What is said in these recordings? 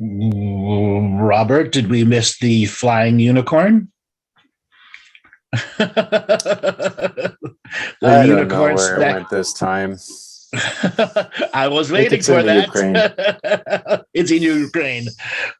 Robert, did we miss the flying unicorn? The I don't know unicorn where it snack. went this time. I was I think waiting it's for in Ukraine. that. It's in Ukraine.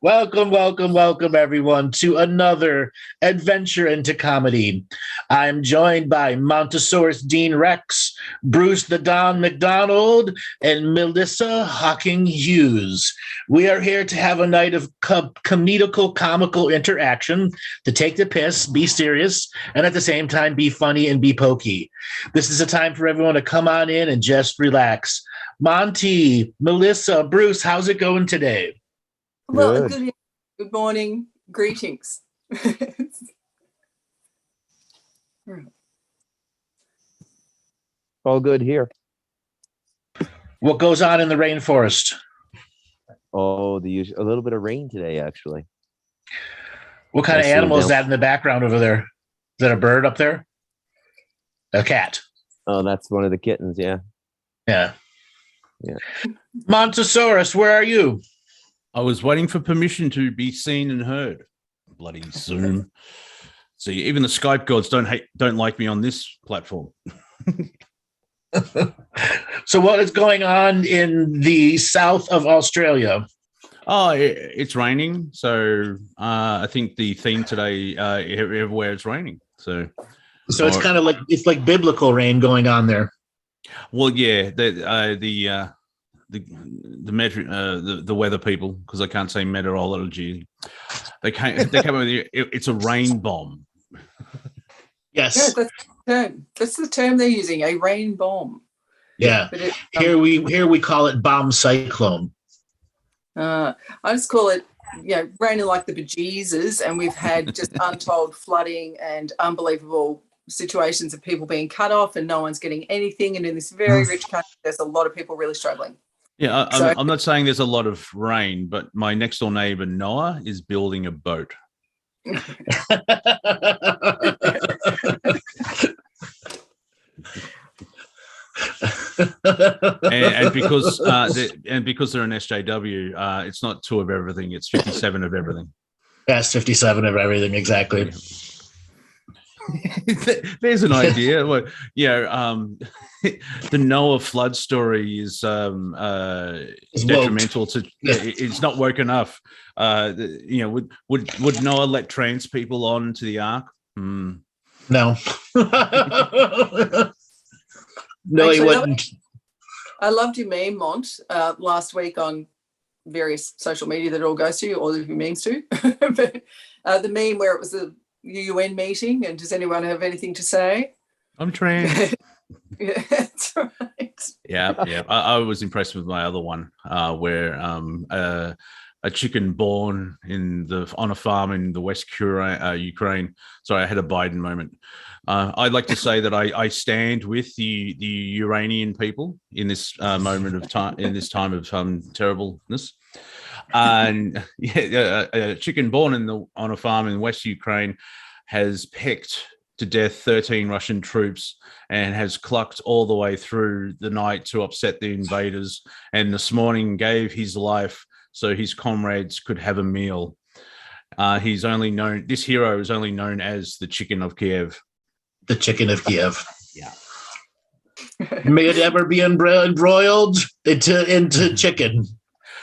Welcome, everyone, to another adventure into comedy. I'm joined by Montesaurus Dean Rex, Bruce the Don Macdonald, and Melissa Hawking Hughes. We are here to have a night of comical interaction, to take the piss, be serious, and at the same time be funny and be pokey. This is a time for everyone to come on in and just relax. Monty, Melissa, Bruce, how's it going today? Well, good morning, greetings. All good here. What goes on in the rainforest? Oh, a little bit of rain today, actually. What kind of animal is that in the background over there? Is that a bird up there? A cat? Oh, that's one of the kittens, yeah. Yeah. Montesaurus, where are you? I was waiting for permission to be seen and heard. Bloody Zoom. See, even the Skype gods don't like me on this platform. So what is going on in the south of Australia? Oh, it's raining. So I think the theme today, everywhere it's raining. So it's kind of like biblical rain going on there. Well, yeah, the weather people, because I can't say meteorology. They came up with it's a rain bomb. Yes, yeah, that's the term they're using, a rain bomb. Yeah, here we call it bomb cyclone. I just call it raining like the bejesus, and we've had just untold flooding and unbelievable situations of people being cut off and no one's getting anything, and in this very rich country there's a lot of people really struggling. I'm not saying there's a lot of rain, but my next door neighbor Noah is building a boat. and because they're an SJW, it's not 2 of everything, it's 57 of everything. Yes, 57 of everything, exactly. There's an idea. The Noah flood story is detrimental to. It's not woke enough. Would Noah let trans people on to the ark? No. No, he wouldn't. I loved your meme, Mont, last week on various social media that it all goes to, all of your memes to. But the meme where it was the UN meeting, and does anyone have anything to say? I'm trans. Yeah, that's right. Yeah. I was impressed with my other one, where a chicken born on a farm in the West Ukraine. Sorry, I had a Biden moment. I'd like to say that I stand with the Uranian people in this moment of time, in this time of terribleness. And a chicken born on a farm in West Ukraine has pecked to death 13 Russian troops and has clucked all the way through the night to upset the invaders, and this morning gave his life so his comrades could have a meal. This hero is only known as the Chicken of Kiev. The Chicken of Kiev. Yeah. May it ever be embroiled into chicken.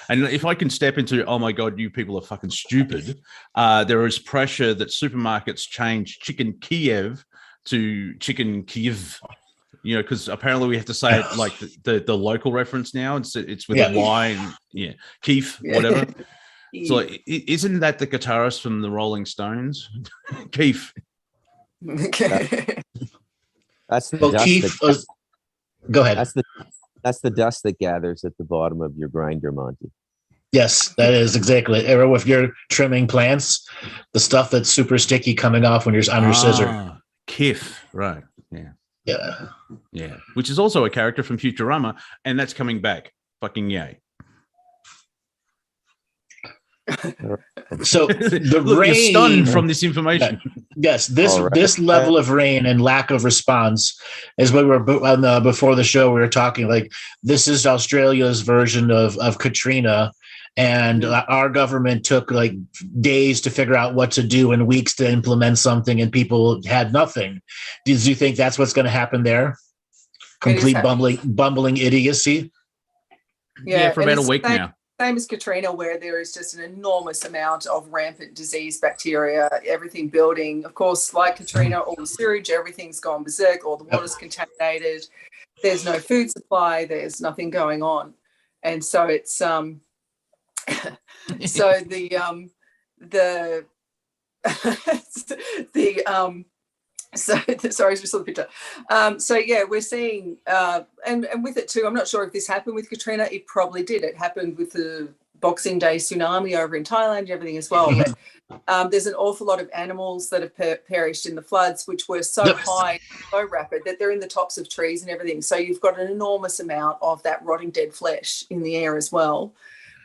And if I can step into, oh my God, you people are fucking stupid. There is pressure that supermarkets change Chicken Kiev to Chicken Kiev, because apparently we have to say it like the local reference now. It's with a Y, and Keith, whatever. So isn't that the guitarist from the Rolling Stones? Keith. Okay. That's the dust. Go ahead. That's the dust that gathers at the bottom of your grinder, Monty. Yes, that is exactly. If you're trimming plants, the stuff that's super sticky coming off when you're on your scissor. Kif, right? Yeah. Which is also a character from Futurama, and that's coming back. Fucking yay! So the Look, rain, you're stunned from this information. Yes, this level of rain and lack of response is what we were before the show. We were talking like this is Australia's version of Katrina, and our government took like days to figure out what to do and weeks to implement something, and people had nothing. Do you think that's what's going to happen there? Complete bumbling idiocy. Yeah, for about a week now. Same as Katrina, where there is just an enormous amount of rampant disease, bacteria, everything building. Of course, like Katrina, all the sewage, everything's gone berserk, all the water's contaminated. There's no food supply, there's nothing going on. And so it's so sorry, just saw the picture. So yeah, we're seeing, and with it too, I'm not sure if this happened with Katrina. It probably did. It happened with the Boxing Day tsunami over in Thailand and everything as well. But there's an awful lot of animals that have perished in the floods, which were so high, so rapid that they're in the tops of trees and everything. So you've got an enormous amount of that rotting dead flesh in the air as well,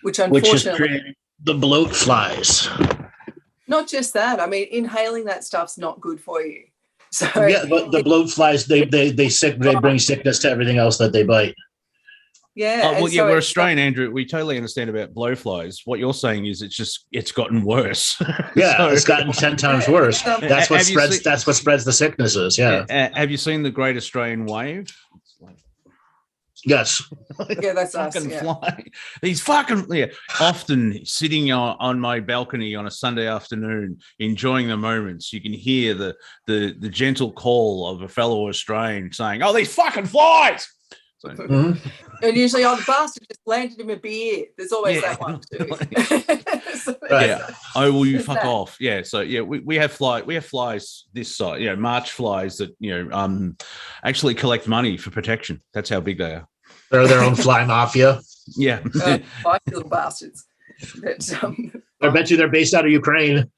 which unfortunately, is creating the bloat flies. Not just that. I mean, inhaling that stuff's not good for you. So yeah, but the bloat flies, they bring sickness to everything else that they bite. Yeah. Well, yeah, we're Australian, Andrew. We totally understand about blowflies. What you're saying is it's gotten worse. Yeah, so, it's gotten 10 times worse. That's what spreads. That's what spreads the sicknesses. Yeah. Have you seen the Great Australian Wave? Yes. Yeah, that's fucking us. Fly. These fucking often sitting on my balcony on a Sunday afternoon, enjoying the moments. You can hear the gentle call of a fellow Australian saying, "Oh, these fucking flies!" So, and usually, the bastard just landed him a beer. There's always that one too. So, yeah. Oh, will you fuck off? Yeah. So yeah, we have flies this side. March flies that actually collect money for protection. That's how big they are. They're their own fly mafia. Yeah. Little bastards. But, I bet you they're based out of Ukraine.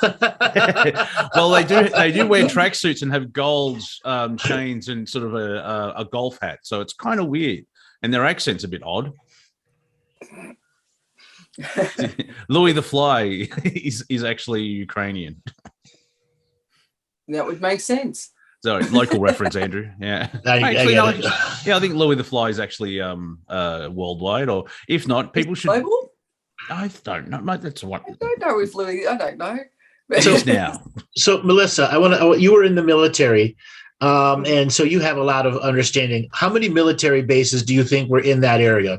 Well, they do wear tracksuits and have gold chains and sort of a golf hat. So it's kind of weird. And their accent's a bit odd. Louis the Fly is actually Ukrainian. That would make sense. So local reference, Andrew. Yeah. I think Louis the Fly is actually worldwide, or if not, people should. Global? I don't know. That's what. I don't know if Louis. I don't know. It is now. So Melissa, you were in the military, and so you have a lot of understanding. How many military bases do you think were in that area?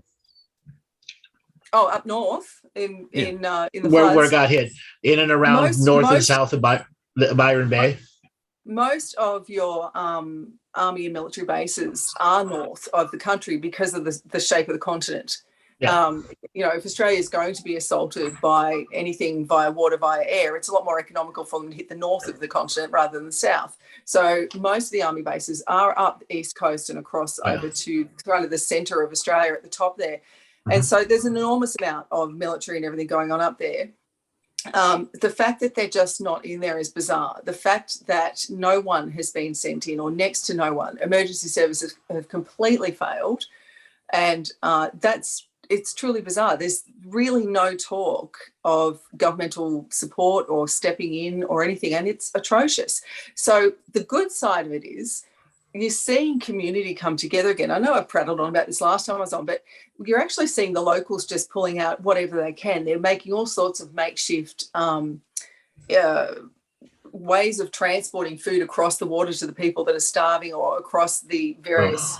Oh, up north in the where it got hit, in and around north and south of Byron Bay. Most of your army and military bases are north of the country because of the shape of the continent. Yeah. If Australia is going to be assaulted by anything via water, via air, it's a lot more economical for them to hit the north of the continent rather than the south. So most of the army bases are up the east coast and across over to kind of the centre of Australia at the top there. Mm-hmm. And so there's an enormous amount of military and everything going on up there. The fact that they're just not in there is bizarre. The fact that no one has been sent in, or next to no one, emergency services have completely failed, and it's truly bizarre. There's really no talk of governmental support or stepping in or anything, and it's atrocious. So the good side of it is you're seeing community come together again. I know I prattled on about this last time I was on, but you're actually seeing the locals just pulling out whatever they can. They're making all sorts of makeshift ways of transporting food across the water to the people that are starving, or across the various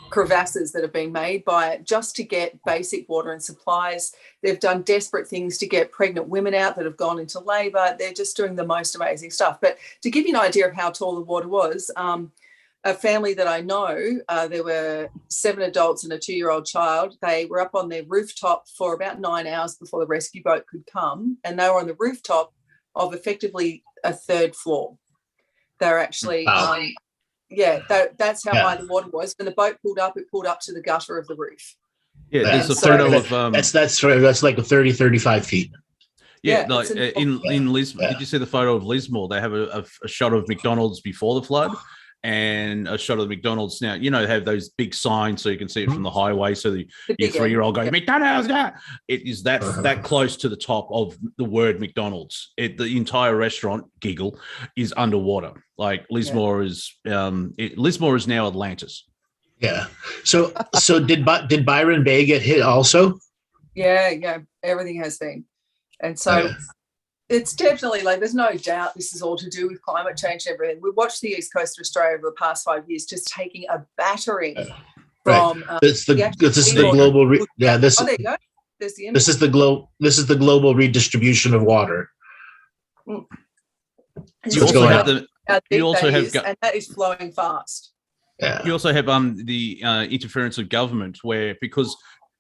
crevasses that have been made by it, just to get basic water and supplies. They've done desperate things to get pregnant women out that have gone into labour. They're just doing the most amazing stuff. But to give you an idea of how tall the water was, a family that I know, there were 7 adults and a 2-year-old child. They were up on their rooftop for about 9 hours before the rescue boat could come, and they were on the rooftop of effectively a 3rd floor. They're actually, that's how high the water was. When the boat pulled up, it pulled up to the gutter of the roof. Yeah, there's a photo of that's like 30, 35 feet. Yeah, like in Lismore. Yeah. Did you see the photo of Lismore? They have a shot of McDonald's before the flood, and a shot of the McDonald's now. They have those big signs so you can see it from the highway. So your 3-year-old going, McDonald's, it is that close to the top of the word McDonald's. The entire restaurant, giggle, is underwater. Like Lismore is Lismore is now Atlantis. Yeah. So did Byron Bay get hit also? Yeah. Everything has been. And so it's definitely like, there's no doubt this is all to do with climate change and everything. We've watched the east coast of Australia over the past 5 years just taking a battering from this is the global there you go. There's the this is the global redistribution of water. You also have and that is flowing fast. Yeah. You also have the interference of government, where because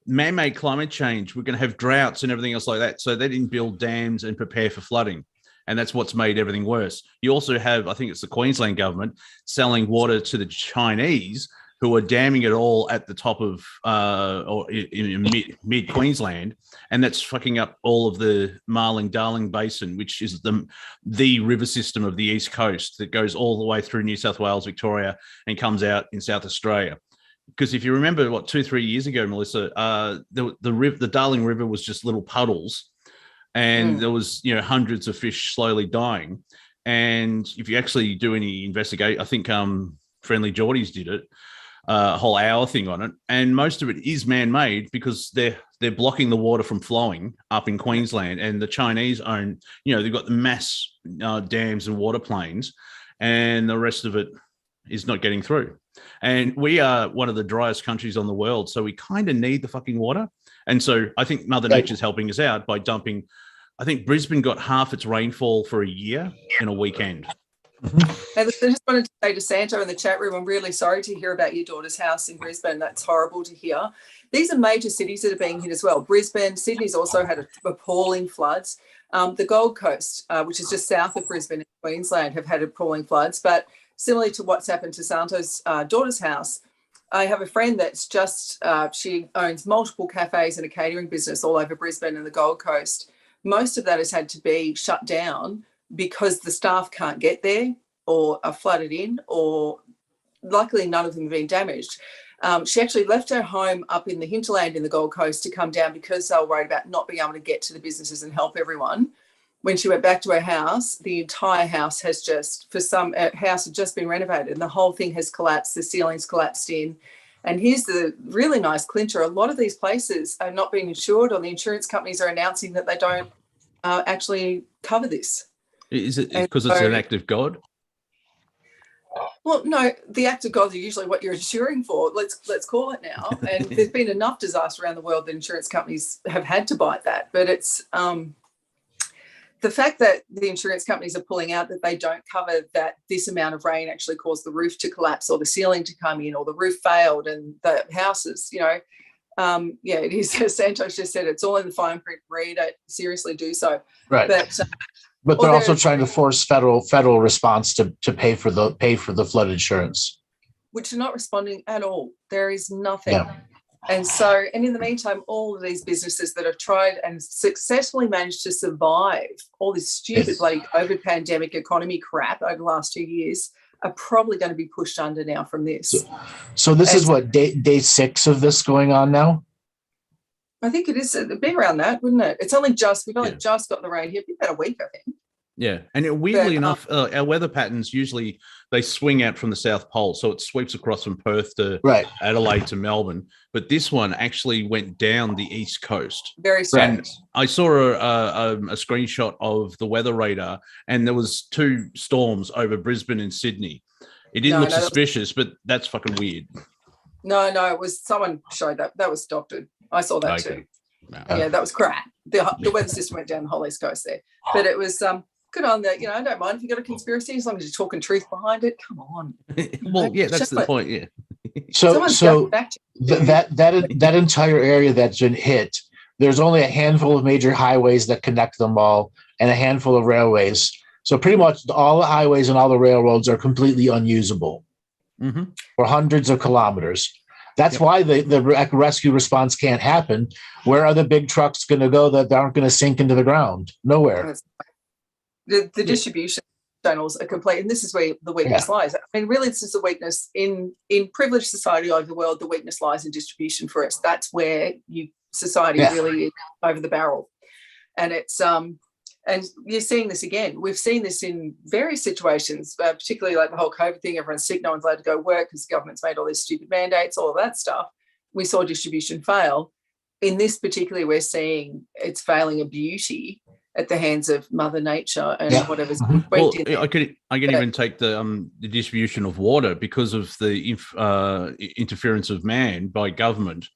man-made climate change, we're going to have droughts and everything else like that. So they didn't build dams and prepare for flooding. And that's what's made everything worse. You also have, I think it's the Queensland government, selling water to the Chinese, who are damming it all at the top of or in mid Queensland, and that's fucking up all of the Marling-Darling Basin, which is the river system of the East Coast that goes all the way through New South Wales, Victoria, and comes out in South Australia. Because if you remember, 2-3 years ago, Melissa, the Darling River was just little puddles, and there was hundreds of fish slowly dying. And if you actually do any investigate, I think Friendly Geordies did it. A whole hour thing on it, and most of it is man-made because they're blocking the water from flowing up in Queensland, and the Chinese own, they've got the mass dams and water planes, and the rest of it is not getting through. And we are one of the driest countries on the world, so we kind of need the fucking water. And so I think Mother Nature's helping us out by dumping. I think Brisbane got half its rainfall for a year in a weekend. I just wanted to say to Santo in the chat room, I'm really sorry to hear about your daughter's house in Brisbane. That's horrible to hear. These are major cities that are being hit as well. Brisbane, Sydney's also had appalling floods. The Gold Coast, which is just south of Brisbane in Queensland, have had appalling floods. But similarly to what's happened to Santo's daughter's house, I have a friend that's just, she owns multiple cafes and a catering business all over Brisbane and the Gold Coast. Most of that has had to be shut down because the staff can't get there or are flooded in, or luckily none of them have been damaged. She actually left her home up in the hinterland in the Gold Coast to come down because they were worried about not being able to get to the businesses and help everyone. When she went back to her house, the entire house has just, house had just been renovated and the whole thing has collapsed. The ceiling's collapsed in. And here's the really nice clincher. A lot of these places are not being insured, or the insurance companies are announcing that they don't actually cover this. Is it because it's an act of God? Well, no, the act of God is usually what you're insuring for. Let's call it now. And there's been enough disaster around the world that insurance companies have had to bite that. But it's the fact that the insurance companies are pulling out that they don't cover that this amount of rain actually caused the roof to collapse or the ceiling to come in or the roof failed and the houses, it is, as Santos just said, it's all in the fine print. Read it, seriously do so. Right. But they're also trying to force federal response to pay for the flood insurance, which are not responding at all. There is nothing. Yeah. And so, and in the meantime, all of these businesses that have tried and successfully managed to survive all this stupid bloody COVID pandemic economy crap over the last 2 years are probably going to be pushed under now from this. So this is what day 6 of this going on now? I think it is. It'd be around that, wouldn't it? It's only just, we've only just got the rain here. It'd be about a week, I think. Yeah. And weirdly enough, our weather patterns, usually they swing out from the South Pole. So it sweeps across from Perth to Adelaide to Melbourne. But this one actually went down the East Coast. Very strange. And I saw a screenshot of the weather radar, and there was 2 storms over Brisbane and Sydney. It didn't look suspicious, but that's fucking weird. No, it was, someone showed that. That was doctored. I saw that too. No. Yeah, that was crap. The weather system went down the whole East Coast there. But it was good on that. I don't mind if you got a conspiracy as long as you're talking truth behind it. Come on. Well, yeah, that's the point. Yeah. So that entire area that's been hit, there's only a handful of major highways that connect them all, and a handful of railways. So pretty much all the highways and all the railroads are completely unusable for hundreds of kilometers. That's why the rescue response can't happen. Where are the big trucks going to go that aren't going to sink into the ground? Nowhere. The distribution channels are complete, and this is where the weakness lies. I mean, really, this is the weakness in privileged society over the world. The weakness lies in distribution for us. That's where society really is over the barrel, and it's and you're seeing this again. We've seen this in various situations, particularly like the whole COVID thing. Everyone's sick, no one's allowed to go work because the government's made all these stupid mandates, all of that stuff. We saw distribution fail. in this particularly, we're seeing it's failing a beauty at the hands of Mother Nature and whatever's well, I can even take the distribution of water because of the interference of man by government.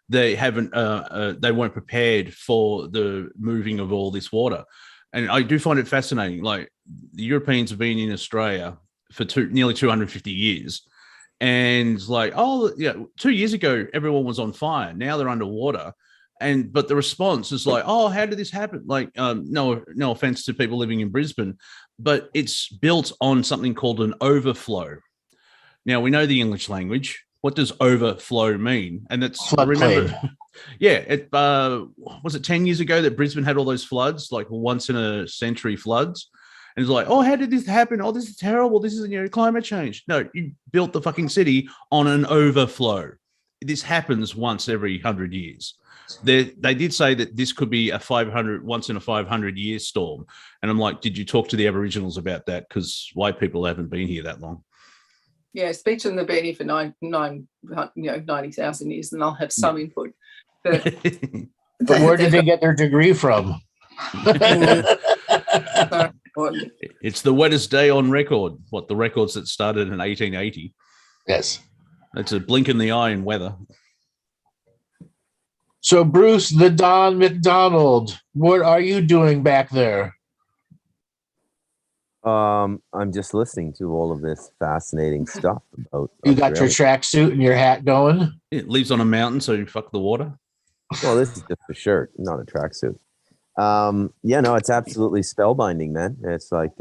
They weren't prepared for the moving of all this water, and I do find it fascinating. Like the Europeans have been in Australia for nearly 250 years, and like 2 years ago everyone was on fire. Now they're underwater. But the response is like, oh, how did this happen? Like, no offense to people living in Brisbane, but it's built on something called an overflow. Now we know the English language. What does overflow mean? And that's floodplain. It was it 10 years ago that Brisbane had all those floods, like once in a century floods. And it's like, oh, how did this happen? Oh, this is terrible. This is climate change. No, you built the fucking city on an overflow. This happens once every 100 years. They did say that this could be once in a 500 year storm. And I'm like, did you talk to the Aboriginals about that? Because white people haven't been here that long. Yeah, speak to them. They've been here for 90,000 years, and I'll have some input. But, but where did they get their degree from? It's the wettest day on record. What, the records that started in 1880? Yes. It's a blink in the eye in weather. So, Bruce, the Don Macdonald, what are you doing back there? I'm just listening to all of this fascinating stuff about. You got your tracksuit and your hat going? It lives on a mountain, so you fuck the water. Well, this is just a shirt, not a tracksuit. It's absolutely spellbinding, man. It's like,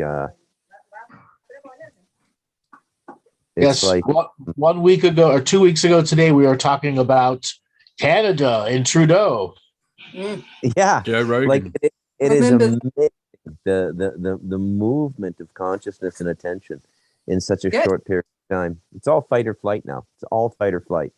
yes, like 1 week ago or 2 weeks ago today, we were talking about Canada and Trudeau. Yeah, Joe Rogan. Like it is amazing the movement of consciousness and attention in such a short period of time. It's all fight or flight now. It's all fight or flight.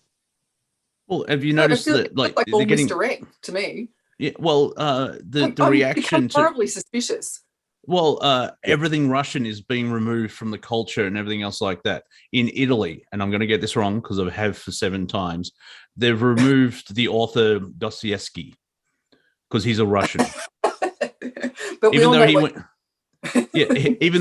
Well, have you noticed that like all misdirect to me? Yeah. Well, the reaction to horribly suspicious. Well, everything Russian is being removed from the culture and everything else like that. In Italy, and I'm going to get this wrong because I have for 7 times, they've removed the author Dostoevsky because he's a Russian. But even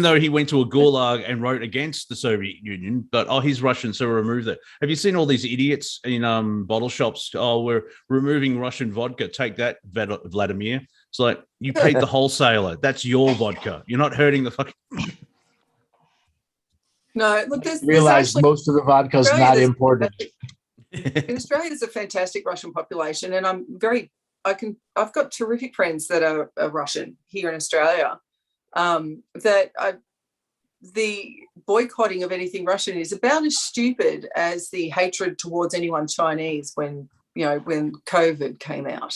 though he went to a gulag and wrote against the Soviet Union, but he's Russian, so we removed it. Have you seen all these idiots in bottle shops? Oh, we're removing Russian vodka. Take that, Vladimir. It's like, you paid the wholesaler. That's your vodka. You're not hurting the fucking. No, look, realize most of the vodka is not imported. In Australia, there's a fantastic Russian population, and I've got terrific friends that are Russian here in Australia. The boycotting of anything Russian is about as stupid as the hatred towards anyone Chinese when COVID came out.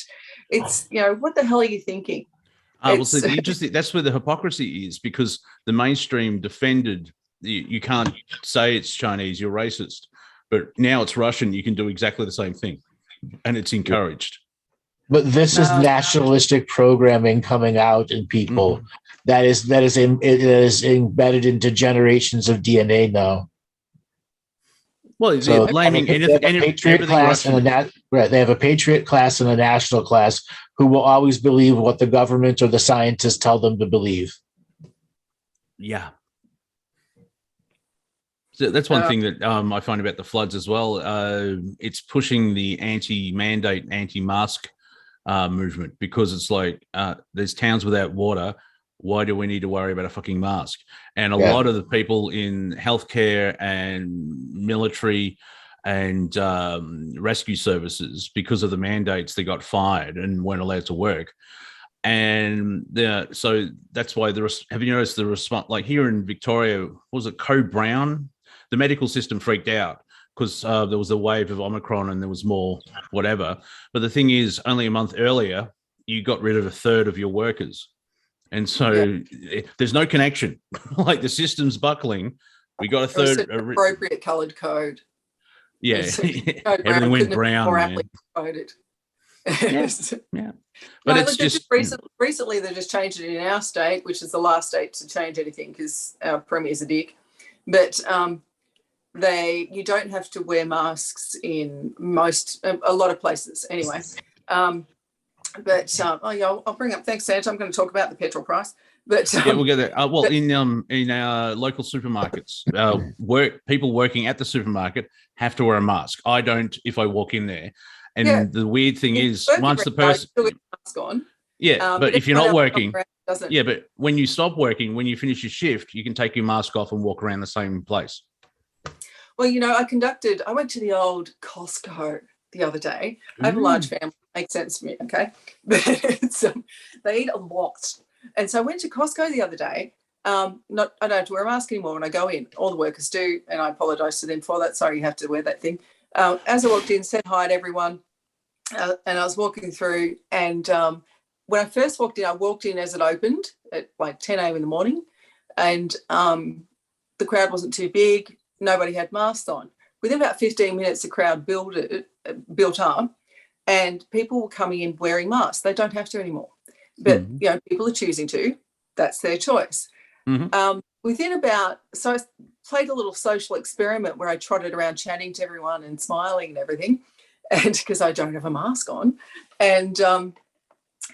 It's, what the hell are you thinking? That's where the hypocrisy is, because the mainstream defended you can't say it's Chinese, you're racist, but now it's Russian, you can do exactly the same thing, and it's encouraged. But this is nationalistic programming coming out in people. That is embedded into generations of DNA now. Well, so blaming they have a patriot class and they have a patriot class and a national class who will always believe what the government or the scientists tell them to believe. Yeah. So that's one thing that I find about the floods as well. It's pushing the anti-mandate, anti-mask movement, because it's like there's towns without water. Why do we need to worry about a fucking mask? And a lot of the people in healthcare and military and rescue services, because of the mandates, they got fired and weren't allowed to work. And so that's why have you noticed the response? Like here in Victoria, was it Code Brown? The medical system freaked out because there was a wave of Omicron and there was more whatever. But the thing is, only a month earlier, you got rid of a third of your workers. And so there's no connection. Like the system's buckling. We got a third. Appropriate coloured code. Yeah. Everything went brown. More aptly coded. Yeah. But it's just recently they just changed it in our state, which is the last state to change anything because our premier's a dick. But you don't have to wear masks in a lot of places anyway. I'll bring up. Thanks, Santa. I'm going to talk about the petrol price. But yeah, we'll get there. In our local supermarkets, people working at the supermarket have to wear a mask. I don't if I walk in there. And the weird thing is, once the person mask on, but if you're not working, but when you stop working, when you finish your shift, you can take your mask off and walk around the same place. Well, I went to the old Costco the other day. I have a large family. Makes sense to me, okay? But they eat a lot. And so I went to Costco the other day. I don't have to wear a mask anymore when I go in. All the workers do, and I apologise to them for that. Sorry, you have to wear that thing. As I walked in, said hi to everyone, and I was walking through, and when I first walked in as it opened at like 10 a.m. in the morning, and the crowd wasn't too big. Nobody had masks on. Within about 15 minutes, the crowd built up, and people were coming in wearing masks. They don't have to anymore. But, people are choosing to. That's their choice. So I played a little social experiment where I trotted around chatting to everyone and smiling and everything, and because I don't have a mask on. And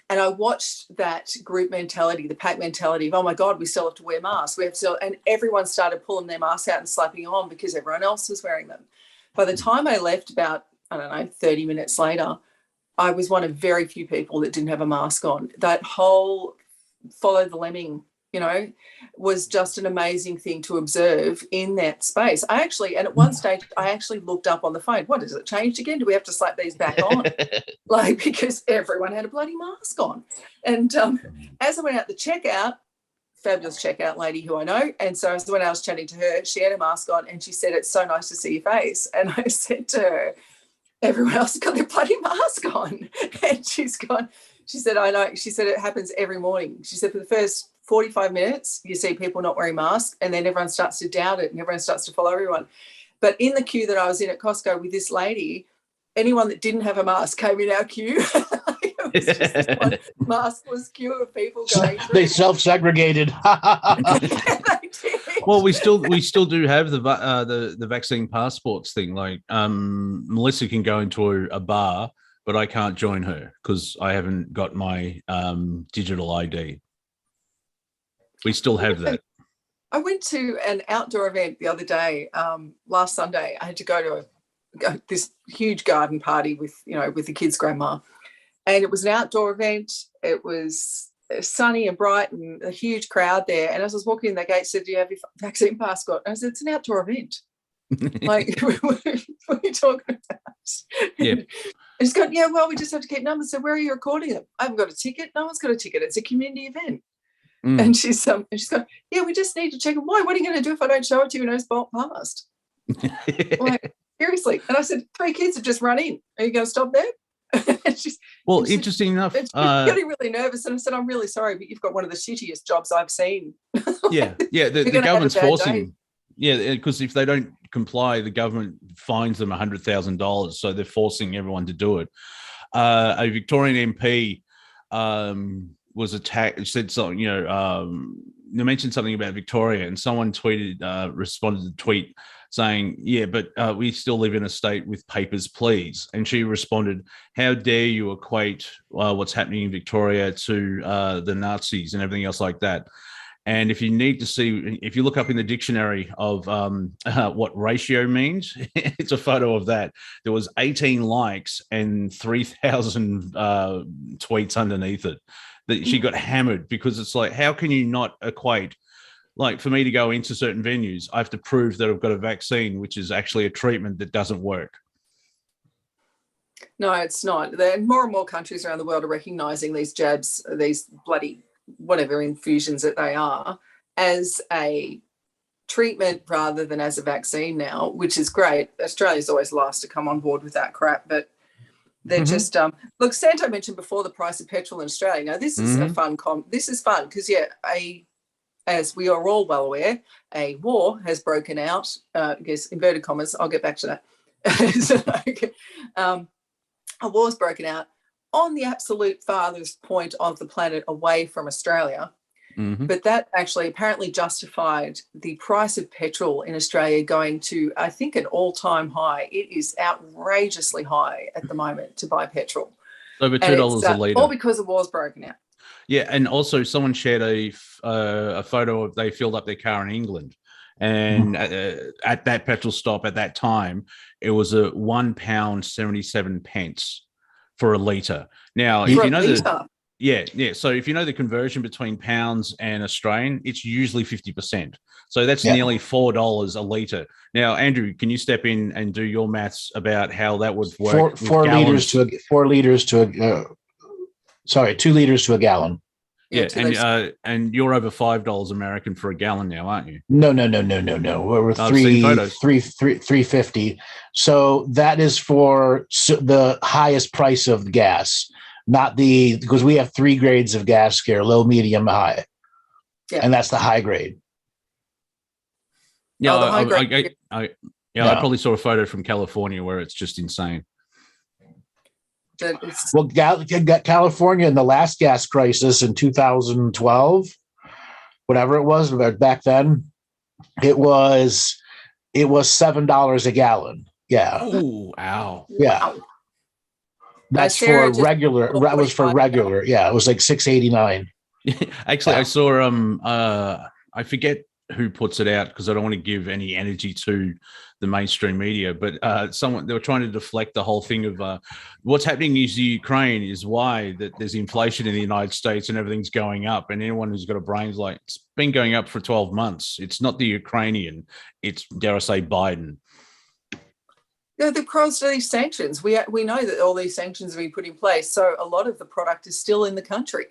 I watched that group mentality, the pack mentality of, oh, my God, we still have to wear masks. And everyone started pulling their masks out and slapping them on because everyone else was wearing them. By the time I left about, 30 minutes later, I was one of very few people that didn't have a mask on. That whole follow the lemming, was just an amazing thing to observe in that space. At one stage, I actually looked up on the phone. What, has it changed again? Do we have to slap these back on? Because everyone had a bloody mask on. And as I went out the checkout, fabulous checkout lady who I know, and so when I was chatting to her, she had a mask on and she said, it's so nice to see your face. And I said to her, everyone else has got their bloody mask on. And she said, I know. She said, it happens every morning. She said, for the first 45 minutes, you see people not wearing masks, and then everyone starts to doubt it and everyone starts to follow everyone. But in the queue that I was in at Costco with this lady, anyone that didn't have a mask came in our queue. It was just this one maskless queue of people going through. They self-segregated. Yeah, they did. Well, we still do have the vaccine passports thing. Like Melissa can go into a bar, but I can't join her because I haven't got my digital ID. We still have that. I went to an outdoor event the other day, last Sunday. I had to go to this huge garden party with the kids' grandma. And it was an outdoor event. It was sunny and bright and a huge crowd there. And as I was walking in, the gate said, do you have your vaccine passport? And I said, it's an outdoor event. Like, what are you talking about? Yeah. And she's going, yeah, well, we just have to keep numbers. So where are you recording them? I haven't got a ticket. No one's got a ticket. It's a community event. And she's going, yeah, we just need to check it. Why? What are you going to do if I don't show it to you and it's passed? Like, seriously. And I said, 3 kids have just run in. Are you going to stop there? Interesting enough. She's getting really nervous. And I said, I'm really sorry, but you've got one of the shittiest jobs I've seen. Yeah. The government's forcing. Yeah, because if they don't comply, the government fines them $100,000. So they're forcing everyone to do it. A Victorian MP was attacked, said something, they mentioned something about Victoria, and someone responded to the tweet saying, yeah, but we still live in a state with papers, please. And she responded, how dare you equate what's happening in Victoria to the Nazis and everything else like that. And if you need to see, if you look up in the dictionary of what ratio means, it's a photo of that. There was 18 likes and 3,000 tweets underneath it. That she got hammered because it's like, how can you not equate? Like, for me to go into certain venues, I have to prove that I've got a vaccine, which is actually a treatment that doesn't work. No, it's not. More and more countries around the world are recognising these jabs, these bloody whatever infusions that they are, as a treatment rather than as a vaccine now, which is great. Australia's always last to come on board with that crap, but they're just look. Santo mentioned before the price of petrol in Australia. Now this is a fun this is fun because as we are all well aware, a war has broken out. I guess inverted commas. I'll get back to that. A war's broken out on the absolute farthest point of the planet away from Australia. But that actually apparently justified the price of petrol in Australia going to, I think, an all-time high. It is outrageously high at the moment to buy petrol. Over And $2 a litre. all because the war's broken out. Yeah, and also someone shared a photo of they filled up their car in England, and at that petrol stop at that time, it was a £1.77 for a litre. Now, if you know so if you know the conversion between pounds and Australian, it's usually 50%. So that's nearly $4 a litre. Now, Andrew, can you step in and do your maths about how that would work? 2 liters to a gallon. Yeah, and you're over $5 American for a gallon now, aren't you? No. We're $3.50. So that is for the highest price of gas, not because we have 3 grades of gas here: low, medium, high, and that's the high grade. Yeah, I probably saw a photo from California where it's just insane. Well, California in the last gas crisis in 2012, whatever it was, back then, it was $7 a gallon. Yeah. Oh, wow. Yeah. Wow. That's for regular. That was for regular. Yeah, it was like $6.89. Actually, I saw I forget who puts it out because I don't want to give any energy to the mainstream media, but they were trying to deflect the whole thing of what's happening in Ukraine is why that there's inflation in the United States and everything's going up, and anyone who's got a brain's like, it's been going up for 12 months. It's not the Ukrainian, it's, dare I say, Biden. Yeah, they've caused these sanctions. We know that all these sanctions have been put in place, so a lot of the product is still in the country.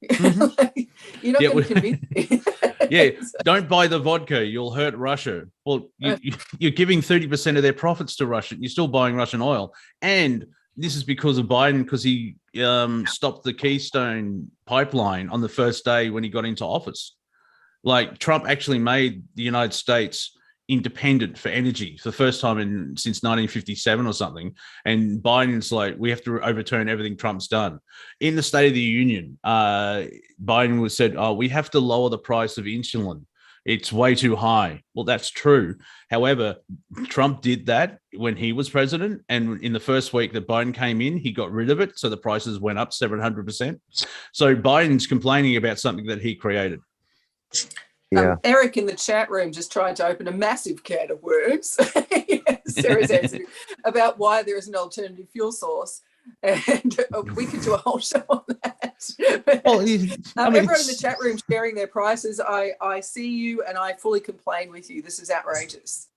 Mm-hmm. You're not going to convince me. Yeah, don't buy the vodka. You'll hurt Russia. Well, you're giving 30% of their profits to Russia. You're still buying Russian oil. And this is because of Biden, because he stopped the Keystone pipeline on the first day when he got into office. Like, Trump actually made the United States independent for energy for the first time since 1957 or something. And Biden's like, we have to overturn everything Trump's done. In the State of the Union, Biden said, we have to lower the price of insulin. It's way too high. Well, that's true. However, Trump did that when he was president. And in the first week that Biden came in, he got rid of it. So the prices went up 700%. So Biden's complaining about something that he created. Yeah. Eric in the chat room just tried to open a massive can of worms. Sarah's answering about why there is an alternative fuel source, and we could do a whole show on that. Well, everyone in the chat room sharing their prices. I see you, and I fully complain with you. This is outrageous.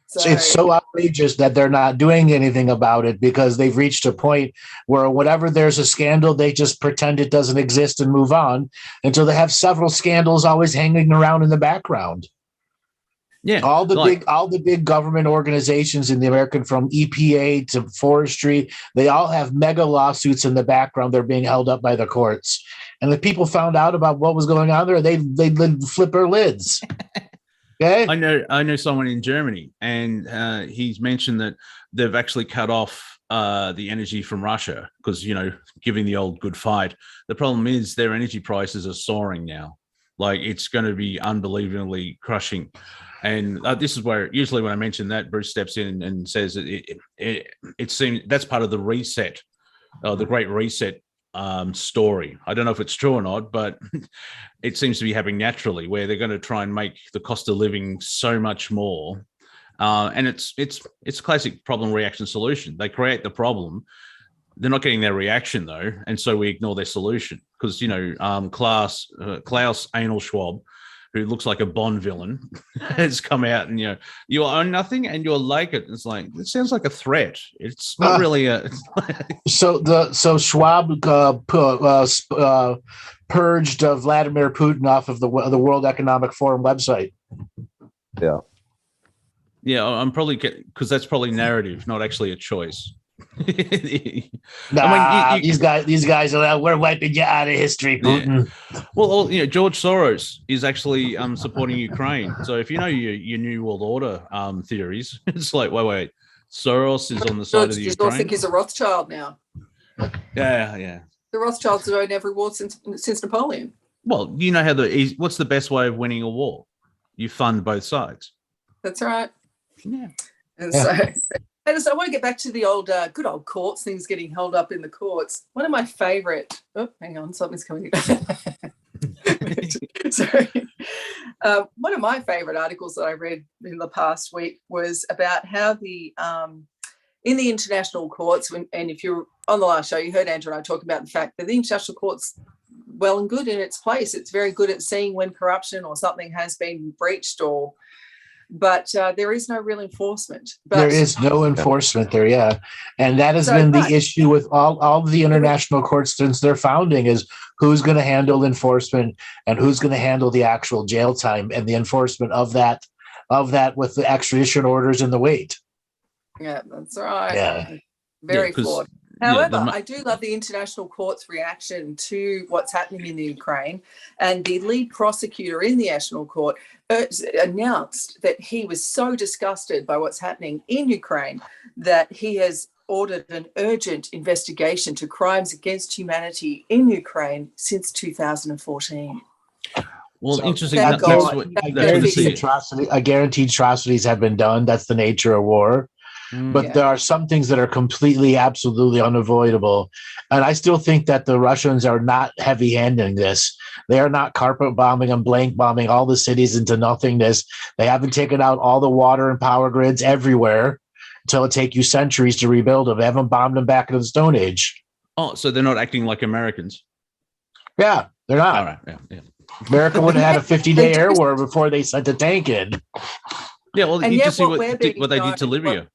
So, it's so outrageous that they're not doing anything about it, because they've reached a point where whenever there's a scandal, they just pretend it doesn't exist and move on until they have several scandals always hanging around in the background. Yeah, all the big government organizations in the American, from EPA to forestry, they all have mega lawsuits in the background. They're being held up by the courts, and if people found out about what was going on there, they'd flip their lids. Okay. I know someone in Germany, and he's mentioned that they've actually cut off the energy from Russia because, giving the old good fight. The problem is their energy prices are soaring now. Like, it's going to be unbelievably crushing. And this is where usually when I mention that, Bruce steps in and says it seems that's part of the reset, the Great Reset story. I don't know if it's true or not, but it seems to be happening naturally, where they're going to try and make the cost of living so much more. And it's classic problem, reaction, solution. They create the problem. They're not getting their reaction though. And so we ignore their solution because, Klaus Anal Schwab, who looks like a Bond villain, has come out and, you own nothing and you'll like it. It's like, it sounds like a threat. It's not really a. So Schwab purged Vladimir Putin off of the World Economic Forum website. Yeah. Yeah, I'm probably because that's probably narrative, not actually a choice. These guys are, we're wiping you out of history, Putin. Yeah. Well, George Soros is actually supporting Ukraine. So if you know your New World Order theories, it's like, wait, Soros is on the side of the Ukraine. I think he's a Rothschild now. Yeah. The Rothschilds have owned every war since Napoleon. Well, you know what's the best way of winning a war? You fund both sides. That's right. Yeah. And so And so I want to get back to the old, good old courts, things getting held up in the courts. One of my favourite, oh, hang on, something's coming. Sorry. One of my favourite articles that I read in the past week was about how the in the international courts, and if you're on the last show, you heard Andrew and I talk about the fact that the international courts, well and good in its place. It's very good at seeing when corruption or something has been breached, but there is no real enforcement. But there is no enforcement there, yeah. And that has been the issue with all of the international courts since their founding, is who's going to handle enforcement and who's going to handle the actual jail time and the enforcement of that with the extradition orders and the wait. Yeah, that's right. Yeah. Very flawed. However, I do love the international court's reaction to what's happening in the Ukraine. And the lead prosecutor in the national court announced that he was so disgusted by what's happening in Ukraine that he has ordered an urgent investigation to crimes against humanity in Ukraine since 2014. Well, So, interesting. I guarantee atrocities have been done. That's the nature of war. But there are some things that are completely, absolutely unavoidable. And I still think that the Russians are not heavy-handing this. They are not carpet bombing and blank bombing all the cities into nothingness. They haven't taken out all the water and power grids everywhere until it take you centuries to rebuild them. They haven't bombed them back into the Stone Age. Oh, so they're not acting like Americans? Yeah, they're not. All right, yeah. America would have had a 50-day air war before they sent a tank in. Yeah, well, you just see what they did to Libya.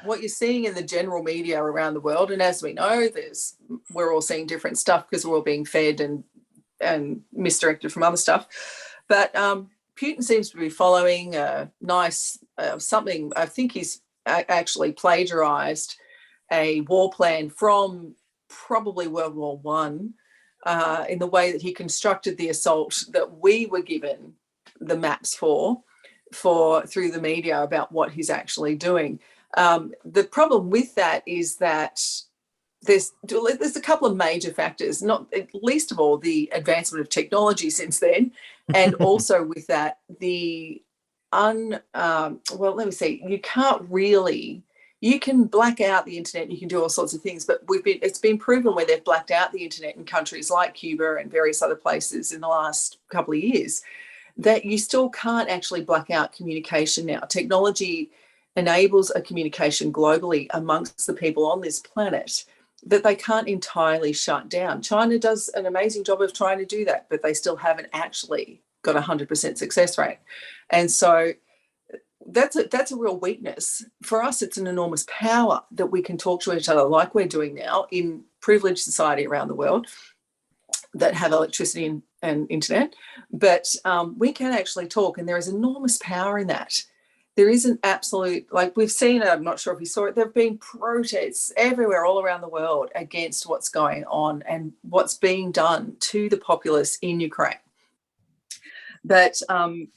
What you're seeing in the general media around the world, and as we know, we're all seeing different stuff because we're all being fed and misdirected from other stuff. But Putin seems to be following a nice something. I think he's actually plagiarized a war plan from probably World War One in the way that he constructed the assault that we were given the maps for through the media about what he's actually doing. The problem with that is that there's a couple of major factors, not least of all the advancement of technology since then, and also with that you can black out the internet, you can do all sorts of things, but it's been proven where they've blacked out the internet in countries like Cuba and various other places in the last couple of years, that you still can't actually black out communication now. Technology enables a communication globally amongst the people on this planet that they can't entirely shut down. China does an amazing job of trying to do that, but they still haven't actually got 100% success rate. And so that's a real weakness. For us, it's an enormous power that we can talk to each other like we're doing now in privileged society around the world that have electricity and internet. But we can actually talk, and there is enormous power in that. There is an absolute, like we've seen, I'm not sure if you saw it, there have been protests everywhere all around the world against what's going on and what's being done to the populace in Ukraine. But, and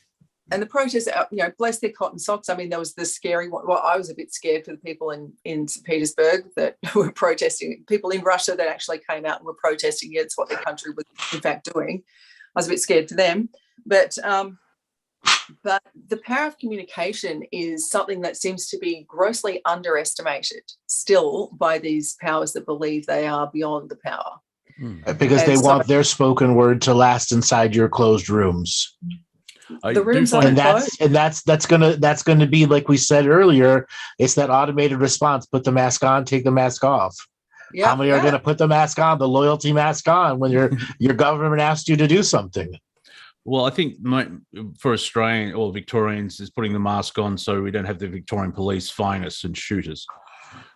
the protests, bless their cotton socks. I mean, there was the scary one. Well, I was a bit scared for the people in St. Petersburg that were protesting, people in Russia that actually came out and were protesting against what their country was in fact doing. I was a bit scared for them. But the power of communication is something that seems to be grossly underestimated still by these powers that believe they are beyond the power. Because they want their spoken word to last inside your closed rooms. The rooms are that's gonna be, like we said earlier, it's that automated response: put the mask on, take the mask off. Yep, how many are going to put the mask on, the loyalty mask on, when your government asks you to do something? Well, I think for Australian or Victorians is putting the mask on so we don't have the Victorian police fine us and shoot us.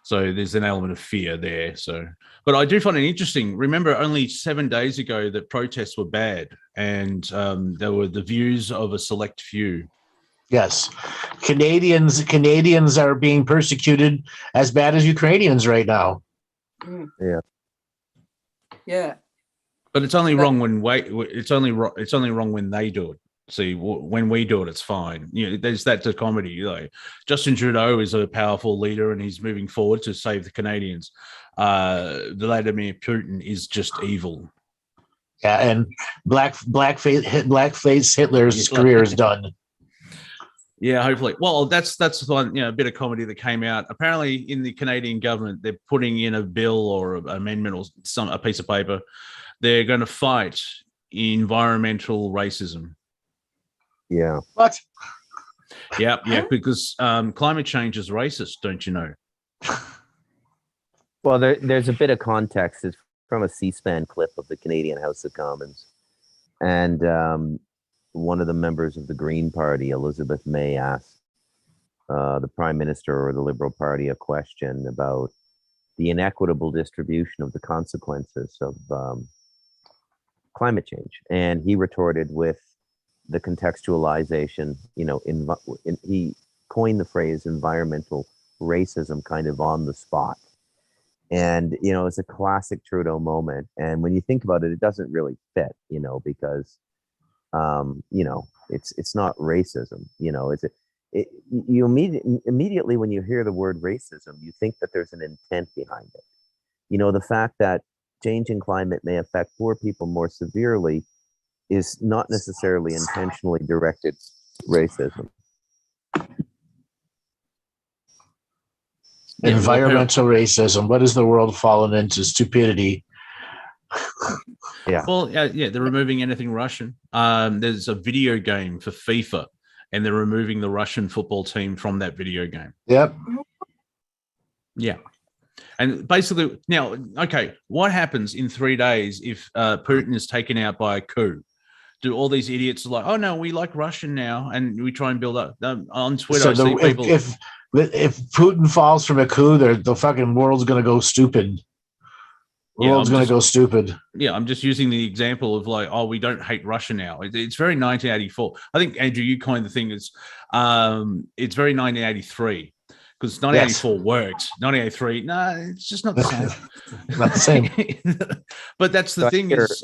So there's an element of fear there. So, but I do find it interesting. Remember, only 7 days ago that protests were bad, and there were the views of a select few. Yes, Canadians are being persecuted as bad as Ukrainians right now. Yeah. But it's only wrong when it's only wrong when they do it. See, when we do it, it's fine. There's that dichotomy. Justin Trudeau is a powerful leader and he's moving forward to save the Canadians. Vladimir Putin is just evil. Yeah, and blackface Hitler's career is done. Yeah, hopefully. Well, that's one, a bit of comedy that came out. Apparently, in the Canadian government, they're putting in a bill or an amendment or a piece of paper. They're going to fight environmental racism. Yeah. What? Yeah, because climate change is racist, don't you know? Well, there's a bit of context. It's from a C-SPAN clip of the Canadian House of Commons. And one of the members of the Green Party, Elizabeth May, asked the Prime Minister or the Liberal Party a question about the inequitable distribution of the consequences of climate change. And he retorted with the contextualization, he coined the phrase environmental racism kind of on the spot. And, it's a classic Trudeau moment. And when you think about it, it doesn't really fit, because, it's not racism, you immediately when you hear the word racism, you think that there's an intent behind it. The fact that changing climate may affect poor people more severely is not necessarily intentionally directed racism. Environmental racism. What has the world fallen into? Stupidity. Yeah. Well, they're removing anything Russian. There's a video game for FIFA, and they're removing the Russian football team from that video game. Yep. Yeah. And basically, now, okay, what happens in 3 days if Putin is taken out by a coup? Do all these idiots like, oh no, we like Russian now, and we try and build up on Twitter? So if Putin falls from a coup, the fucking world's gonna go stupid. The world's gonna go stupid. Yeah, I'm just using the example of like, oh, we don't hate Russia now. It's very 1984. I think Andrew, you coined the thing as it's very 1983. Because 1984 worked. 1983, no, it's just not the same. Not the same. But that's the thing is,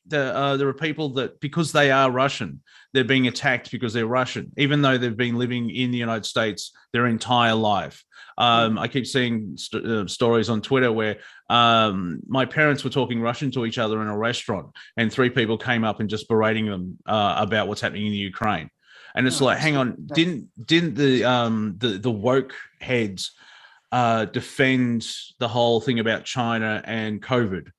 there are people that, because they are Russian, they're being attacked because they're Russian, even though they've been living in the United States their entire life. I keep seeing stories on Twitter where my parents were talking Russian to each other in a restaurant, and 3 people came up and just berating them about what's happening in the Ukraine. And it's like, hang on, didn't the woke heads defend the whole thing about China and COVID?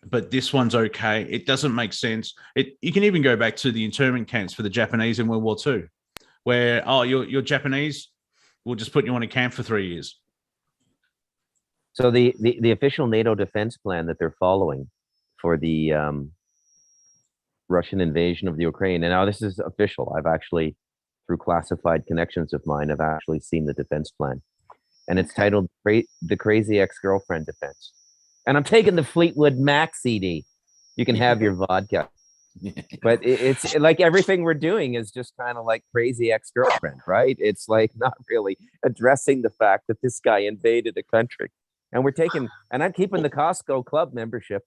But this one's okay. It doesn't make sense. You can even go back to the internment camps for the Japanese in World War II, where, oh, you're Japanese, we'll just put you on a camp for 3 years. So the official NATO defense plan that they're following for the Russian invasion of the Ukraine. And now this is official. I've actually, through classified connections of mine, I've actually seen the defense plan. And it's titled The Crazy Ex-Girlfriend Defense. And I'm taking the Fleetwood Mac CD. You can have your vodka. But it's like everything we're doing is just kind of like crazy ex-girlfriend, right? It's like not really addressing the fact that this guy invaded a country. And I'm keeping the Costco club membership.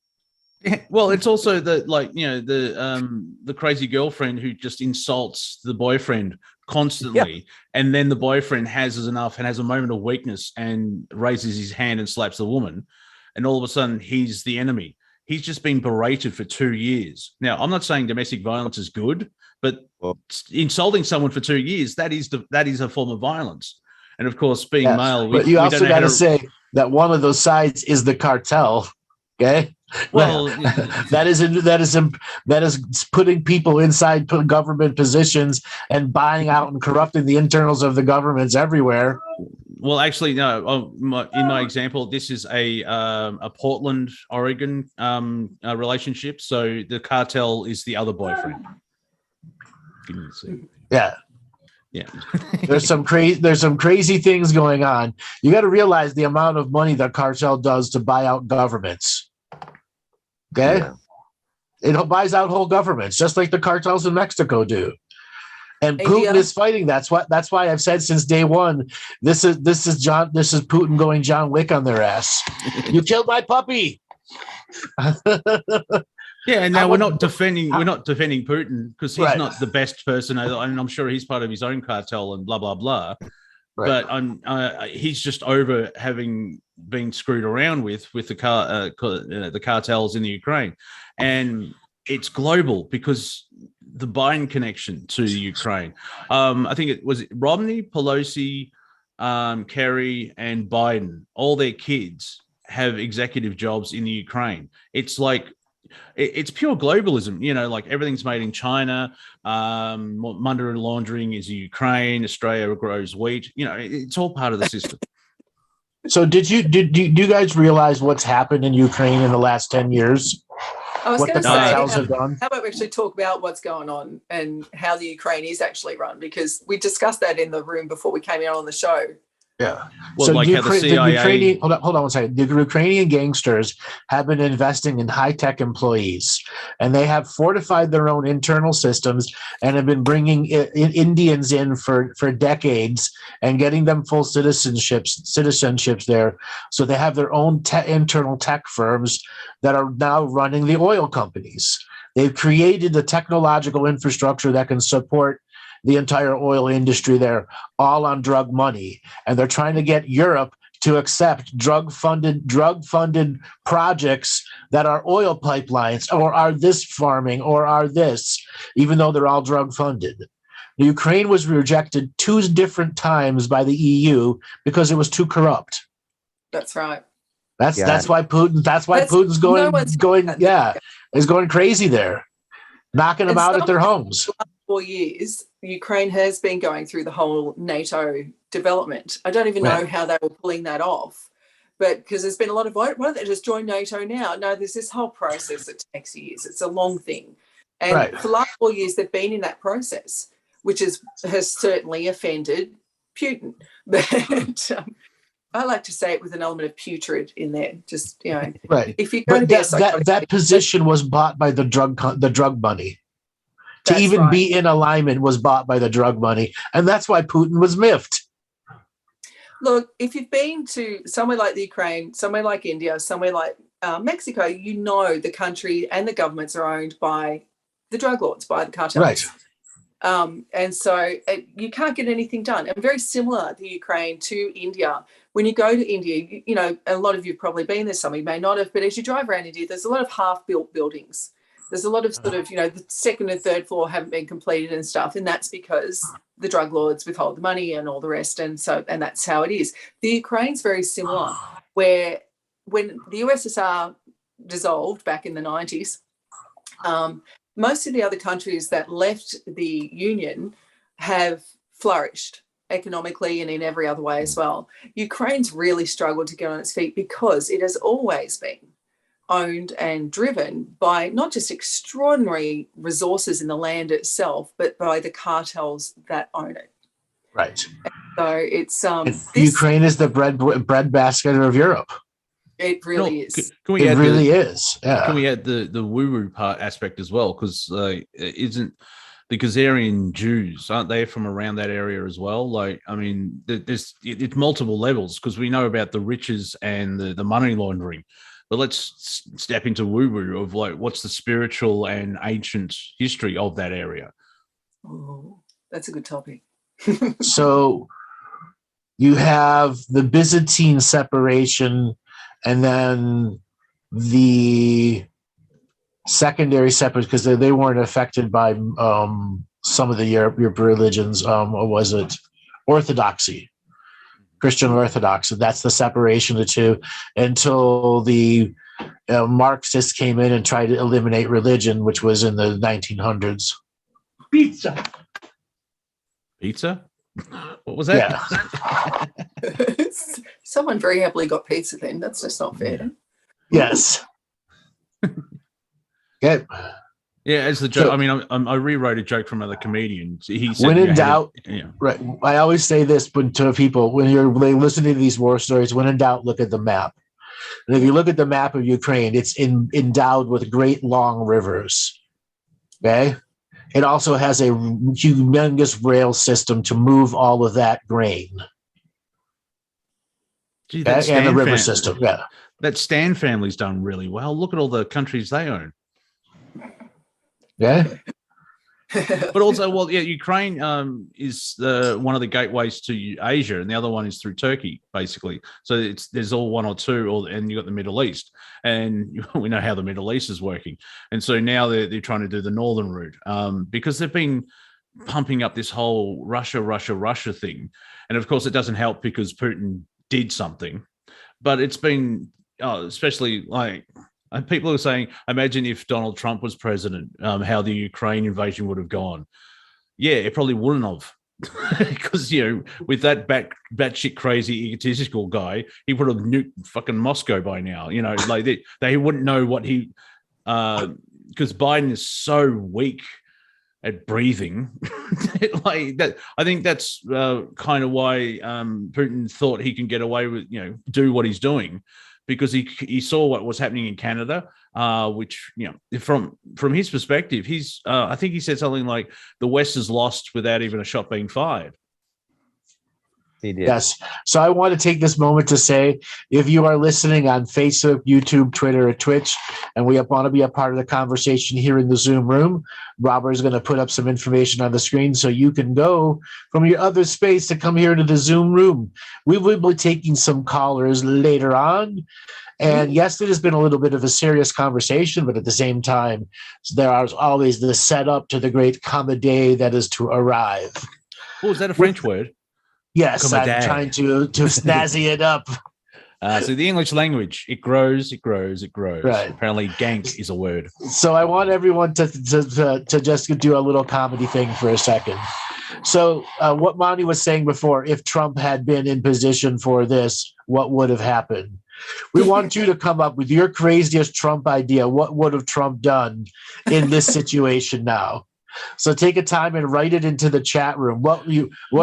Yeah, well, it's also the crazy girlfriend who just insults the boyfriend constantly, and then the boyfriend has enough and has a moment of weakness and raises his hand and slaps the woman, and all of a sudden he's the enemy. He's just been berated for 2 years. Now, I'm not saying domestic violence is good, but insulting someone for 2 years, that is a form of violence. And of course, being male, but you also got to say that one of those sides is the cartel. Okay. Well, that is putting people inside government positions and buying out and corrupting the internals of the governments everywhere. Well, actually, no. In my example, this is a Portland, Oregon relationship. So the cartel is the other boyfriend. Yeah. Yeah. There's some crazy things going on. You got to realize the amount of money that cartel does to buy out governments. Okay. Yeah. It buys out whole governments, just like the cartels in Mexico do. And Putin is fighting. That's why I've said since day one, this is Putin going John Wick on their ass. You killed my puppy. Yeah, and now we're not defending Putin because he's not the best person, and I'm sure he's part of his own cartel and blah blah blah. Right. But he's just over having been screwed around with the cartels in the Ukraine, and it's global because the Biden connection to Ukraine. I think it was Romney, Pelosi, Kerry, and Biden. All their kids have executive jobs in the Ukraine. It's like it's pure globalism, like everything's made in China. Money laundering is Ukraine. Australia grows wheat. It's all part of the system. So do you guys realize what's happened in Ukraine in the last 10 years? I was What going the to say, cartels have done? how about we actually talk about what's going on and how the Ukraine is actually run? Because we discussed that in the room before we came out on the show. Yeah. Well, so like how the CIA... Ukrainian, hold on one second. The Ukrainian gangsters have been investing in high-tech employees, and they have fortified their own internal systems and have been bringing Indians in for decades and getting them full citizenships there. So they have their own internal tech firms that are now running the oil companies. They've created the technological infrastructure that can support the entire oil industry there, all on drug money. And they're trying to get Europe to accept drug-funded projects that are oil pipelines or are this farming or are this, even though they're all drug-funded. Ukraine was rejected 2 different times by the EU because it was too corrupt. That's right. That's why Putin's going crazy there, knocking them out at their homes. 4 years, Ukraine has been going through the whole NATO development. I don't even know how they were pulling that off, but because there's been a lot of, why don't they just join NATO now? No, there's this whole process that takes years. It's a long thing. And for the last 4 years, they've been in that process, which has certainly offended Putin. But I like to say it with an element of putrid in there. Just, if you're going to be that position was bought by the drug money. To even be in alignment was bought by the drug money. And that's why Putin was miffed. Look, if you've been to somewhere like the Ukraine, somewhere like India, somewhere like Mexico, the country and the governments are owned by the drug lords, by the cartels. Right. And so you can't get anything done. And very similar, the Ukraine to India. When you go to India, a lot of you have probably been there, some of you may not have, but as you drive around India, there's a lot of half-built buildings. There's a lot of sort of, the second and third floor haven't been completed and stuff. And that's because the drug lords withhold the money and all the rest. And that's how it is. The Ukraine's very similar, where when the USSR dissolved back in the 90s, most of the other countries that left the Union have flourished economically and in every other way as well. Ukraine's really struggled to get on its feet because it has always been owned and driven by not just extraordinary resources in the land itself, but by the cartels that own it. Right. And so it's Ukraine is the bread basket of Europe. It really is. Can we it really is. Yeah. Can we add the woo-woo part aspect as well? Because isn't the Khazarian Jews, aren't they from around that area as well? It's multiple levels, because we know about the riches and the money laundering. But let's step into woo-woo of what's the spiritual and ancient history of that area. Oh, that's a good topic. So you have the Byzantine separation, and then the secondary separate, because they weren't affected by some of the Europe religions. Or was it Orthodoxy? Christian Orthodoxy. That's the separation of the two, until the Marxists came in and tried to eliminate religion, which was in the 1900s. Pizza? What was that? Yeah. Someone very happily got pizza then. That's just not fair. Yes. Okay. Yeah, as the joke. So, I rewrote a joke from another comedian. He said, when in doubt, right? I always say this to people when you're listening to these war stories. When in doubt, look at the map. And if you look at the map of Ukraine, it's endowed with great long rivers. Okay. It also has a humongous rail system to move all of that grain. Gee, and the river system. Yeah. That Stan family's done really well. Look at all the countries they own. Yeah. But also, well, yeah, Ukraine is one of the gateways to Asia, and the other one is through Turkey, basically. So there's all one or two, and you got the Middle East, and we know how the Middle East is working. And so now they're trying to do the northern route because they've been pumping up this whole Russia thing, and of course it doesn't help because Putin did something, but it's been especially like. And people are saying, imagine if Donald Trump was president, how the Ukraine invasion would have gone. Yeah, it probably wouldn't have. Because, with that batshit crazy egotistical guy, he would have nuked fucking Moscow by now. Like they wouldn't know what he... Because Biden is so weak at breathing. Like that, I think that's kind of why Putin thought he can get away with, do what he's doing. Because he saw what was happening in Canada, which from his perspective, I think he said something like the West is lost without even a shot being fired. He did. Yes. So I want to take this moment to say, if you are listening on Facebook, YouTube, Twitter, or Twitch, and we want to be a part of the conversation here in the Zoom room, Robert is going to put up some information on the screen so you can go from your other space to come here to the Zoom room. We will be taking some callers later on. And yes, it has been a little bit of a serious conversation, but at the same time, there is always the setup to the great comedy that is to arrive. Oh, is that a French word? Yes, I'm trying to snazzy it up. So the English language, it grows. Right. Apparently, gank is a word. So I want everyone to just do a little comedy thing for a second. So what Monty was saying before, if Trump had been in position for this, what would have happened? We want you to come up with your craziest Trump idea. What would have Trump done in this situation now? So take a time and write it into the chat room. What do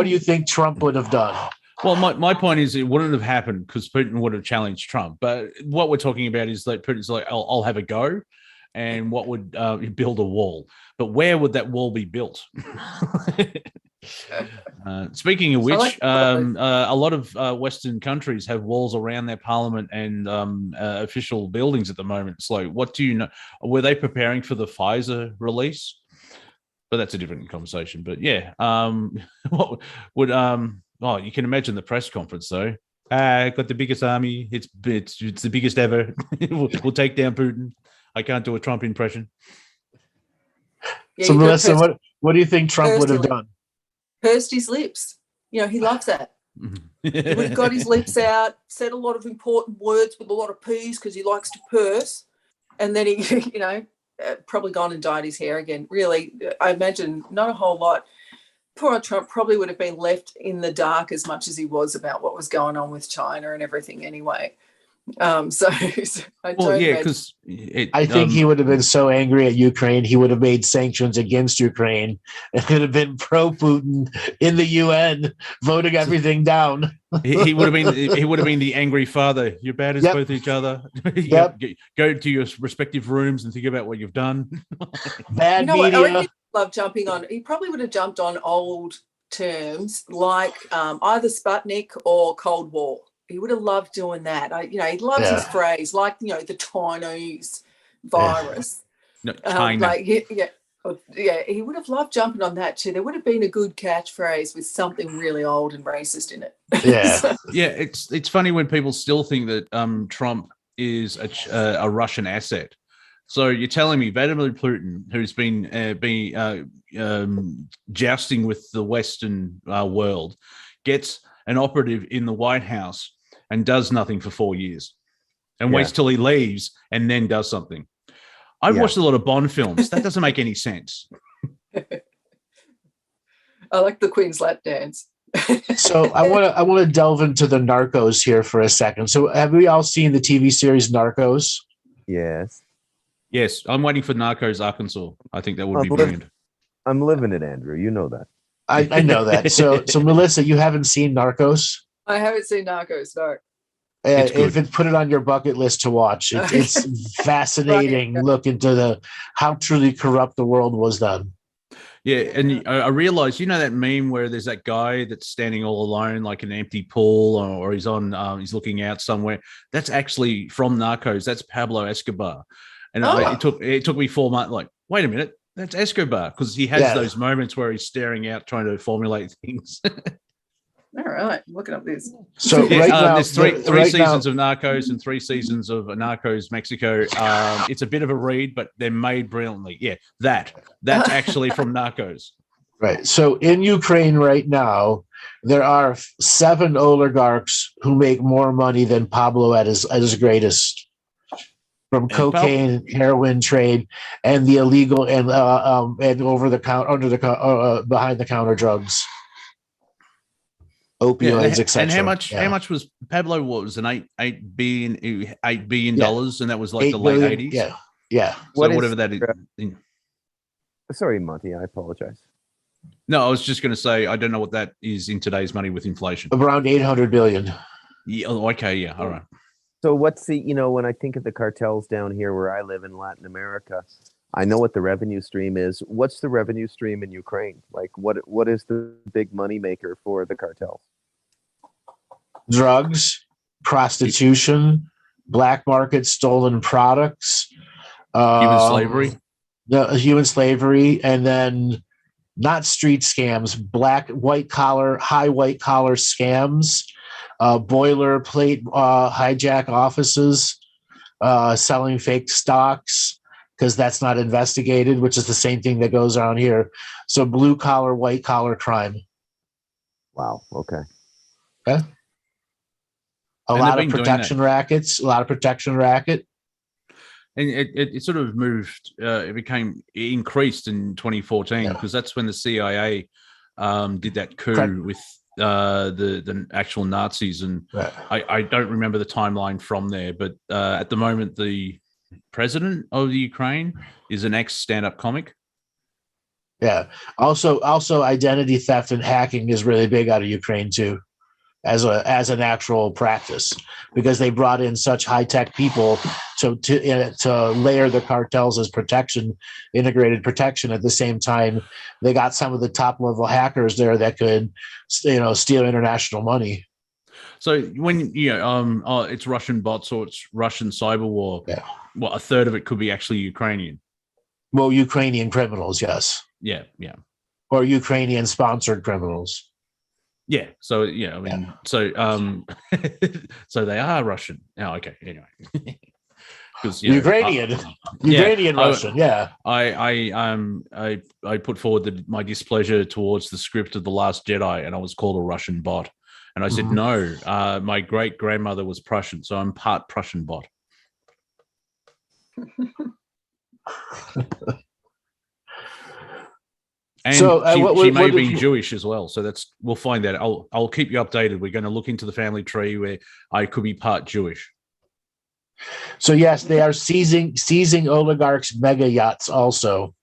you think Trump would have done? Well, my point is it wouldn't have happened because Putin would have challenged Trump. But what we're talking about is that Putin's like, I'll have a go. And what would build a wall? But where would that wall be built? Speaking of which, a lot of Western countries have walls around their parliament and official buildings at the moment. It's like, what do you know? Were they preparing for the Pfizer release? But that's a different conversation. But yeah, what would you can imagine the press conference though. Got the biggest army. It's the biggest ever. we'll take down Putin. I can't do a Trump impression. Yeah, so Melissa, what do you think Trump would have done? Pursed his lips. He loves that. He would have got his lips out, said a lot of important words with a lot of P's because he likes to purse, and then he, probably gone and dyed his hair again. Really, I imagine not a whole lot. Poor Trump probably would have been left in the dark as much as he was about what was going on with China and everything anyway. I think he would have been so angry at Ukraine, he would have made sanctions against Ukraine and could have been pro-Putin in the UN, voting everything down. he would have been the angry father. You're bad as both each other. Go to your respective rooms and think about what you've done. Bad media. I love jumping on. He probably would have jumped on old terms like either Sputnik or Cold War. He would have loved doing that. He loves his phrase, like, the Chinese virus. No, China. He would have loved jumping on that too. There would have been a good catchphrase with something really old and racist in it. Yeah. Yeah, it's funny when people still think that Trump is a Russian asset. So you're telling me Vladimir Putin, who's been jousting with the Western world, gets an operative in the White House and does nothing for 4 years and waits till he leaves and then does something. I've watched a lot of Bond films. That doesn't make any sense. I like the Queen's lap dance. So I want to delve into the Narcos here for a second. So have we all seen the TV series Narcos? Yes. Yes, I'm waiting for Narcos Arkansas. I think that would be brilliant. I'm living it, Andrew. You know that. I know that. So Melissa, you haven't seen Narcos? I haven't seen Narcos, no. If it put it on your bucket list to watch, it's fascinating. Right. Look into how truly corrupt the world was then. Yeah, and I realized, that meme where there's that guy that's standing all alone, like an empty pool, or he's he's looking out somewhere. That's actually from Narcos. That's Pablo Escobar. And it took me 4 months. Like, wait a minute, That's Escobar, because he has those moments where he's staring out trying to formulate things. All right, looking up this. So right now, there's three seasons of Narcos and 3 seasons of Narcos Mexico. It's a bit of a read, but they're made brilliantly. Yeah, that's actually from Narcos. Right. So in Ukraine right now, there are 7 oligarchs who make more money than Pablo at his greatest, from cocaine, heroin trade, and the illegal and over the counter, behind the counter drugs, opioids, etc. And how much was Pablo? What was an $8 billion dollars, and that was like the late 80s. Yeah. So whatever that is. Sorry, Monty. I apologize. No, I was just going to say I don't know what that is in today's money with inflation. Around 800 billion. Yeah. Okay. Yeah. All right. So what's the, when I think of the cartels down here where I live in Latin America, I know what the revenue stream is. What's the revenue stream in Ukraine? Like what is the big money maker for the cartels? Drugs, prostitution, black market, stolen products, human slavery. Human slavery, and then not street scams, high white collar scams, boilerplate hijack offices, selling fake stocks because that's not investigated, which is the same thing that goes on here. So blue collar, white collar crime. Wow. Okay. A lot of protection rackets. And it sort of moved. It increased in 2014 because that's when the CIA did that coup with the actual Nazis, and I don't remember the timeline from there. But at the moment, the president of the Ukraine is an ex-stand-up comic. Yeah. Also, identity theft and hacking is really big out of Ukraine too, as an actual practice, because they brought in such high-tech people to layer the cartels as integrated protection. At the same time, they got some of the top-level hackers there that could, steal international money. So when it's Russian bots or it's Russian cyber war, well, a third of it could be actually Ukrainian. Well, Ukrainian criminals, yes. Yeah. Or Ukrainian-sponsored criminals. Yeah. So so they are Russian. Oh, okay. Anyway, because Russian. Yeah. I put forward my displeasure towards the script of The Last Jedi, and I was called a Russian bot, and I said no. My great grandmother was Prussian, so I'm part Prussian bot. And she may be Jewish as well, so we'll find that. I'll keep you updated. We're going to look into the family tree where I could be part Jewish. So yes, they are seizing oligarchs' mega yachts also,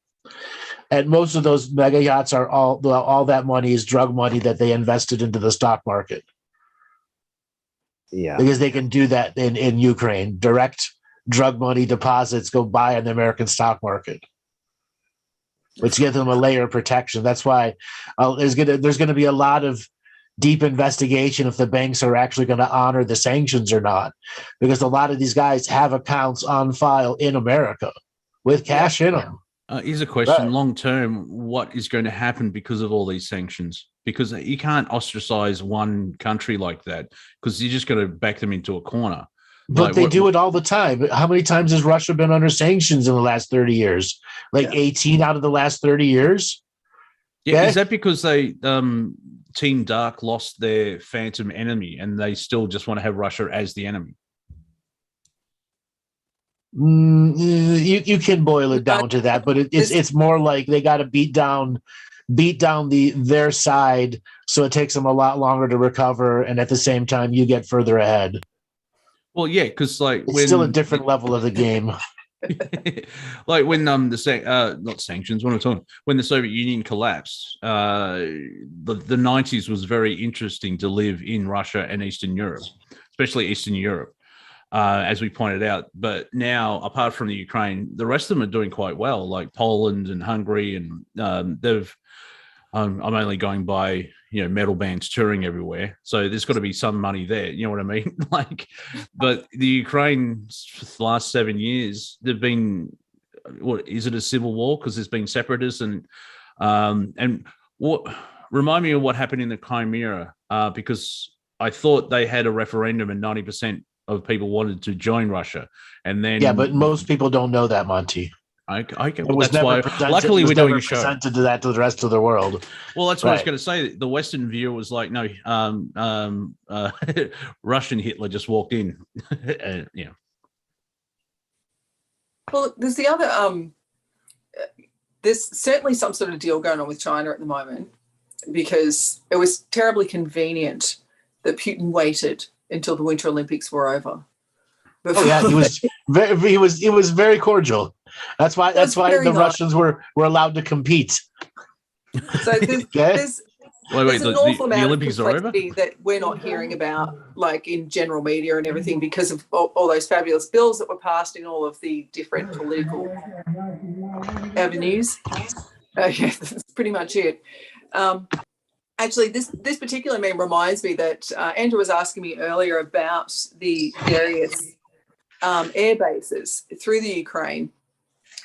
and most of those mega yachts are all that money is drug money that they invested into the stock market. Yeah, because they can do that in Ukraine. Direct drug money deposits go buy on the American stock market, which gives them a layer of protection. That's why there's going to be a lot of deep investigation if the banks are actually going to honor the sanctions or not, because a lot of these guys have accounts on file in America with cash in them. Here's a question: long term, what is going to happen because of all these sanctions? Because you can't ostracize one country like that, because you're just going to back them into a corner. But they do it all the time. How many times has Russia been under sanctions in the last 30 years? 18 out of the last 30 years? Yeah, is that because they Team Dark lost their phantom enemy and they still just want to have Russia as the enemy? You can boil it down to that, but it's more like they got to beat down their side, so it takes them a lot longer to recover, and at the same time you get further ahead. Well, yeah, because it's still a different level of the game. Like when not sanctions, what am I talking? When the Soviet Union collapsed, the 90s was very interesting to live in Russia and Eastern Europe, especially Eastern Europe, as we pointed out. But now, apart from the Ukraine, the rest of them are doing quite well, like Poland and Hungary, and they've. I'm only going by metal bands touring everywhere, so there's got to be some money there. You know what I mean? But the Ukraine for the last 7 years, they've been what is it, a civil war because there's been separatists and what remind me of what happened in the Crimea because I thought they had a referendum and 90% of people wanted to join Russia, and then but most people don't know that, Monty. That's why. Luckily, we're doing a show. Presented to that to the rest of the world. Well, that's what I was going to say. The Western view was like, no, Russian Hitler just walked in. Yeah. Well, there's the other. There's certainly some sort of deal going on with China at the moment because it was terribly convenient that Putin waited until the Winter Olympics were over. He was very cordial. That's why the Russians were allowed to compete. So there's an awful amount Olympics of complexity that we're not hearing about, like in general media and everything, because of all those fabulous bills that were passed in all of the different political avenues. That's pretty much it. Actually, this particular meme reminds me that Andrew was asking me earlier about the various air bases through the Ukraine,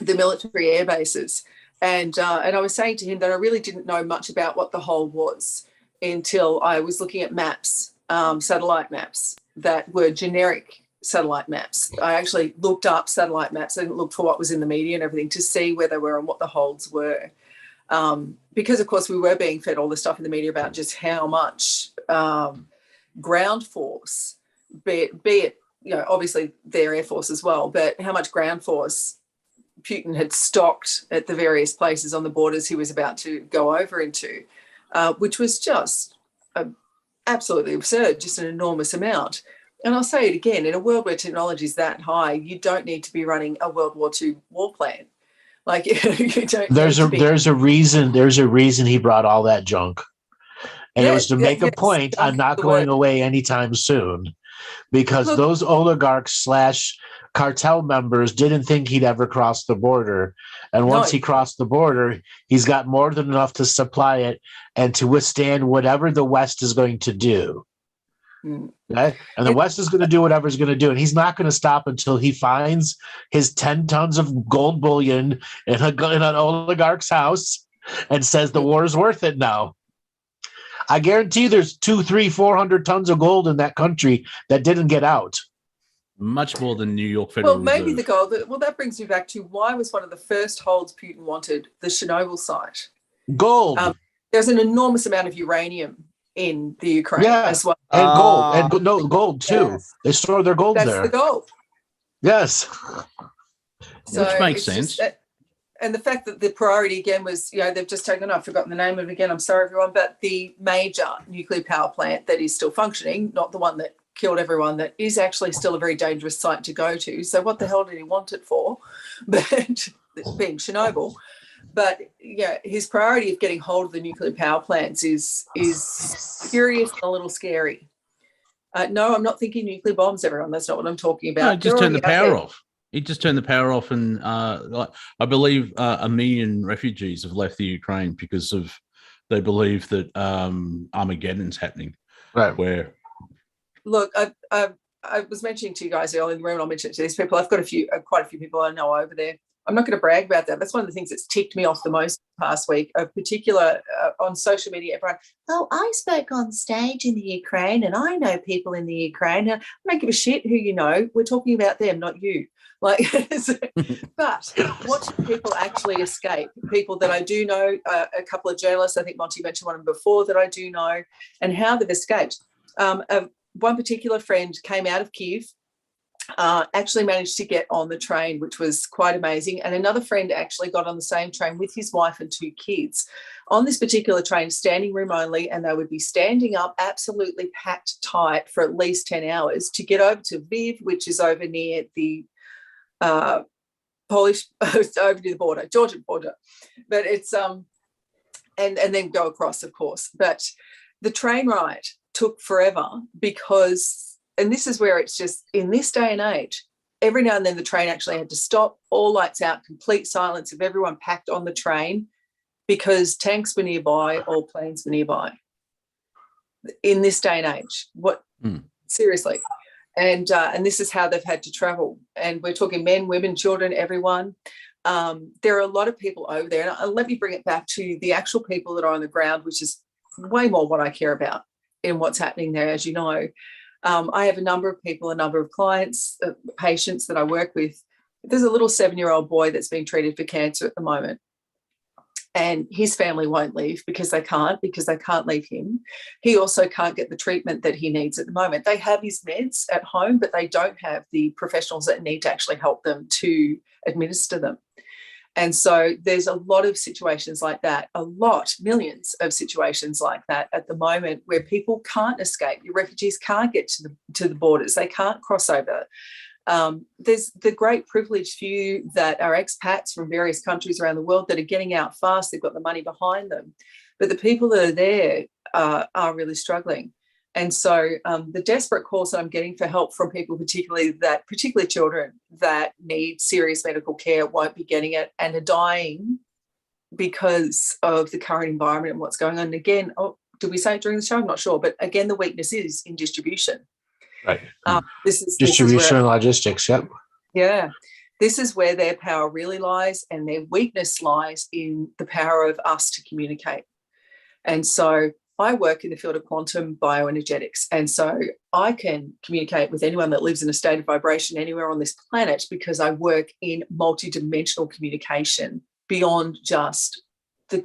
the military air bases. And I was saying to him that I really didn't know much about what the whole was until I was looking at maps, satellite maps that were generic satellite maps. I actually looked up satellite maps. I didn't look for what was in the media and everything to see where they were and what the holds were. Because, of course, we were being fed all the stuff in the media about just how much ground force, be it obviously their Air Force as well, but how much ground force Putin had stocked at the various places on the borders he was about to go over into, which was just absolutely absurd, just an enormous amount. And I'll say it again, in a world where technology is that high, you don't need to be running a World War II war plan. Like you don't. There's a reason he brought all that junk, and it was to make a point. I'm not going away anytime soon, because those oligarchs / cartel members didn't think he'd ever cross the border, and once he crossed the border, he's got more than enough to supply it and to withstand whatever the West is going to do. Okay? And the West is going to do whatever it's going to do, and he's not going to stop until he finds his 10 tons of gold bullion in an oligarch's house and says the war is worth it now. I guarantee there's 200, 300, 400 tons of gold in that country that didn't get out. Much more than New York Federal Reserve. Maybe the gold. Well, that brings me back to why was one of the first holds Putin wanted the Chernobyl site? Gold. There's an enormous amount of uranium in the Ukraine as well. And gold too. Yes. They store their gold there. That's the gold. Yes. So which makes sense. And the fact that the priority again was, they've just taken, I've forgotten the name of it again, I'm sorry everyone, but the major nuclear power plant that is still functioning, not the one that killed everyone, that is actually still a very dangerous site to go to. So what the hell did he want it for? But being Chernobyl. But his priority of getting hold of the nuclear power plants is curious and a little scary. No, I'm not thinking nuclear bombs, everyone. That's not what I'm talking about. No, just turn the power off. He just turned the power off, and I believe 1 million refugees have left the Ukraine because they believe that Armageddon's happening. Right. Where? Look, I was mentioning to you guys earlier in the room, and I'll mention it to these people. I've got quite a few people I know over there. I'm not going to brag about that. That's one of the things that's ticked me off the most past week, of particular on social media. Everyone, I spoke on stage in the Ukraine and I know people in the Ukraine. I don't give a shit who you know. We're talking about them, not you. But watching people actually escape, people that I do know, a couple of journalists, I think Monty mentioned one of them before that I do know, and how they've escaped. One particular friend came out of Kyiv, actually managed to get on the train, which was quite amazing. And another friend actually got on the same train with his wife and 2 kids on this particular train, standing room only, and they would be standing up absolutely packed tight for at least 10 hours to get over to Lviv, which is over near the Polish, over near the border, Georgian border. But it's, and then go across, of course. But the train ride took forever because, and this is where it's just, in this day and age, every now and then the train actually had to stop, all lights out, complete silence of everyone packed on the train because tanks were nearby or planes were nearby. In this day and age, seriously. And this is how they've had to travel. And we're talking men, women, children, everyone. There are a lot of people over there. And let me bring it back to the actual people that are on the ground, which is way more what I care about in what's happening there, as you know. I have a number of people, a number of clients, patients that I work with. There's a little 7-year-old boy that's being treated for cancer at the moment. And his family won't leave because they can't leave him. He also can't get the treatment that he needs at the moment. They have his meds at home, but they don't have the professionals that need to actually help them to administer them. And so there's a lot of situations like that, millions of situations like that at the moment where people can't escape. Your refugees can't get to the borders. They can't cross over. There's the great privileged few that are expats from various countries around the world that are getting out fast. They've got the money behind them. But the people that are there are really struggling. And so the desperate calls that I'm getting for help from people, particularly children that need serious medical care, won't be getting it and are dying because of the current environment and what's going on. And again, did we say it during the show? I'm not sure. But again, the weakness is in distribution. Right. This is distribution and logistics. Yep. Yeah. This is where their power really lies, and their weakness lies in the power of us to communicate. And so I work in the field of quantum bioenergetics, and so I can communicate with anyone that lives in a state of vibration anywhere on this planet because I work in multidimensional communication beyond just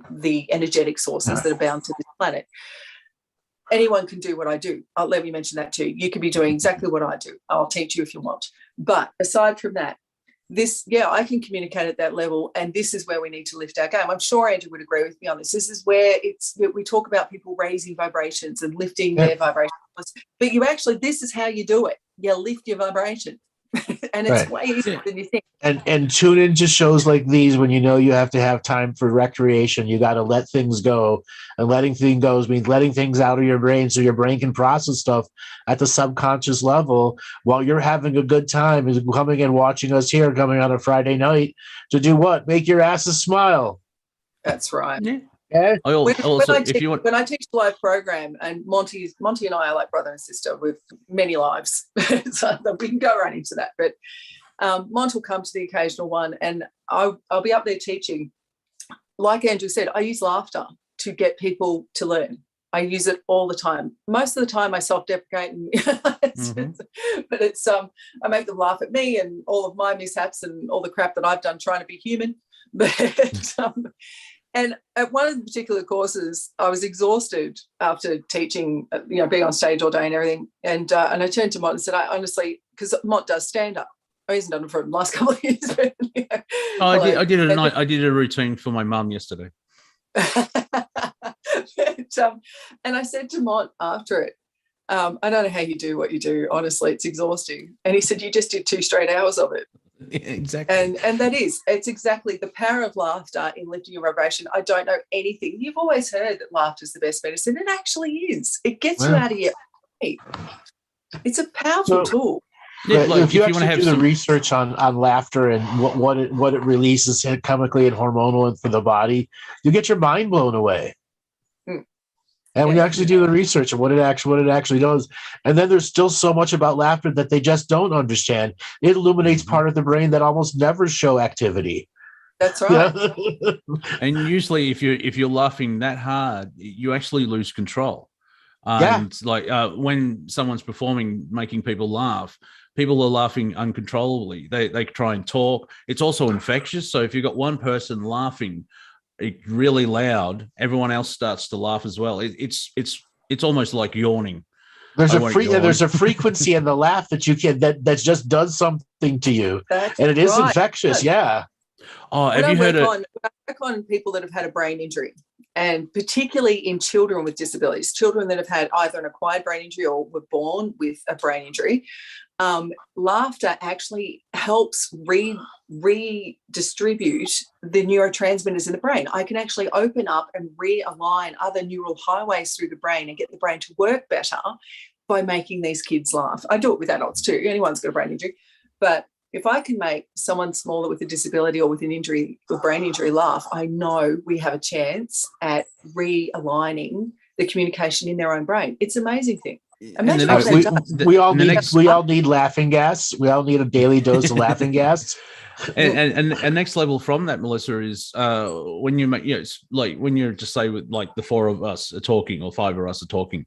the energetic sources that are bound to this planet. Anyone can do what I do. Let me mention that too. You could be doing exactly what I do. I'll teach you if you want. But aside from that, I can communicate at that level, and this is where we need to lift our game. I'm sure Andrew would agree with me on this. This is where we talk about people raising vibrations and lifting their vibrations. But this is how you do it. You lift your vibration. And it's way easier than you think. And tune into shows like these when you know you have to have time for recreation. You got to let things go. And letting things go means letting things out of your brain so your brain can process stuff at the subconscious level while you're having a good time. Is coming and watching us here, coming on a Friday night to do what? Make your asses smile. That's right. Yeah. Yeah. When I teach the live program, and Monty and I are like brother and sister with many lives, so we can go right into that. But Monty will come to the occasional one, and I'll be up there teaching. Like Andrew said, I use laughter to get people to learn. I use it all the time. Most of the time I self-deprecate, but it's I make them laugh at me and all of my mishaps and all the crap that I've done trying to be human. But and at one of the particular courses, I was exhausted after teaching, being on stage all day and everything. And I turned to Mott and said, I honestly, because Mott does stand up. He hasn't done it for the last couple of years. But, I did a routine for my mum yesterday. And I said to Mott after it, I don't know how you do what you do. Honestly, it's exhausting. And he said, you just did 2 straight hours of it. Exactly. And it's exactly the power of laughter in lifting your vibration. I don't know anything. You've always heard that laughter is the best medicine. It actually is. It gets you out of your way. It's a powerful tool. Yeah, if you want to have the research on laughter and what it releases chemically and hormonal for the body, you get your mind blown away. And when you actually do the research of what it actually does, and then there's still so much about laughter that they just don't understand. It illuminates part of the brain that almost never show activity. That's right. And usually, if you're laughing that hard, you actually lose control. Like when someone's performing, making people laugh, people are laughing uncontrollably. They try and talk. It's also infectious. So if you've got one person laughing really loud, everyone else starts to laugh as well. It's almost like yawning. There's a frequency in the laugh that you can that just does something to you. That's and it is infectious. Yeah. Oh, have you heard it? I work on people that have had a brain injury, and particularly in children with disabilities, children that have had either an acquired brain injury or were born with a brain injury. Laughter actually helps redistribute the neurotransmitters in the brain. I can actually open up and realign other neural highways through the brain and get the brain to work better by making these kids laugh. I do it with adults too. Anyone's got a brain injury. But if I can make someone smaller with a disability or with an injury, a brain injury laugh, I know we have a chance at realigning the communication in their own brain. It's an amazing thing. Imagine next- what they've done. We all need laughing gas. We all need a daily dose of laughing gas. And next level from that, Melissa, is when you make, it's like when you're just say with like the four of us are talking or five of us are talking,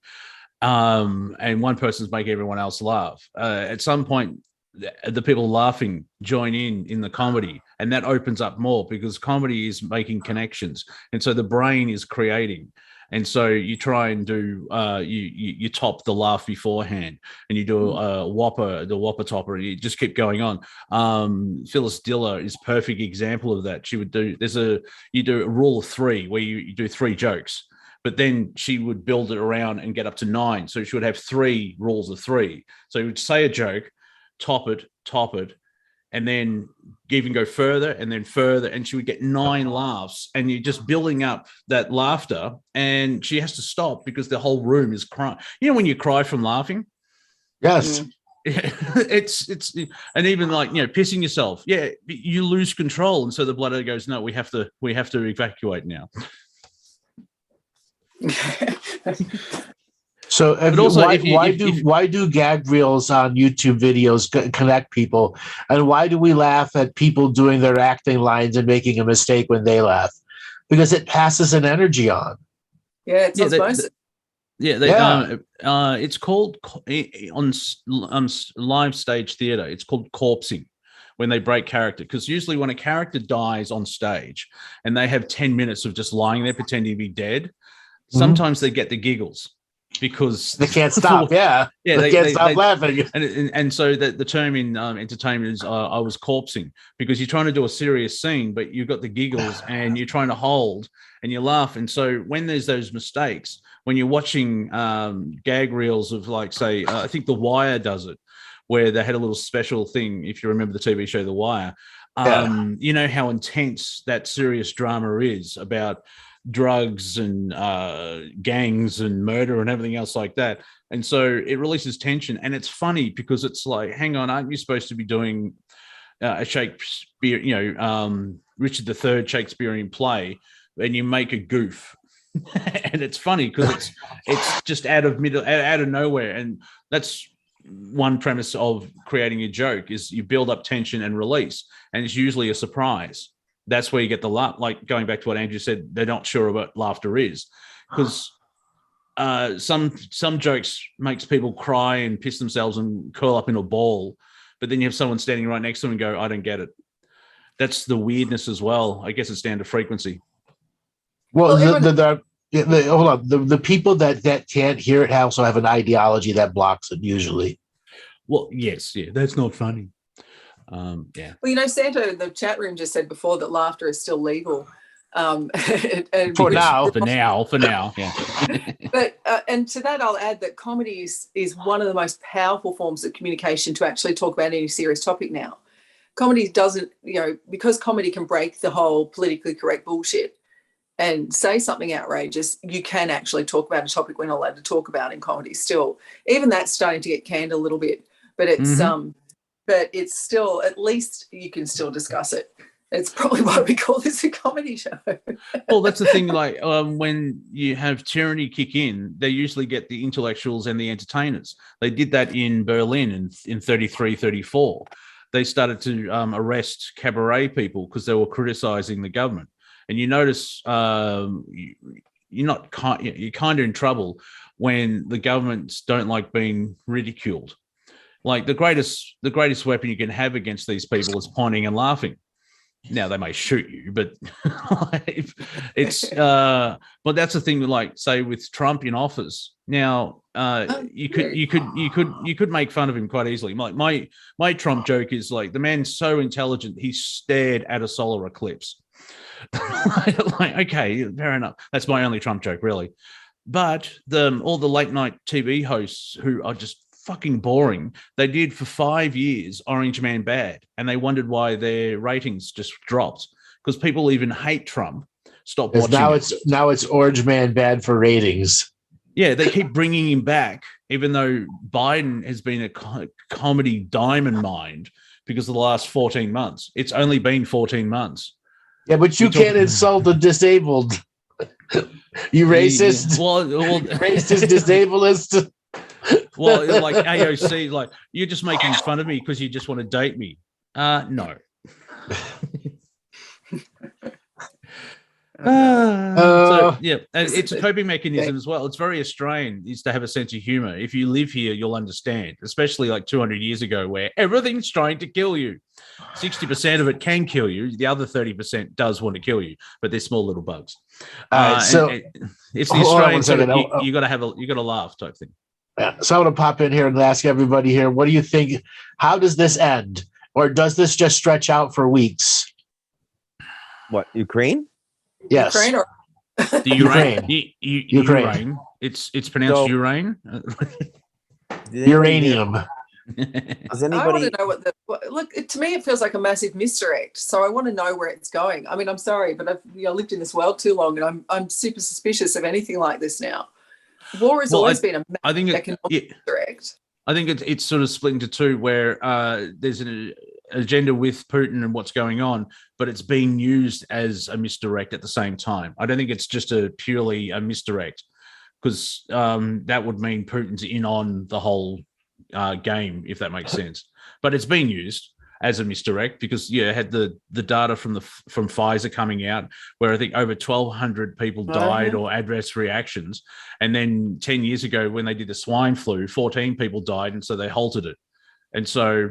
and one person's making everyone else laugh. At some point, the people laughing join in the comedy, and that opens up more because comedy is making connections, and so the brain is creating. And so you try and do you top the laugh beforehand, and you do the whopper topper, and you just keep going on. Phyllis Diller is a perfect example of that. She would do you do a rule of three where you do three jokes, but then she would build it around and get up to 9. So she would have 3 rules of 3. So you would say a joke, top it, and then even go further and then further, and she would get 9 laughs, and you're just building up that laughter, and she has to stop because the whole room is crying. You know when you cry from laughing? Yes. It's and even like, you know, pissing yourself, you lose control, and so the blood goes, no, we have to evacuate now. So why do gag reels on YouTube videos connect people, and why do we laugh at people doing their acting lines and making a mistake when they laugh? Because it passes an energy on. Yeah, it's osmosis. It's called on live stage theater. It's called corpsing, when they break character, because usually when a character dies on stage and they have 10 minutes of just lying there pretending to be dead, sometimes they get the giggles. Because they can't stop, they can't stop laughing, and so the term in entertainment is I was corpsing, because you're trying to do a serious scene, but you've got the giggles and you're trying to hold and you laugh. And so when there's those mistakes, when you're watching gag reels of, like, say, I think The Wire does it, where they had a little special thing. If you remember the TV show The Wire, you know how intense that serious drama is about drugs and gangs and murder and everything else like that. And so it releases tension, and it's funny because it's like, hang on, aren't you supposed to be doing a Shakespeare, Richard III Shakespearean play, and you make a goof? And it's funny because it's just out of nowhere. And that's one premise of creating a joke, is you build up tension and release, and it's usually a surprise. That's where you get the laugh. Like, going back to what Andrew said, they're not sure what laughter is, because some jokes makes people cry and piss themselves and curl up in a ball, but then you have someone standing right next to them and go, I don't get it. That's the weirdness as well. I guess it's down to frequency. Well, hold on. The people that can't hear it also have an ideology that blocks it usually. Well, yes, that's not funny. Well, Santo in the chat room just said before that laughter is still legal. For now, yeah. But and to that, I'll add that comedy is one of the most powerful forms of communication to actually talk about any serious topic now. Comedy doesn't, because comedy can break the whole politically correct bullshit and say something outrageous, you can actually talk about a topic we're not allowed to talk about in comedy still. Even that's starting to get canned a little bit, but it's but it's still, at least you can still discuss it. It's probably why we call this a comedy show. Well, that's the thing. Like, when you have tyranny kick in, they usually get the intellectuals and the entertainers. They did that in Berlin in 33, 34. They started to arrest cabaret people because they were criticizing the government. And you notice you're kind of in trouble when the governments don't like being ridiculed. Like, the greatest weapon you can have against these people is pointing and laughing. Now, they may shoot you, but it's but that's the thing. Like, say with Trump in office now, you could make fun of him quite easily. Like, my Trump joke is, like, the man's so intelligent he stared at a solar eclipse. Like, okay, fair enough. That's my only Trump joke, really. But all the late night TV hosts who are just fucking boring, they did for 5 years Orange Man Bad, and they wondered why their ratings just dropped, because people even hate Trump. Stop watching. Now it's Orange Man Bad for ratings. Yeah, they keep bringing him back, even though Biden has been a comedy diamond mine because of the last 14 months. It's only been 14 months. Yeah, but you can't insult the disabled. You racist. Well, racist, disableist. Well, like AOC, like you're just making fun of me because you just want to date me. No. So yeah, and it's a coping mechanism as well. It's very Australian, is to have a sense of humor. If you live here, you'll understand, especially like 200 years ago, where everything's trying to kill you. 60% of it can kill you. The other 30% does want to kill you, but they're small little bugs. So it's the Australian sort of, you got to laugh type thing. Yeah. So I want to pop in here and ask everybody here, what do you think? How does this end? Or does this just stretch out for weeks? What, Ukraine? Yes. Ukraine or the Ukraine. Ukraine. It's pronounced urane. Uranium. Does anybody? I want to know look. To me, it feels like a massive misdirect. So I want to know where it's going. I mean, I'm sorry, but I've lived in this world too long, and I'm super suspicious of anything like this now. War has always been a massive economic misdirect. I think it's sort of split into two, where there's an agenda with Putin and what's going on, but it's being used as a misdirect at the same time. I don't think it's just purely a misdirect, because that would mean Putin's in on the whole game, if that makes sense. But it's being used as a misdirect because had the data from Pfizer coming out, where I think over 1,200 people died or adverse reactions, and then 10 years ago when they did the swine flu, 14 people died, and so they halted it. And so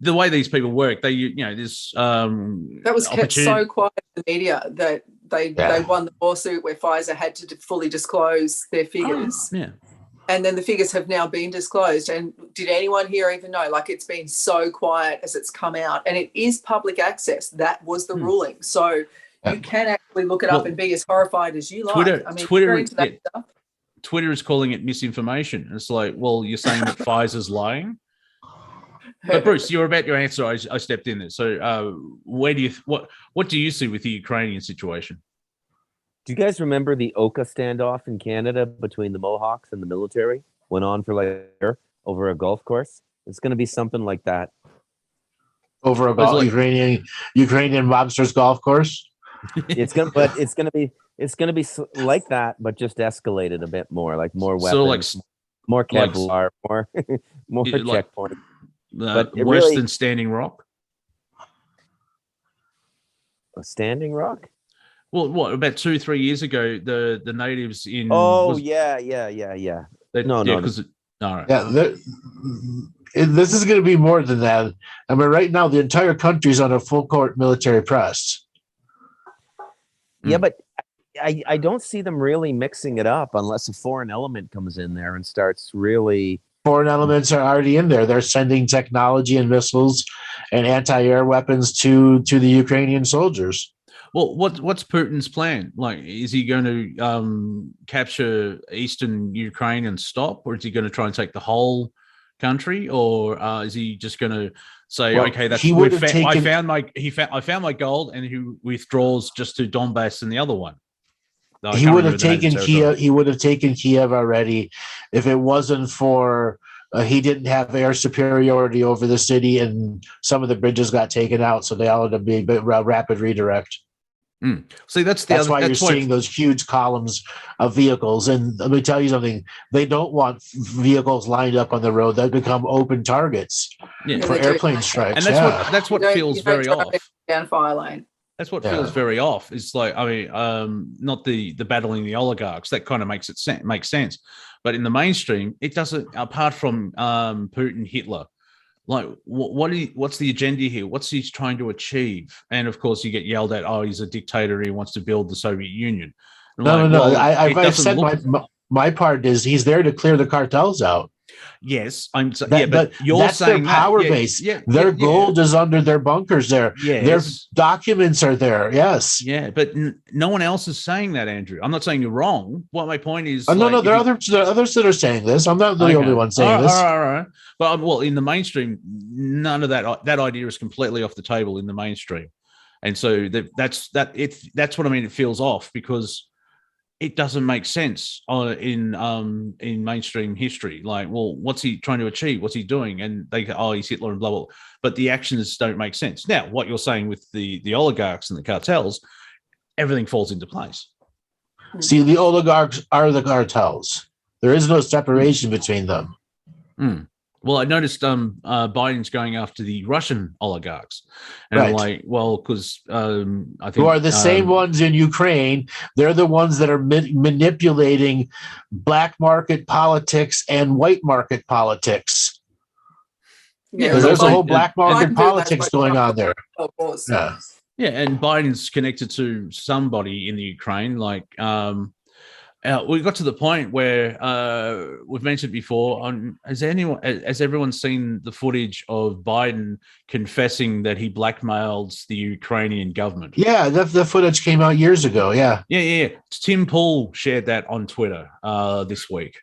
the way these people work, there's that was kept so quiet in the media that they won the lawsuit where Pfizer had to fully disclose their figures. And then the figures have now been disclosed. And did anyone here even know? Like, it's been so quiet as it's come out, and it is public access. That was the ruling. So you can actually look it up and be as horrified as you like. Twitter is calling it misinformation. It's like, well, you're saying that Pfizer's lying. But Bruce, you're about your answer. I stepped in there. So, what do you see with the Ukrainian situation? Do you guys remember the Oka standoff in Canada between the Mohawks and the military? Went on for like a year over a golf course. It's going to be something like that. Over a Ukrainian mobsters golf course. It's going to be like that, but just escalated a bit more, like more weapons, so more Kevlar, more checkpoints. But worse than Standing Rock? A Standing Rock? Well, what, about 2-3 years ago, the natives in... yeah. This is going to be more than that. I mean, right now, the entire country's on a full-court military press. Yeah, but I don't see them really mixing it up unless a foreign element comes in there and starts really... Foreign elements are already in there. They're sending technology and missiles and anti-air weapons to the Ukrainian soldiers. Well, what's Putin's plan? Like, is he going to capture eastern Ukraine and stop, or is he going to try and take the whole country, or is he just going to say, okay, that's I found my gold, and he withdraws just to Donbass and the other one? He would have taken Kiev. He would have taken Kiev already if it wasn't for he didn't have air superiority over the city, and some of the bridges got taken out, so they all had to be a rapid redirect. See, that's why you're seeing those huge columns of vehicles. And let me tell you something: they don't want vehicles lined up on the road. They become open targets for airplane strikes. And that's what feels very off. Down fire lane. That's what feels very off. It's like, I mean, not the battling the oligarchs. That kind of makes sense. But in the mainstream, it doesn't. Apart from Putin, Hitler, like what's the agenda here? What's he trying to achieve? And of course, you get yelled at. Oh, he's a dictator. He wants to build the Soviet Union. No. I've said my part is he's there to clear the cartels out. Yes, but you're that's saying their power base. Their gold is under their bunkers there. Yes. Their documents are there. Yes. Yeah, but no one else is saying that, Andrew. I'm not saying you're wrong. What my point is... there are others that are saying this. I'm not the only one saying this. All right. But, well, in the mainstream, none of that idea is completely off the table in the mainstream. And so that's what I mean. It feels off because it doesn't make sense in mainstream history. Like, well, what's he trying to achieve? What's he doing? And they go, oh, he's Hitler and blah, blah, blah. But the actions don't make sense. Now, what you're saying with the oligarchs and the cartels, everything falls into place. See, the oligarchs are the cartels. There is no separation between them. Well, I noticed Biden's going after the Russian oligarchs, and Right. I'm like, well, because I think Who are the same ones in Ukraine. They're the ones that are manipulating black market politics and white market politics. Yeah, There's a whole Biden- black market Biden politics going on there. Of course. Yeah. Yeah, and Biden's connected to somebody in the Ukraine. Like, we got to the point where we've mentioned before. Has everyone seen the footage of Biden confessing that he blackmailed the Ukrainian government? Yeah, the footage came out years ago. Yeah. Yeah. Tim Pool shared that on Twitter this week.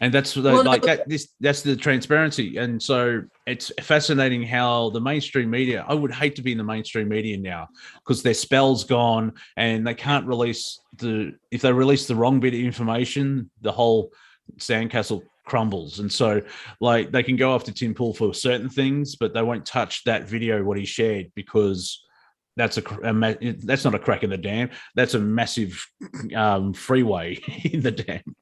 And that's that's the transparency. And so it's fascinating how the mainstream media, I would hate to be in the mainstream media now because their spell's gone and they can't release if they release the wrong bit of information, the whole sandcastle crumbles. And so like they can go after Tim Pool for certain things, but they won't touch that video, what he shared, because that's that's not a crack in the dam. That's a massive freeway in the dam.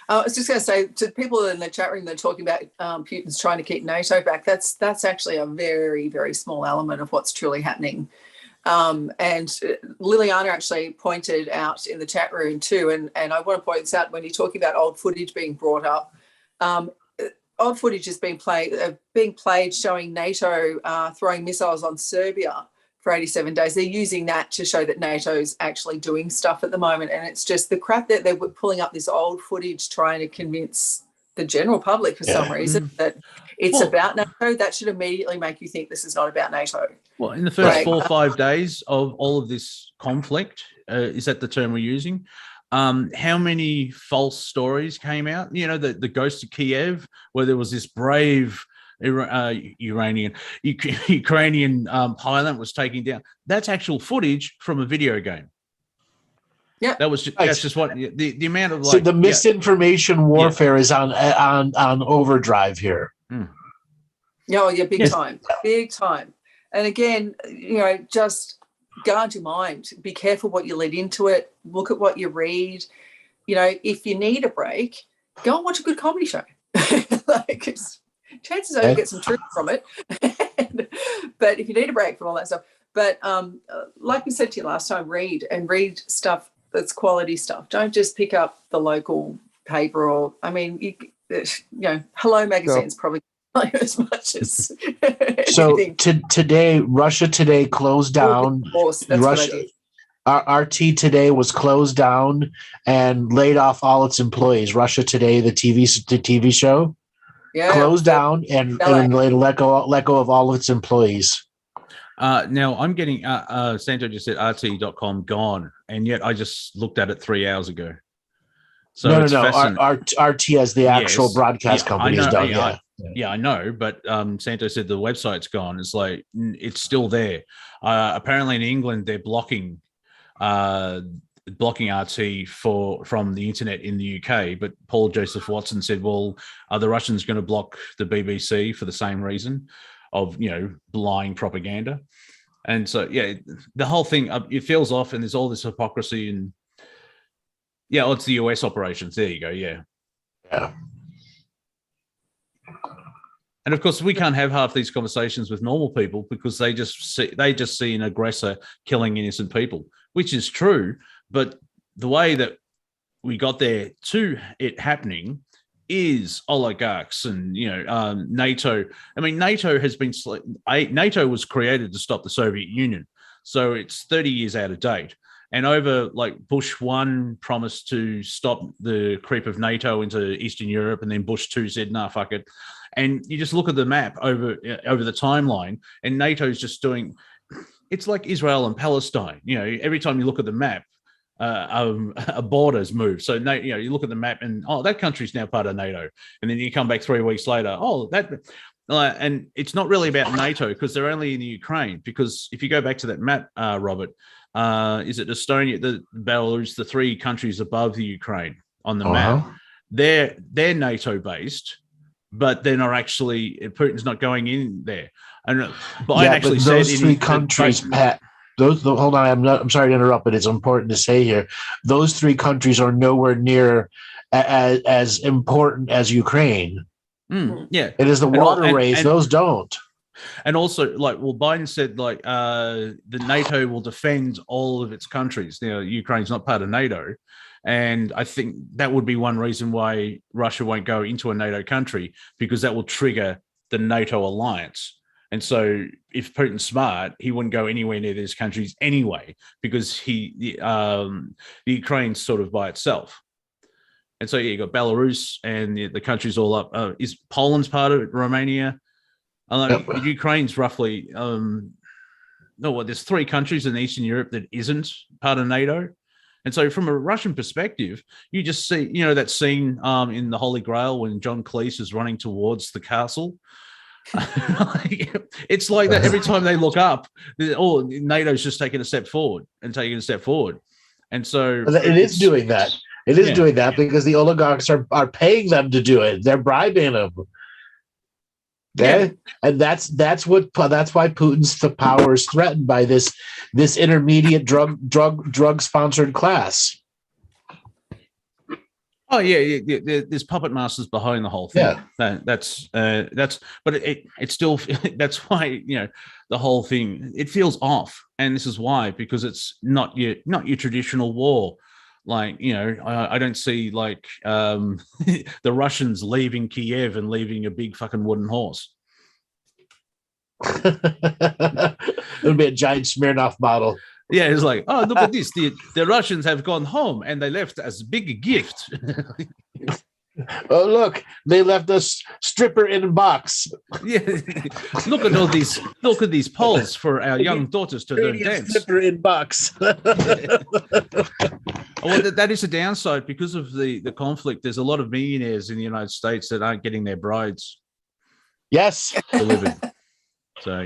I was just going to say to people in the chat room, they're talking about Putin's trying to keep NATO back. That's actually a very, very small element of what's truly happening. And Liliana actually pointed out in the chat room too, and I want to point this out when you're talking about old footage being brought up. Old footage is being played showing NATO throwing missiles on Serbia for 87 days. They're using that to show that NATO's actually doing stuff at the moment. And it's just the crap that they're pulling up this old footage trying to convince the general public for some reason that it's about NATO. That should immediately make you think this is not about NATO. Well, in the first 4 or 5 days of all of this conflict, is that the term we're using? How many false stories came out? You know, the ghost of Kiev, where there was this brave Ukrainian pilot was taking down. That's actual footage from a video game. Yeah, that's just what the amount of so the misinformation warfare is on overdrive here. Oh yeah, big time. And again, you know, just guard your mind. Be careful what you let into it. Look at what you read. You know, if you need a break, go and watch a good comedy show. Chances are you'll get some truth from it. But if you need a break from all that stuff, but like we said to you last time, read stuff that's quality stuff. Don't just pick up the local paper or, I mean, you know, Hello Magazine's probably as much as so today, Russia Today closed down. Of course, that's Russia, what I did. RT Today was closed down and laid off all its employees. Russia Today, the TV show, closed down and let go of all of its employees. Now I'm getting Santo just said RT.com gone, and yet I just looked at it 3 hours ago. So no. RT as the actual broadcast company is done. Yeah, I know, but Santo said the website's gone. It's like it's still there. Apparently in England they're blocking RT from the internet in the UK. But Paul Joseph Watson said, "Well, are the Russians going to block the BBC for the same reason of lying propaganda?" And so the whole thing it feels off, and there's all this hypocrisy and it's the US operations. There you go. Yeah. And of course, we can't have half these conversations with normal people because they just see an aggressor killing innocent people, which is true. But the way that we got there to it happening is oligarchs and NATO. I mean, NATO was created to stop the Soviet Union, so it's 30 years out of date. And over Bush 1 promised to stop the creep of NATO into Eastern Europe, and then Bush 2 said, "Nah, fuck it." And you just look at the map over the timeline, and NATO's just doing. It's like Israel and Palestine. Every time you look at the map, a border's moved. So you look at the map, and that country's now part of NATO, and then you come back 3 weeks later. And it's not really about NATO because they're only in the Ukraine. Because if you go back to that map, Robert. Is it Estonia, the Belarus, the 3 countries above the Ukraine on the map? They're NATO based, but they're not actually. Putin's not going in there. And Biden actually said those 3 countries, Pat. Hold on, I'm sorry to interrupt, but it's important to say here. Those 3 countries are nowhere near as important as Ukraine. Yeah, It is the waterways; those don't. And also, like, well, Biden said, like, the NATO will defend all of its countries. You know, Ukraine's not part of NATO. And I think that would be one reason why Russia won't go into a NATO country, because that will trigger the NATO alliance. And so if Putin's smart, he wouldn't go anywhere near these countries anyway, because the Ukraine's sort of by itself. And so you got Belarus and the countries all up. Is Poland's part of it? Romania? Ukraine's roughly there's 3 countries in Eastern Europe that isn't part of NATO. And so from a Russian perspective, you just see, that scene in the Holy Grail when John Cleese is running towards the castle. It's like that every time they look up, NATO's just taking a step forward. And so it is doing that. It is doing that because the oligarchs are paying them to do it. They're bribing them. Okay? Yeah. And that's why Putin's power is threatened by this intermediate drug sponsored class. Oh yeah. There's puppet masters behind the whole thing. Yeah. But it's still that's why the whole thing, it feels off, and this is why, because it's not your traditional war. Like, I don't see like the Russians leaving Kiev and leaving a big fucking wooden horse. It'll be a giant Smirnoff bottle. Yeah, it's like, oh, look at this. The Russians have gone home and they left as a big gift. Oh, look, they left us stripper in a box. Yeah, look at all these. Look at these poles for our young daughters to learn dance. Stripper in box. Well, that is a downside because of the conflict. There's a lot of millionaires in the United States that aren't getting their brides. Yes, delivered. So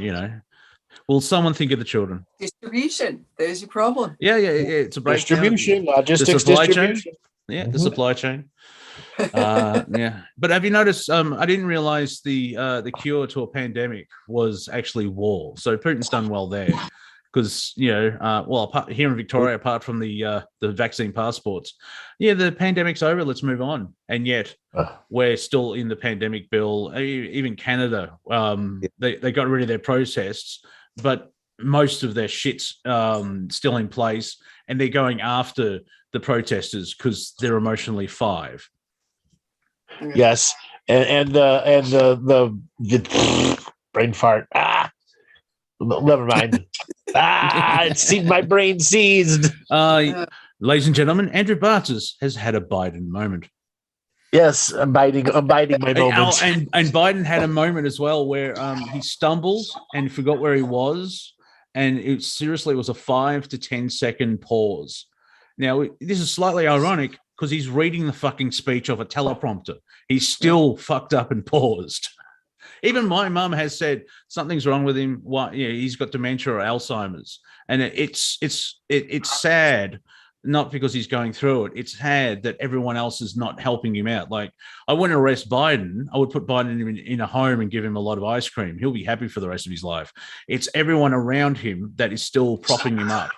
will someone think of the children? Distribution. There's your problem. Yeah. It's a breakdown. Distribution, logistics, the supply distribution. chain. Yeah, the supply chain. Yeah, but have you noticed? I didn't realize the cure to a pandemic was actually war. So Putin's done well there, because here in Victoria, apart from the vaccine passports, the pandemic's over. Let's move on. And yet we're still in the pandemic bill. Even Canada, they got rid of their protests, but most of their shit's still in place, and they're going after the protesters because they're emotionally 5. Yes, and the brain fart. Never mind. My brain seized. Ladies and gentlemen, Andrew Bartzis has had a Biden moment. Yes, I'm biting my moment. And Biden had a moment as well where he stumbled and forgot where he was, and it was a 5 to 10 second pause. Now, this is slightly ironic because he's reading the fucking speech off a teleprompter. He's still fucked up and paused. Even my mum has said something's wrong with him. He's got dementia or Alzheimer's, and it's sad. Not because he's going through it. It's sad that everyone else is not helping him out. Like, I wouldn't arrest Biden. I would put Biden in a home and give him a lot of ice cream. He'll be happy for the rest of his life. It's everyone around him that is still propping him up.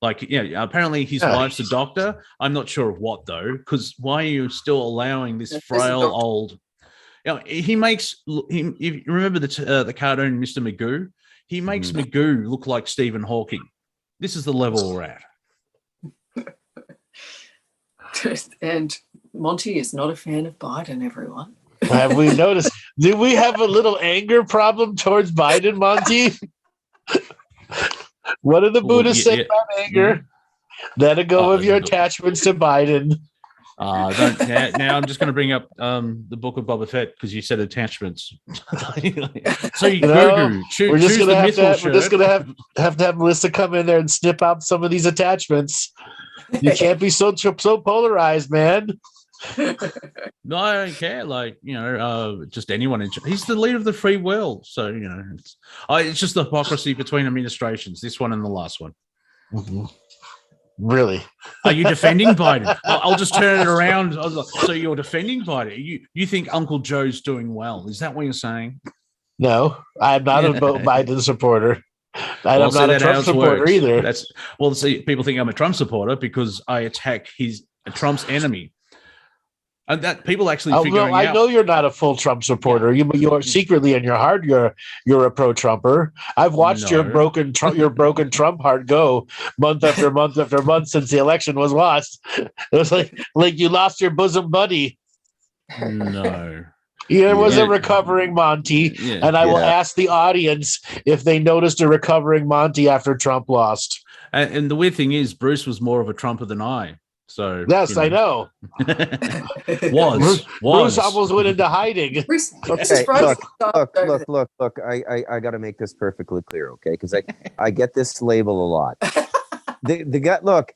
Like, apparently his wife's a doctor. I'm not sure of what, though, because why are you still allowing this frail old... he makes... if you remember the cartoon Mr. Magoo? He makes Magoo look like Stephen Hawking. This is the level we're at. And Monty is not a fan of Biden, everyone. Have we noticed? Do we have a little anger problem towards Biden, Monty? What do the Buddhists say about anger? Let go of your attachments to Biden. Now I'm just going to bring up the book of Boba Fett because you said attachments. So we're just going to have to have Melissa come in there and snip out some of these attachments. You can't be so polarized, man. No, I don't care. Like, just anyone. He's the leader of the free world. So, it's just the hypocrisy between administrations, this one and the last one. Mm-hmm. Really? Are you defending Biden? I'll just turn it around. So you're defending Biden? You think Uncle Joe's doing well? Is that what you're saying? No, I'm not a Biden supporter. I'm not a Trump supporter either. See, people think I'm a Trump supporter because I attack Trump's enemy. And that people actually Oh, figuring no, I out. know you're not a full Trump supporter. You're secretly in your heart, you're a pro-Trumper. I've watched your No. broken Trump heart go month after month after month since the election was lost. It was like you lost your bosom buddy. No. There was a Yeah. recovering Monty, Yeah. and I will Yeah. ask the audience if they noticed a recovering Monty after Trump lost. And the weird thing is, Bruce was more of a Trumper than I. So Yes, I know. was. Bruce almost went into hiding. Okay, look. I got to make this perfectly clear, okay? Because I get this label a lot. The guy, look,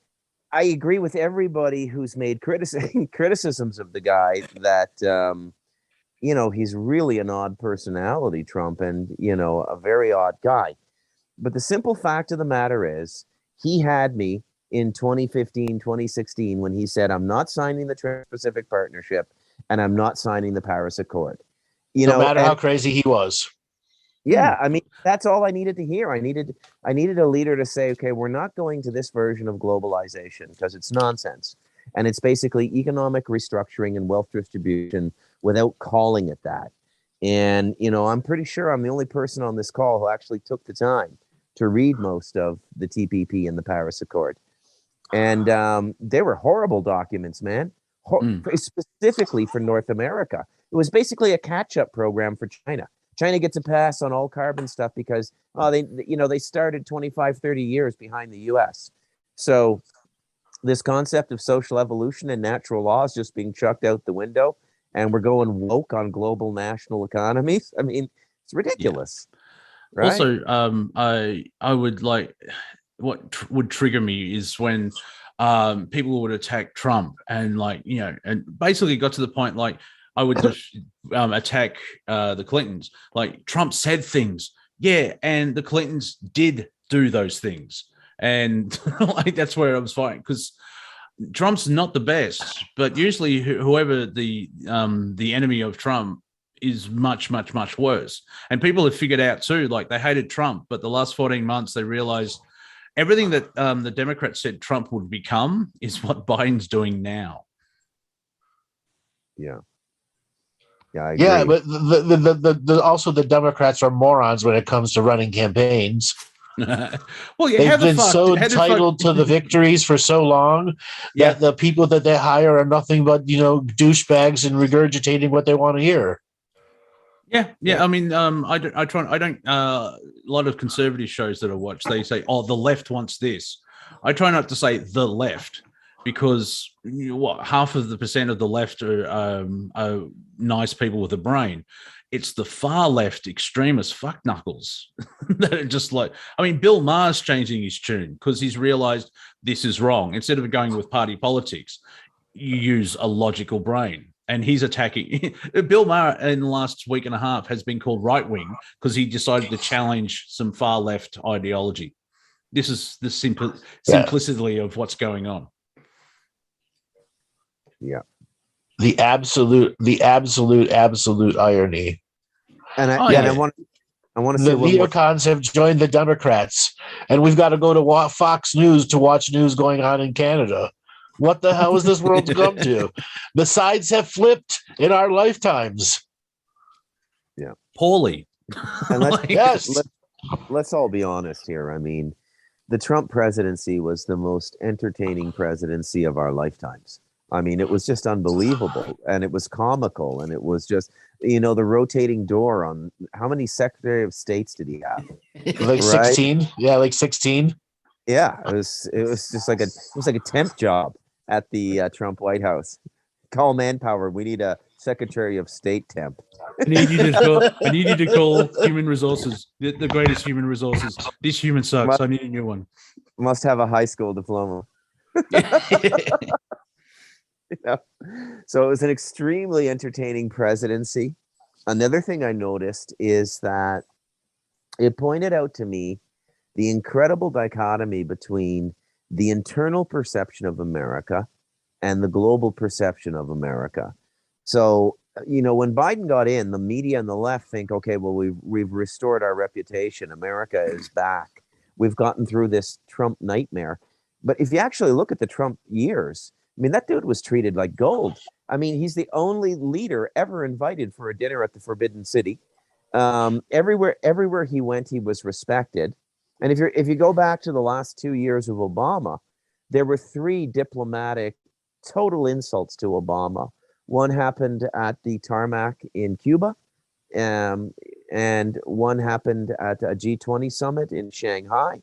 I agree with everybody who's made criticisms of the guy that he's really an odd personality, Trump, and a very odd guy. But the simple fact of the matter is, he had me in 2015, 2016, when he said, I'm not signing the Trans-Pacific Partnership and I'm not signing the Paris Accord. No matter how crazy he was. Yeah, I mean, that's all I needed to hear. I needed a leader to say, okay, we're not going to this version of globalization because it's nonsense. And it's basically economic restructuring and wealth distribution without calling it that. And, I'm pretty sure I'm the only person on this call who actually took the time to read most of the TPP and the Paris Accord. And they were horrible documents, man, specifically for North America. It was basically a catch-up program for China. China gets a pass on all carbon stuff because they started 25, 30 years behind the US. So this concept of social evolution and natural law is just being chucked out the window, and we're going woke on global national economies. I mean, it's ridiculous. Yeah. Right? Also, I would like, what would trigger me is when people would attack Trump and and basically got to the point like I would just attack the Clintons. Like, Trump said things, yeah, and the Clintons did do those things, and like that's where I was fighting, because Trump's not the best, but usually whoever the enemy of Trump is much, much, much worse. And people have figured out too, like they hated Trump, but the last 14 months they realized everything that the Democrats said Trump would become is what Biden's doing now. Yeah. Yeah, I agree. Yeah, but also the Democrats are morons when it comes to running campaigns. Well, yeah, they've been so entitled to the victories for so long that the people that they hire are nothing but douchebags and regurgitating what they want to hear. Yeah. I mean, I don't. A lot of conservative shows that I watch, they say, "Oh, the left wants this." I try not to say the left, because half of the percent of the left are nice people with a brain. It's the far left extremist fuck knuckles that are just like, I mean, Bill Maher's changing his tune because he's realized this is wrong. Instead of going with party politics, you use a logical brain. And he's attacking. Bill Maher in the last week and a half has been called right-wing because he decided to challenge some far left ideology. This is the simplicity of what's going on. Yeah. The absolute irony. And I want to say the neocons have joined the Democrats, and we've got to go to Fox News to watch news going on in Canada. What the hell has this world come to? The sides have flipped in our lifetimes. Yeah, poorly. And yes. Let's all be honest here. I mean, the Trump presidency was the most entertaining presidency of our lifetimes. I mean, it was just unbelievable, and it was comical, and it was just, the rotating door on how many Secretary of States did he have? Like 16? Yeah, like 16. Yeah, it was just like a temp job at the Trump White House. Call manpower. We need a Secretary of State temp. I need you to call human resources, the greatest human resources. This human sucks. I need a new one. Must have a high school diploma. So it was an extremely entertaining presidency. Another thing I noticed is that it pointed out to me the incredible dichotomy between the internal perception of America and the global perception of America. So, when Biden got in, the media and the left think, okay, well, we've restored our reputation. America is back. We've gotten through this Trump nightmare. But if you actually look at the Trump years, I mean, that dude was treated like gold. I mean, he's the only leader ever invited for a dinner at the Forbidden City. Everywhere he went, he was respected. And if you go back to the last 2 years of Obama, there were 3 diplomatic total insults to Obama. One happened at the tarmac in Cuba, and one happened at a G20 summit in Shanghai,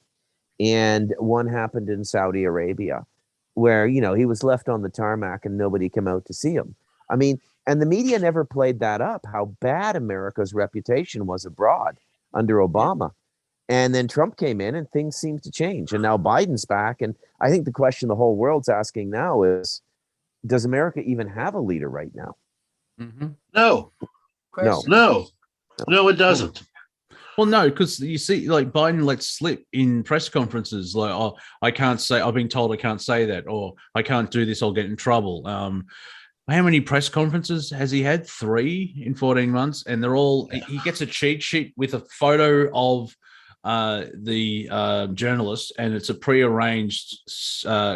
and one happened in Saudi Arabia, where, you know, he was left on the tarmac and nobody came out to see him. I mean, and the media never played that up, how bad America's reputation was abroad under Obama. And then Trump came in and things seemed to change. And now Biden's back. And I think the question the whole world's asking now is, does America even have a leader right now? Mm-hmm. No, it doesn't. Well, no, because you see, like, Biden lets slip in press conferences, like, oh, I can't say, I've been told I can't say that, or I can't do this, I'll get in trouble. How many press conferences has he had? 3 in 14 months, and they're all, he gets a cheat sheet with a photo of the journalist, and it's a prearranged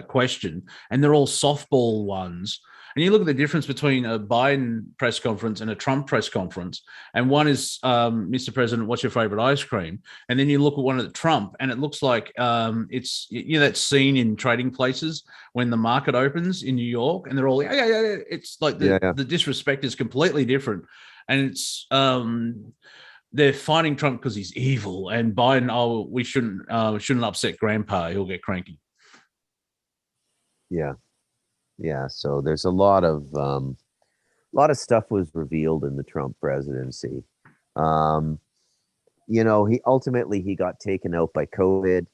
question, and they're all softball ones. And you look at the difference between a Biden press conference and a Trump press conference, and one is, Mr. President, what's your favorite ice cream? And then you look at one at Trump, and it looks like it's, you know, that scene in Trading Places when the market opens in New York, and they're all, yeah. It's like the disrespect is completely different, and it's they're fighting Trump because he's evil, and Biden, oh, we shouldn't upset Grandpa, he'll get cranky. Yeah, so there's a lot of stuff was revealed in the Trump presidency. You know, he ultimately got taken out by COVID.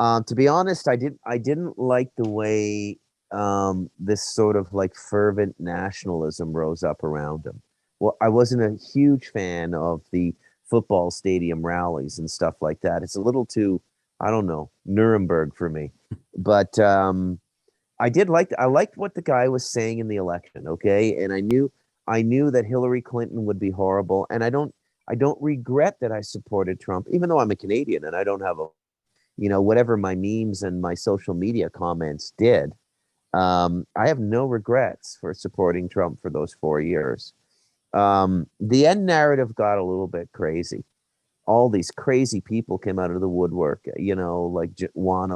To be honest, I didn't like the way this sort of like fervent nationalism rose up around him. Well, I wasn't a huge fan of the football stadium rallies and stuff like that. It's a little too, I don't know, Nuremberg for me. But I liked what the guy was saying in the election, okay? And I knew that Hillary Clinton would be horrible, and I don't regret that I supported Trump, even though I'm a Canadian and I don't have a, you know, whatever my memes and my social media comments did. I have no regrets for supporting Trump for those 4 years. The end narrative got a little bit crazy. All these crazy people came out of the woodwork, you know, like Warne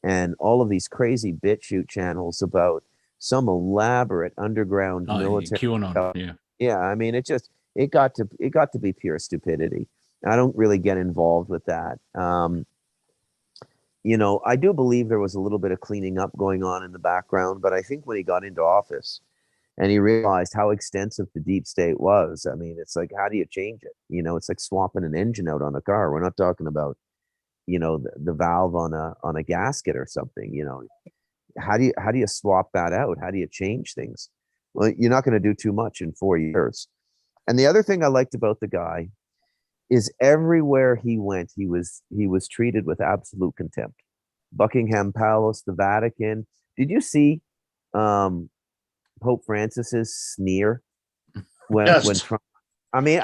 and all of these crazy BitChute channels about some elaborate underground military. QAnon, yeah. I mean, it got to be pure stupidity. I don't really get involved with that. You know, I do believe there was a little bit of cleaning up going on in the background, but I think when he got into office and he realized how extensive the deep state was, I mean, it's like, how do you change it? You know, it's like swapping an engine out on a car. We're not talking about, you know, the valve on a gasket or something. You know, how do you swap that out? How do you change things? Well, you're not going to do too much in 4 years. And the other thing I liked about the guy is everywhere he went, he was treated with absolute contempt. Buckingham Palace, the Vatican. Did you see Pope Francis's sneer when Trump? I mean,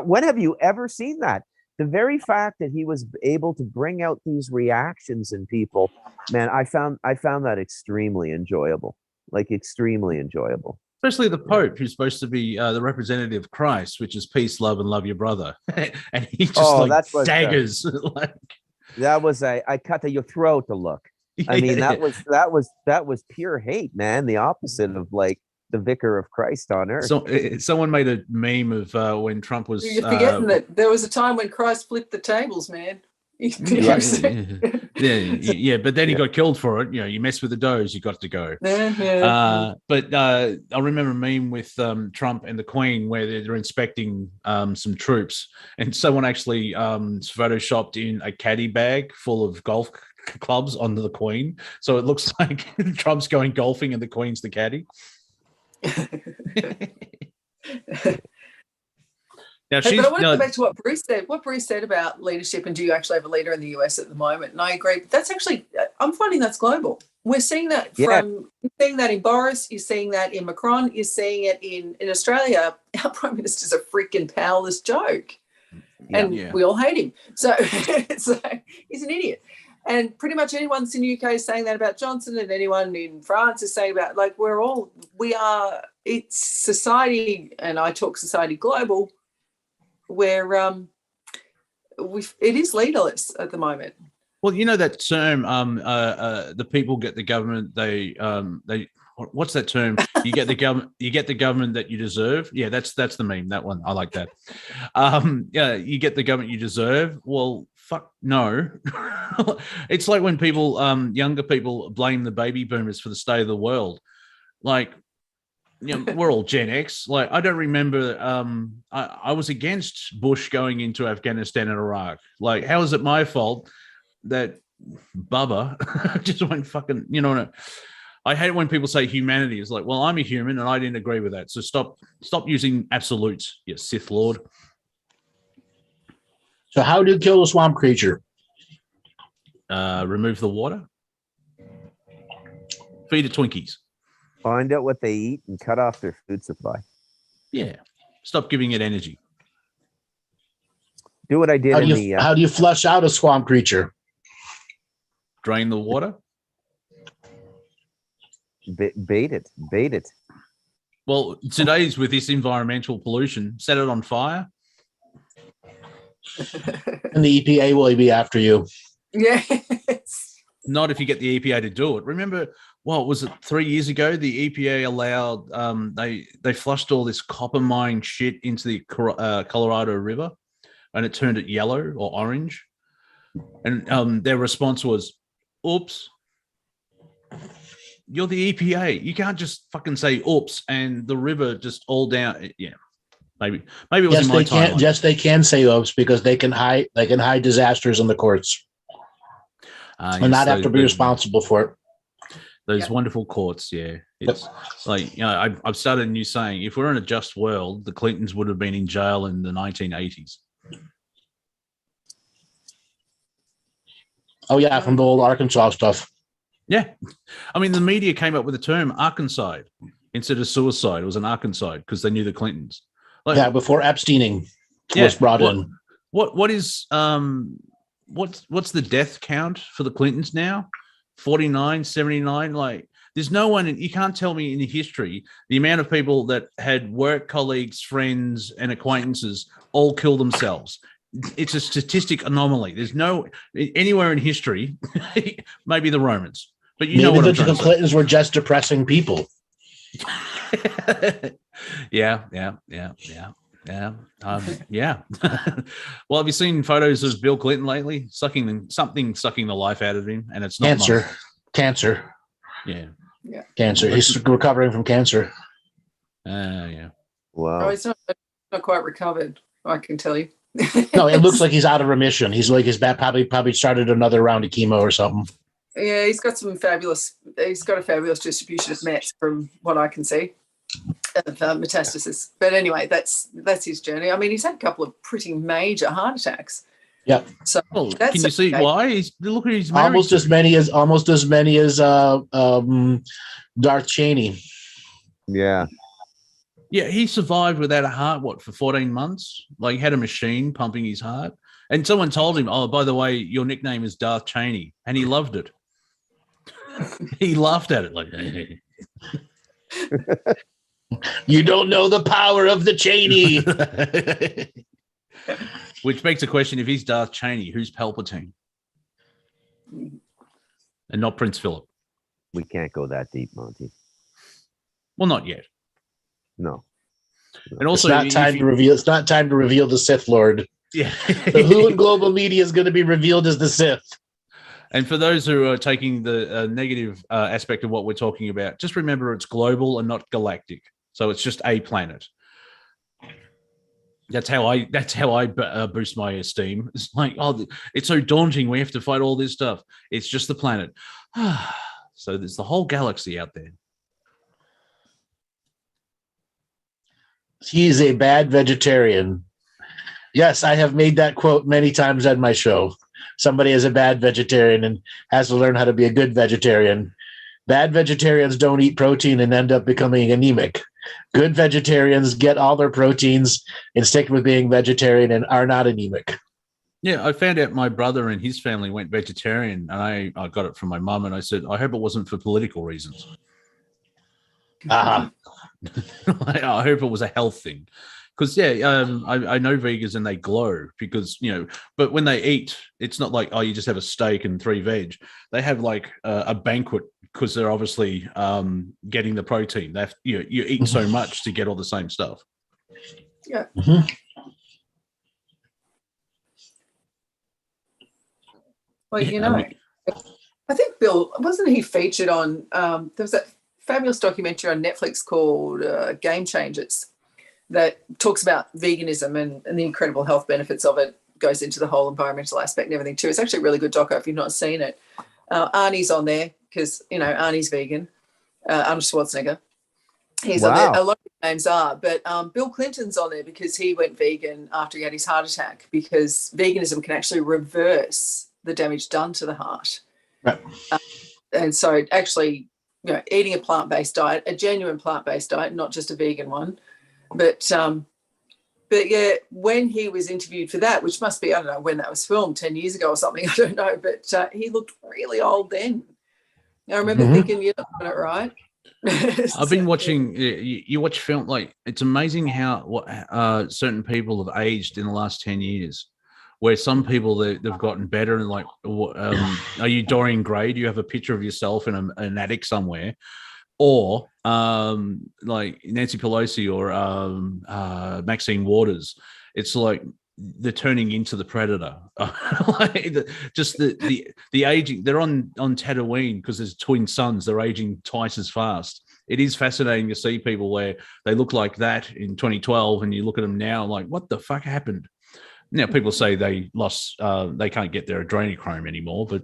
when have you ever seen that? The very fact that he was able to bring out these reactions in people, man, I found that extremely enjoyable, like extremely enjoyable. Especially the Pope, who's supposed to be the representative of Christ, which is peace, love, and love your brother, and he just daggers. That was I cut your throat to look. I mean, that was pure hate, man. The opposite of like the vicar of Christ on earth. So someone made a meme of when Trump was. You're forgetting that there was a time when Christ flipped the tables, man. Yeah, but then he got killed for it. You know, you mess with the does, you got to go. But I remember a meme with Trump and the Queen where they're inspecting some troops, and someone actually photoshopped in a caddy bag full of golf clubs onto the Queen, so it looks like Trump's going golfing and the Queen's the caddy. Now, but I want to go back to what Bruce said. What Bruce said about leadership, and do you actually have a leader in the US at the moment? And I agree. But that's actually, I'm finding that's global. We're seeing that you're seeing that in Boris. You're seeing that in Macron. You're seeing it in Australia. Our prime minister's a freaking powerless joke, and we all hate him. So he's an idiot. And pretty much anyone in the UK is saying that about Johnson, and anyone in France is saying about, like, it's society, and I talk society global, where it is leaderless at the moment. Well, you know that term, the people get the government, they what's that term? You get the government that you deserve. Yeah, that's the meme, that one. I like that. Yeah, you get the government you deserve. Well, fuck no. It's like when people, younger people, blame the baby boomers for the state of the world. Like, you know, we're all Gen X. Like, I don't remember. I was against Bush going into Afghanistan and Iraq. Like, how is it my fault that Bubba just went fucking? You know, I hate when people say humanity. It's like, well, I'm a human and I didn't agree with that. So stop using absolutes, you Sith Lord. So how do you kill a swamp creature? Remove the water. Feed it Twinkies. Find out what they eat and cut off their food supply. Yeah. Stop giving it energy. Do what I did How do you flush out a swamp creature? Drain the water. Bait it. Well, today's with this environmental pollution, set it on fire. And the EPA will be after you. Yes. Not if you get the EPA to do it. Remember, what was it, 3 years ago? The EPA allowed, they flushed all this copper mine shit into the Colorado River, and it turned it yellow or orange. And their response was, oops. You're the EPA. You can't just fucking say oops and the river just all down. Yeah, maybe it was in my timeline. Yes, they can say oops because they can hide disasters in the courts and not have to be responsible for it. Those wonderful courts, yeah. It's like, you know, I've started a new saying: if we're in a just world, the Clintons would have been in jail in the 1980s. Oh yeah, from the old Arkansas stuff. Yeah. I mean, the media came up with the term Arkanside instead of suicide. It was an Arkanside because they knew the Clintons. Like, yeah, before Epsteining was brought in. What is what's the death count for the Clintons now? 49, 79? Like, there's no one, you can't tell me in history the amount of people that had work colleagues, friends, and acquaintances all kill themselves. It's a statistic anomaly. There's no anywhere in history, maybe the Romans. But you know what I'm trying to say. The Clintons were just depressing people. Yeah. Well, have you seen photos of Bill Clinton lately? Sucking the life out of him, and it's not cancer. Yeah. Cancer. He's recovering from cancer. Yeah. Wow. Oh, he's not quite recovered, I can tell you. No, it looks like he's out of remission. He's like his back probably started another round of chemo or something. Yeah, he's got a fabulous distribution of Mets from what I can see, of metastasis. But anyway, that's his journey. I mean, he's had a couple of pretty major heart attacks. Yeah. So can you see why? Look at his almost as many as Darth Cheney. Yeah. Yeah, he survived without a heart, for 14 months? Like, he had a machine pumping his heart. And someone told him, oh, by the way, your nickname is Darth Cheney. And he loved it. He laughed at it like, hey. You don't know the power of the Cheney. Which begs a question, if he's Darth Cheney, who's Palpatine? And not Prince Philip. We can't go that deep, Monty. Well, not yet. No. And also, it's not time to reveal the Sith Lord. Yeah. So who in global media is going to be revealed as the Sith? And for those who are taking the negative aspect of what we're talking about, just remember it's global and not galactic. So it's just a planet. That's how I boost my esteem. It's like, oh, it's so daunting. We have to fight all this stuff. It's just the planet. So there's the whole galaxy out there. He's a bad vegetarian. Yes, I have made that quote many times on my show. Somebody is a bad vegetarian and has to learn how to be a good vegetarian. Bad vegetarians don't eat protein and end up becoming anemic. Good vegetarians get all their proteins and stick with being vegetarian and are not anemic. Yeah, I found out my brother and his family went vegetarian, and I got it from my mum, and I said, I hope it wasn't for political reasons. Uh-huh. I hope it was a health thing. Because, I know vegans and they glow because, but when they eat, it's not like, oh, you just have a steak and 3 veg. They have like a banquet because they're obviously getting the protein. They have, you eat so much to get all the same stuff. Yeah. Mm-hmm. Well, I think Bill, wasn't he featured on, there was that fabulous documentary on Netflix called Game Changers that talks about veganism and the incredible health benefits of it, goes into the whole environmental aspect and everything too. It's actually a really good doco if you've not seen it. Arnie's on there because, Arnie's vegan, Arnold Schwarzenegger. He's on there. A lot of names are, but Bill Clinton's on there because he went vegan after he had his heart attack, because veganism can actually reverse the damage done to the heart. Right. And so actually, eating a plant-based diet, a genuine plant-based diet, not just a vegan one. But yeah, when he was interviewed for that, which must be, I don't know when that was filmed, 10 years ago or something, I don't know, but he looked really old then. I remember thinking, you're not doing it right. I've been watching, you watch film, like, it's amazing how certain people have aged in the last 10 years. Where some people, they've gotten better, and like, are you Dorian Gray? Do you have a picture of yourself in an attic somewhere? Or like Nancy Pelosi or Maxine Waters? It's like they're turning into the predator. Just the aging. They're on Tatooine because there's twin sons. They're aging twice as fast. It is fascinating to see people where they look like that in 2012, and you look at them now, like, what the fuck happened? Now, people say they lost, they can't get their adrenochrome anymore, but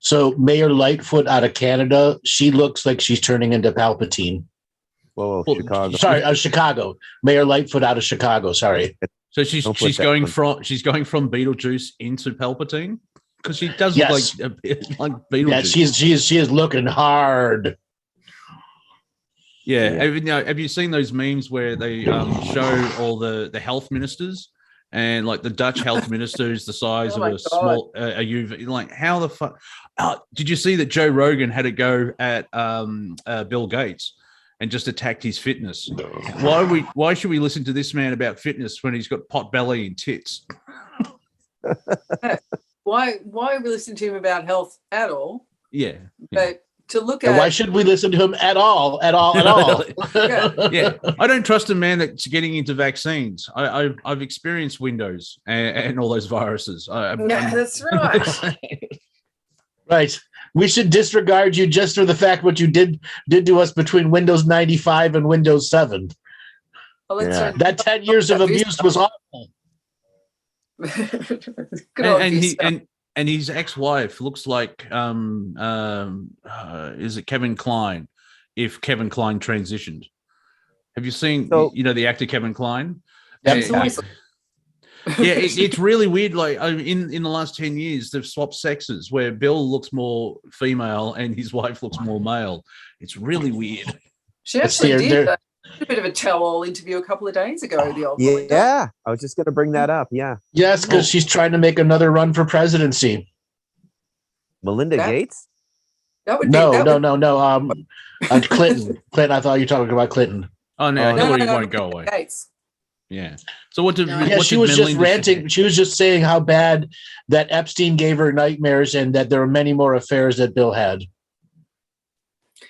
So Mayor Lightfoot out of Canada, she looks like she's turning into Palpatine. Whoa, Chicago. Sorry, Chicago. Mayor Lightfoot out of Chicago. Sorry. So she's going from Beetlejuice into Palpatine, because she does look like Beetlejuice. Yeah, she is looking hard. Yeah. Have you seen those memes where they show all the health ministers, and like the Dutch health minister is the size of a small a UV? Like, how the fuck? Did you see that Joe Rogan had a go at Bill Gates and just attacked his fitness? Why should we listen to this man about fitness when he's got pot belly and tits? Why we listen to him about health at all? Yeah. But to look and at, why should we listen to him at all? Yeah, I don't trust a man that's getting into vaccines. I've experienced Windows and all those viruses. That's right. Right. We should disregard you just for the fact what you did to us between Windows 95 and Windows 7. Well, that 10 years of abuse was awful. And his ex-wife looks like is it Kevin Kline? If Kevin Kline transitioned, have you seen the actor Kevin Kline? It's really weird. Like, in the last 10 years, they've swapped sexes, where Bill looks more female and his wife looks more male. It's really weird. She actually did a bit of a tell-all interview a couple of days ago. The old Melinda. Yeah, I was just going to bring that up. Yeah. Yes, because she's trying to make another run for presidency. Melinda Gates? No. Clinton. Clinton. I thought you were talking about Clinton. Oh no, Hillary won't go away. Gates. Yeah. So what did? She was just ranting. She was just saying how bad that Epstein gave her nightmares, and that there were many more affairs that Bill had.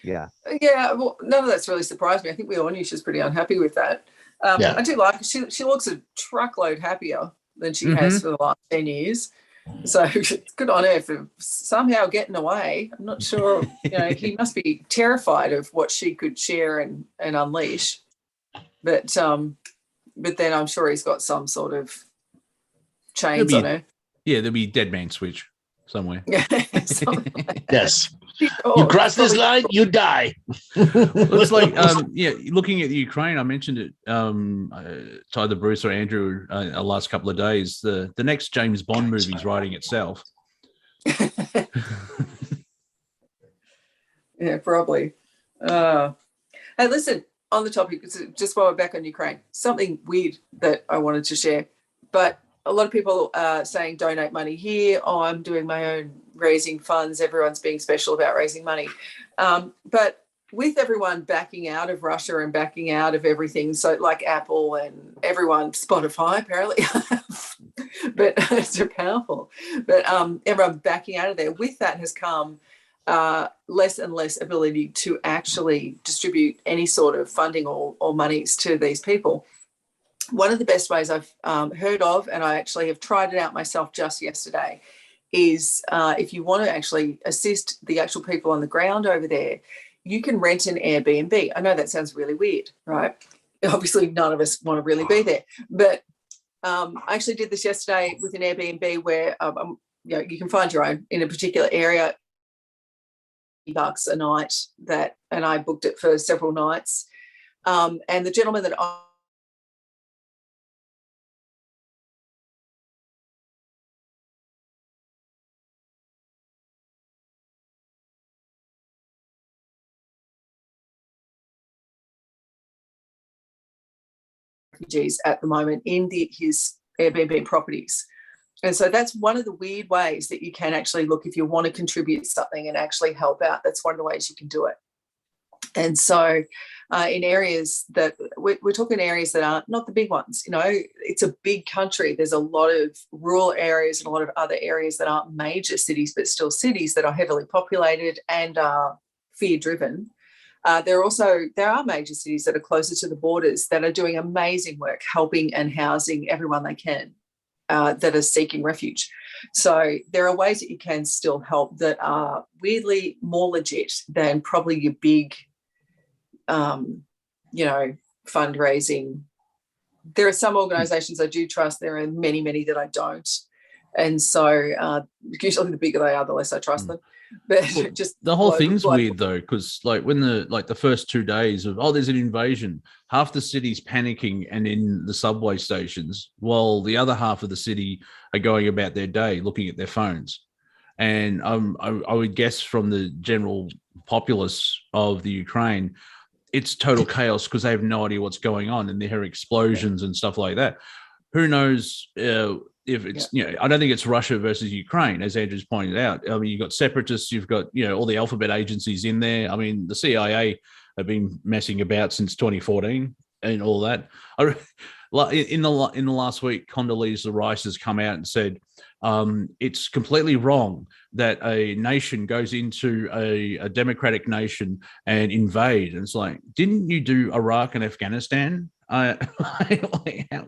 Yeah. Well, none of that's really surprised me. I think we all knew she was pretty unhappy with that. I do like her. She looks a truckload happier than she has for the last 10 years. So good on her for somehow getting away. I'm not sure. He must be terrified of what she could share and unleash. But then I'm sure he's got some sort of chains on her. Yeah, there'll be a dead man switch somewhere. Yes. You cross this line, you die. Looks like, looking at the Ukraine, I mentioned it to either Bruce or Andrew the last couple of days. The next James Bond movie is writing itself. Yeah, probably. Hey, listen, on the topic, just while we're back on Ukraine, something weird that I wanted to share. But a lot of people are saying donate money here. Oh, I'm doing my own raising funds. Everyone's being special about raising money. But with everyone backing out of Russia and backing out of everything, so like Apple and everyone, Spotify apparently, but it's so powerful. But everyone backing out of there, with that has come less and less ability to actually distribute any sort of funding or monies to these people. One of the best ways I've heard of, and I actually have tried it out myself just yesterday, is if you want to actually assist the actual people on the ground over there, you can rent an Airbnb. I know that sounds really weird, right? Obviously, none of us want to really be there. But I actually did this yesterday with an Airbnb where you can find your own in a particular area. $bucks a night, and I booked it for several nights. And the gentleman that refugees at the moment in his Airbnb properties. And so that's one of the weird ways that you can actually look if you want to contribute something and actually help out. That's one of the ways you can do it. And so in areas that we're talking areas that are not the big ones, it's a big country. There's a lot of rural areas and a lot of other areas that aren't major cities, but still cities that are heavily populated and are fear-driven. There are major cities that are closer to the borders that are doing amazing work, helping and housing everyone they can that are seeking refuge. So there are ways that you can still help that are weirdly more legit than probably your big, fundraising. There are some organisations I do trust. There are many, many that I don't. And so usually the bigger they are, the less I trust them. But just the whole thing's weird though, because like when the first 2 days of there's an invasion, half the city's panicking and in the subway stations, while the other half of the city are going about their day looking at their phones. And I would guess from the general populace of the Ukraine, it's total chaos because they have no idea what's going on and they hear explosions and stuff like that. Who knows if it's, I don't think it's Russia versus Ukraine, as Andrew's pointed out. I mean, you've got separatists, you've got, all the alphabet agencies in there. I mean, the CIA have been messing about since 2014 and all that. In the last week, Condoleezza Rice has come out and said it's completely wrong that a nation goes into a democratic nation and invade. And it's like, didn't you do Iraq and Afghanistan? Well,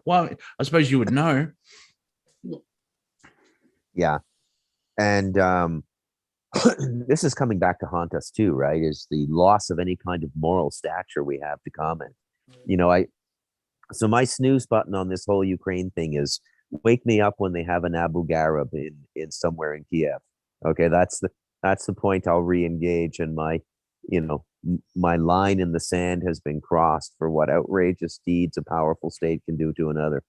I suppose you would know. Yeah. And this is coming back to haunt us too, right? Is the loss of any kind of moral stature we have to comment. So my snooze button on this whole Ukraine thing is wake me up when they have an Abu Ghraib in somewhere in Kiev. Okay, that's the point I'll re-engage, and my line in the sand has been crossed for what outrageous deeds a powerful state can do to another.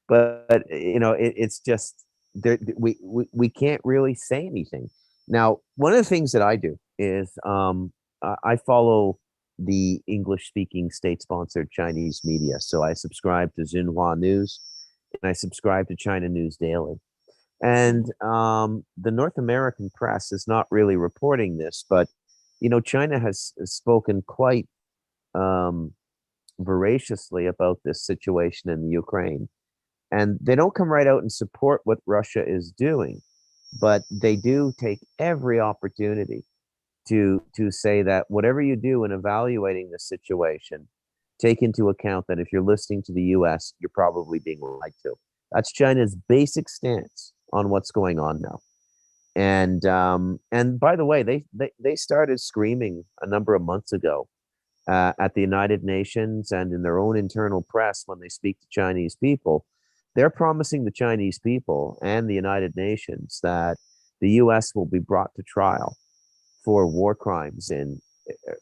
But it's just we can't really say anything. Now, one of the things that I do is I follow the English-speaking state-sponsored Chinese media. So I subscribe to Xinhua News, and I subscribe to China News Daily. And the North American press is not really reporting this, but China has spoken quite voraciously about this situation in the Ukraine. And they don't come right out and support what Russia is doing, but they do take every opportunity to say that whatever you do in evaluating the situation, take into account that if you're listening to the US, you're probably being lied to. That's China's basic stance on what's going on now. And by the way, they started screaming a number of months ago at the United Nations and in their own internal press when they speak to Chinese people. They're promising the Chinese people and the United Nations that the US will be brought to trial for war crimes in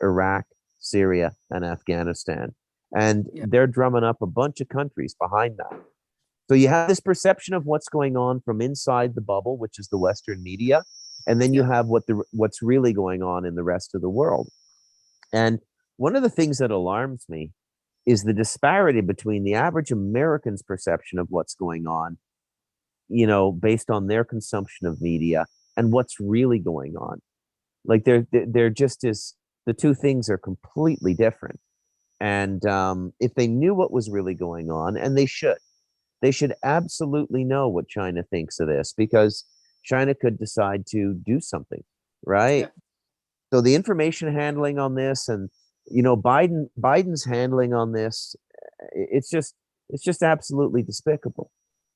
Iraq, Syria, and Afghanistan. And they're drumming up a bunch of countries behind that. So you have this perception of what's going on from inside the bubble, which is the Western media, and then you have what's really going on in the rest of the world. And one of the things that alarms me is the disparity between the average American's perception of what's going on, based on their consumption of media, and what's really going on. Like they're just as, the two things are completely different. And if they knew what was really going on, and they should absolutely know what China thinks of this, because China could decide to do something, right? Yeah. So the information handling on this, and Biden's handling on this, it's just absolutely despicable.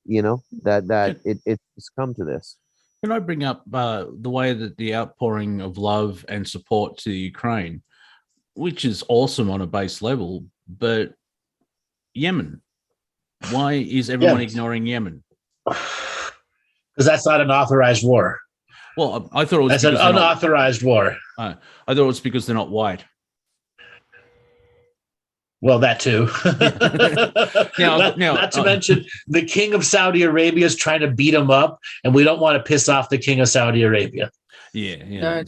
That it's come to this. Can I bring up the way that the outpouring of love and support to Ukraine, which is awesome on a base level, but Yemen, why is everyone ignoring Yemen? Because that's not an authorized war. Well, I thought it was that's an unauthorized war. I thought it was because they're not white. Well, that too. Now, not to mention the king of Saudi Arabia is trying to beat him up, and we don't want to piss off the king of Saudi Arabia. Yeah. No,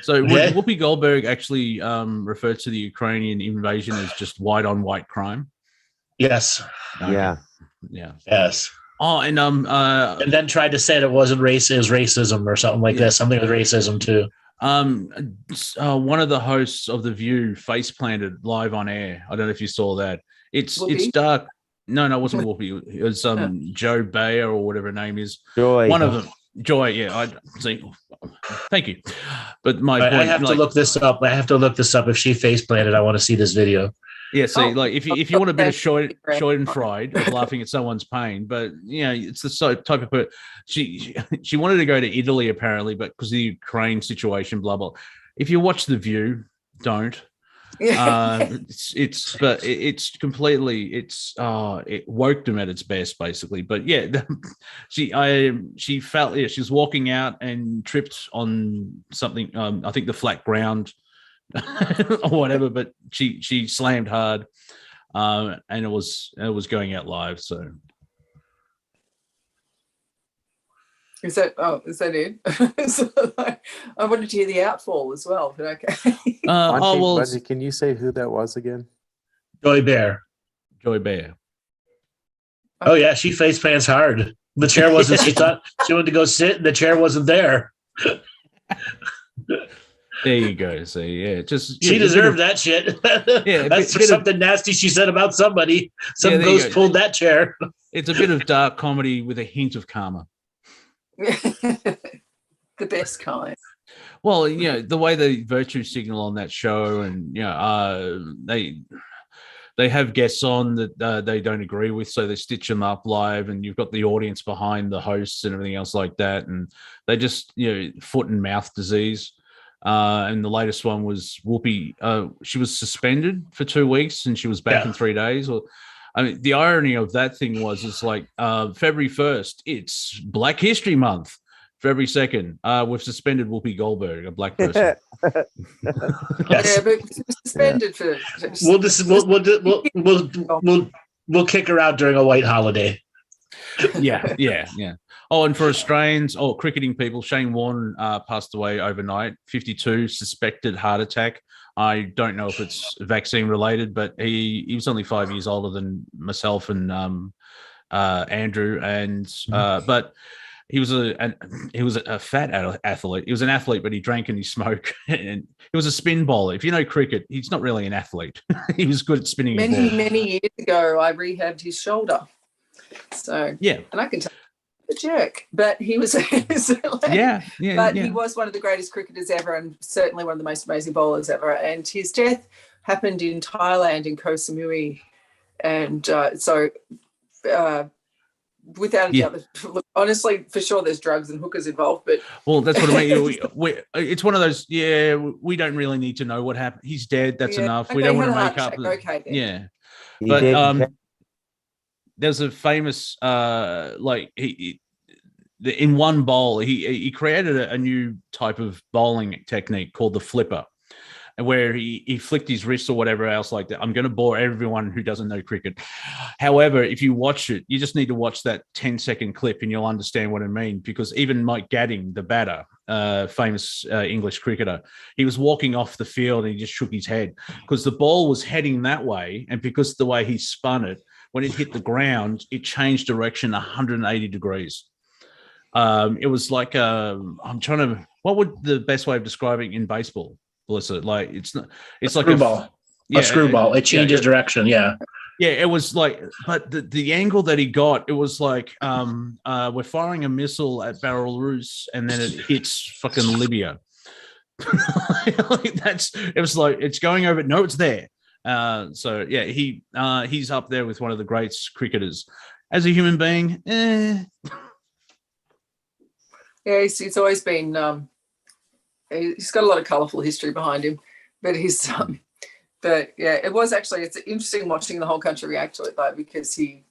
So would Whoopi Goldberg actually refer to the Ukrainian invasion as just white on white crime? Yes. Okay. Yeah. Yes. Oh, and then tried to say it wasn't race, it was racism or something like that. Something with racism too. One of the hosts of The View face planted live on air. I don't know if you saw that. It's dark. No, it wasn't Whoopi. It was Joe Bayer or whatever her name is. Joy. One of them. Joy. Yeah, I see. Thank you. But my point, I have to look this up. If she face planted, I want to see this video. Yeah, see, if you want a bit of schadenfreude of laughing at someone's pain, but it's the type of person. She wanted to go to Italy apparently, but because of the Ukraine situation, blah blah. If you watch The View, don't. It's completely it woke them at its best basically. But yeah, she felt she was walking out and tripped on something. I think the flat ground. or whatever, but she slammed hard, and it was going out live. So is that it? I wanted to hear the outfall as well, but okay. Monty, can you say who that was again? Joy Bear. Oh yeah, she face plants hard. The chair wasn't. She thought she wanted to go sit, and the chair wasn't there. There you go. So yeah, she deserved that shit. Yeah, that's for something nasty she said about somebody. Some ghost pulled that chair. It's a bit of dark comedy with a hint of karma. The best kind. Well, the way they virtue signal on that show, and they have guests on that they don't agree with, so they stitch them up live, and you've got the audience behind the hosts and everything else like that, and they just foot and mouth disease. And the latest one was Whoopi. She was suspended for 2 weeks, and she was back in 3 days. I mean, the irony of that thing was, it's like February 1st, it's Black History Month. February 2nd, we've suspended Whoopi Goldberg, a black person. Yes. Yeah, but suspended for. We'll kick her out during a white holiday. Yeah. Oh, and for Australians, cricketing people, Shane Warne passed away overnight, 52, suspected heart attack. I don't know if it's vaccine related, but he was only 5 years older than myself and Andrew, and but he was a fat athlete. He was an athlete, but he drank and he smoked, and he was a spin bowler. If you know cricket, he's not really an athlete. He was good at spinning. Many years ago, I rehabbed his shoulder. So yeah, and I can tell you, a jerk, but he was. He was one of the greatest cricketers ever, and certainly one of the most amazing bowlers ever. And his death happened in Thailand, in Koh Samui, and without a doubt, look, honestly, for sure, there's drugs and hookers involved. But that's what I mean. It's one of those. Yeah, we don't really need to know what happened. He's dead. That's enough. Okay, we don't want to make up. Okay, then. Yeah, but there's a famous in one bowl he created a new type of bowling technique called the flipper, where he flicked his wrist or whatever else like that. I'm going to bore everyone who doesn't know cricket. However, if you watch it, you just need to watch that 10-second clip and you'll understand what I mean, because even Mike Gadding, the batter, famous English cricketer. He was walking off the field and he just shook his head because the ball was heading that way, and because the way he spun it, when it hit the ground, it changed direction 180 degrees. It was like I'm trying to. What would the best way of describing in baseball, Melissa? Like it's not. It's like screwball. A screwball. It changes direction. Yeah. Yeah, it was like, but the angle that he got, it was like we're firing a missile at Belarus and then it hits fucking Libya. It was like it's going over. No, it's there. So yeah, he's up there with one of the great cricketers. As a human being, Yeah, he's always been. He's got a lot of colourful history behind him, but he's. But yeah, it's interesting watching the whole country react to it though, because he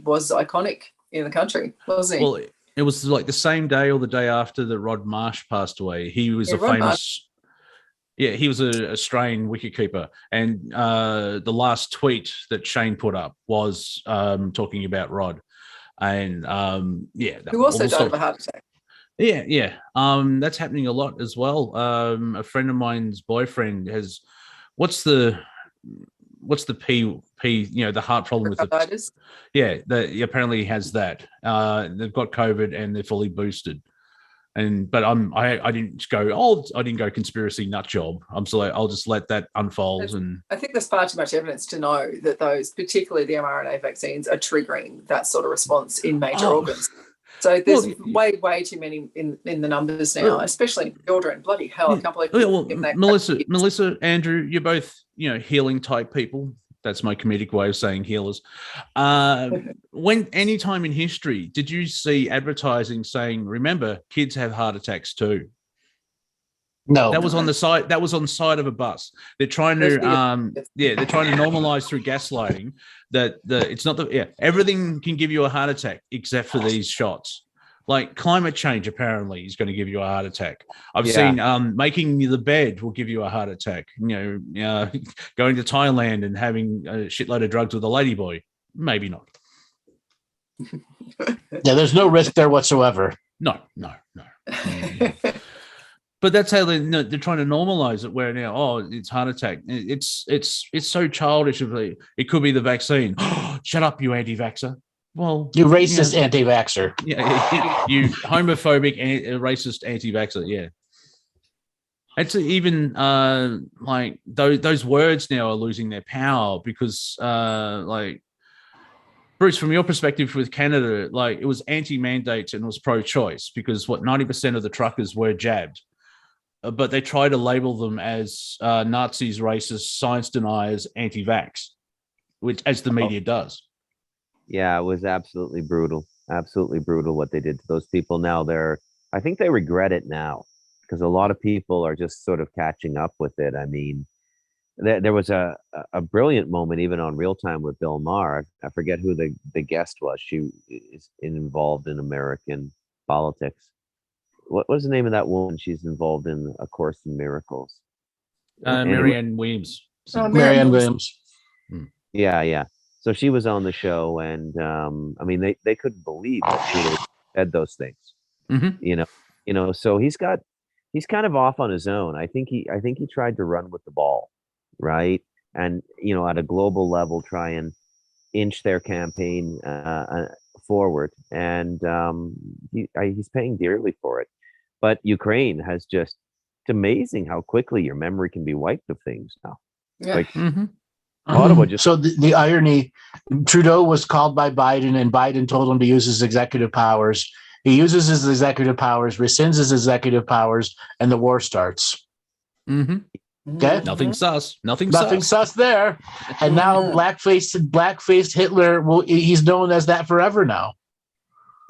was iconic in the country, wasn't he? Well, it was like the same day or the day after that Rod Marsh passed away. He was a famous. Yeah, he was an Australian wicketkeeper, and the last tweet that Shane put up was talking about Rod, and who also died of a heart attack. Yeah. That's happening a lot as well. A friend of mine's boyfriend has. What's the P? The heart problem with it. Yeah, he apparently has that. They've got COVID and they're fully boosted. But I didn't go. I didn't go conspiracy nut job. I'll just let that unfold. I think there's far too much evidence to know that those, particularly the mRNA vaccines, are triggering that sort of response in major organs. So there's way too many in the numbers now, especially in children. Bloody hell, I can't believe Melissa, Andrew, you're both, healing type people. That's my comedic way of saying healers. Any time in history, did you see advertising saying, remember, kids have heart attacks too? No. That was on the side. That was on the side of a bus. They're trying to, they're trying to normalize through gaslighting that it's not everything can give you a heart attack except for these shots. Like climate change apparently is going to give you a heart attack. I've seen making the bed will give you a heart attack. Going to Thailand and having a shitload of drugs with a ladyboy, maybe not. Yeah, there's no risk there whatsoever. No. But that's how they're trying to normalize it. Where now, it's heart attack. It's so childish. It could be the vaccine. Shut up, you anti-vaxxer. Well, you racist anti-vaxxer. Yeah, you homophobic, racist anti-vaxxer. Yeah, it's even like those words now are losing their power because like Bruce, from your perspective with Canada, like it was anti-mandate and it was pro-choice because 90% of the truckers were jabbed. But they try to label them as Nazis, racists, science deniers, anti-vax, which as the media does. Yeah, it was absolutely brutal what they did to those people. Now I think they regret it now because a lot of people are just sort of catching up with it. I mean, there was a brilliant moment even on Real Time with Bill Maher. I forget who the guest was. She is involved in American politics. What was the name of that woman? She's involved in A Course in Miracles. Marianne Williams. Marianne Williams. Yeah. So she was on the show, and I mean, they couldn't believe that she had said those things. Mm-hmm. So he's kind of off on his own. I think he tried to run with the ball, right? And at a global level, try and inch their campaign forward, and he's paying dearly for it. But Ukraine has it's amazing how quickly your memory can be wiped of things now. Yeah. Like Ottawa just. So the irony, Trudeau was called by Biden, and Biden told him to use his executive powers. He uses his executive powers, rescinds his executive powers, and the war starts. Mm-hmm. Okay. Nothing sus there. And now black-faced Hitler. He's known as that forever now.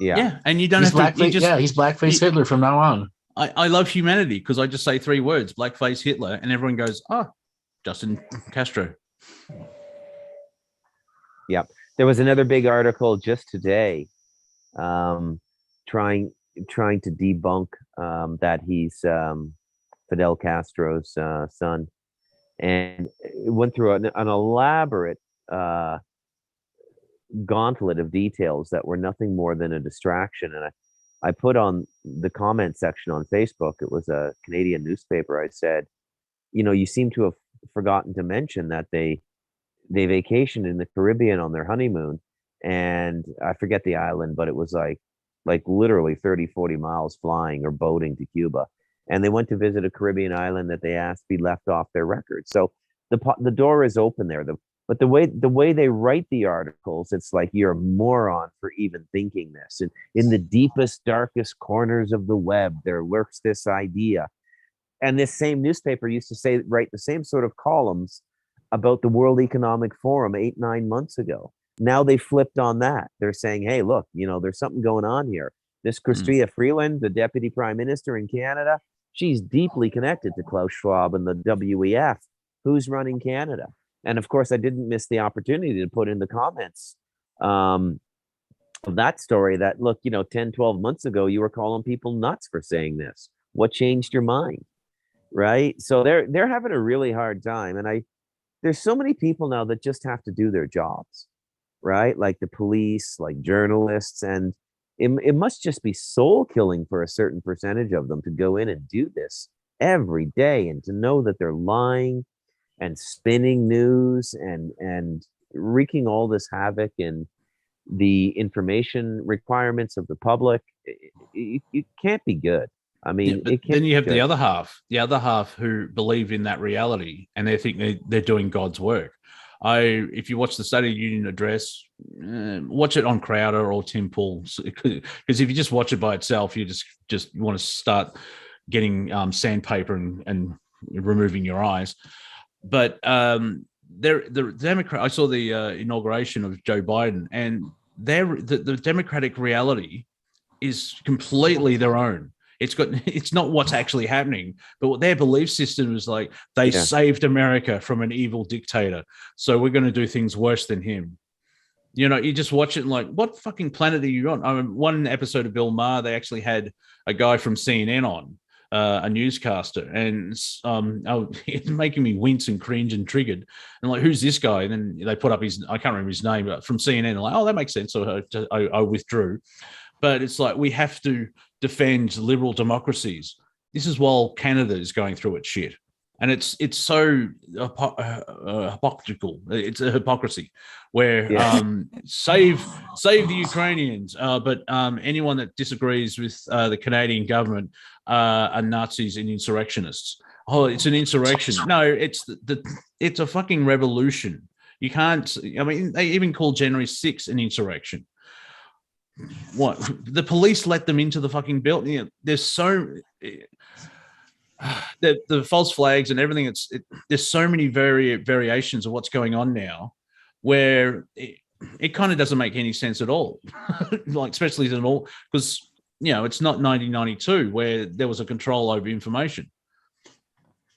Yeah. And you don't have to. He's black-faced Hitler from now on. I love humanity because I just say 3 words: blackface Hitler, and everyone goes, Justin Castro. Yeah. There was another big article just today, trying to debunk that he's Fidel Castro's son, and it went through an elaborate gauntlet of details that were nothing more than a distraction. And I put on the comment section on Facebook, it was a Canadian newspaper. I said, you seem to have forgotten to mention that they vacationed in the Caribbean on their honeymoon, and I forget the island, but it was like literally 30-40 miles flying or boating to Cuba, and they went to visit a Caribbean island that they asked be left off their record. So the door is open there. But the way they write the articles, it's like you're a moron for even thinking this. And in the deepest, darkest corners of the web, there lurks this idea. And this same newspaper used to write the same sort of columns about the World Economic Forum 8-9 months ago. Now they flipped on that. They're saying, hey, look, there's something going on here. This Chrystia Freeland, the deputy prime minister in Canada, she's deeply connected to Klaus Schwab and the WEF. Who's running Canada? And of course, I didn't miss the opportunity to put in the comments of that story that, look, 10, 12 months ago, you were calling people nuts for saying this. What changed your mind? Right? So they're having a really hard time. And there's so many people now that just have to do their jobs, right? Like the police, like journalists. And it must just be soul killing for a certain percentage of them to go in and do this every day and to know that they're lying and spinning news and wreaking all this havoc in the information requirements of the public. It can't be good. I mean, but then you have the other half who believe in that reality and they think they're doing God's work. If you watch the State of the Union address, watch it on Crowder or Tim Pool, because if you just watch it by itself, you just want to start getting sandpaper and removing your eyes. But the Democrat, I saw the inauguration of Joe Biden, and the Democratic reality is completely their own. It's not what's actually happening, but what their belief system is like. They saved America from an evil dictator, so we're going to do things worse than him. You just watch it and like, what fucking planet are you on? I mean, one episode of Bill Maher, they actually had a guy from CNN on. A newscaster, and it's making me wince and cringe and triggered. And like, who's this guy? And then they put up I can't remember his name, but from CNN. Like, oh, that makes sense. So I withdrew. But it's like, we have to defend liberal democracies. This is while Canada is going through its shit, and it's so hypocritical. It's a hypocrisy where save the Ukrainians, but anyone that disagrees with the Canadian government are Nazis and insurrectionists. Oh, it's an insurrection. No, it's a fucking revolution. You can't. I mean, they even call January 6th an insurrection. What? The police let them into the fucking building. There's so. The false flags and everything. There's so many variations of what's going on now, where it kind of doesn't make any sense at all. Like, especially at all, because it's not 1992 where there was a control over information,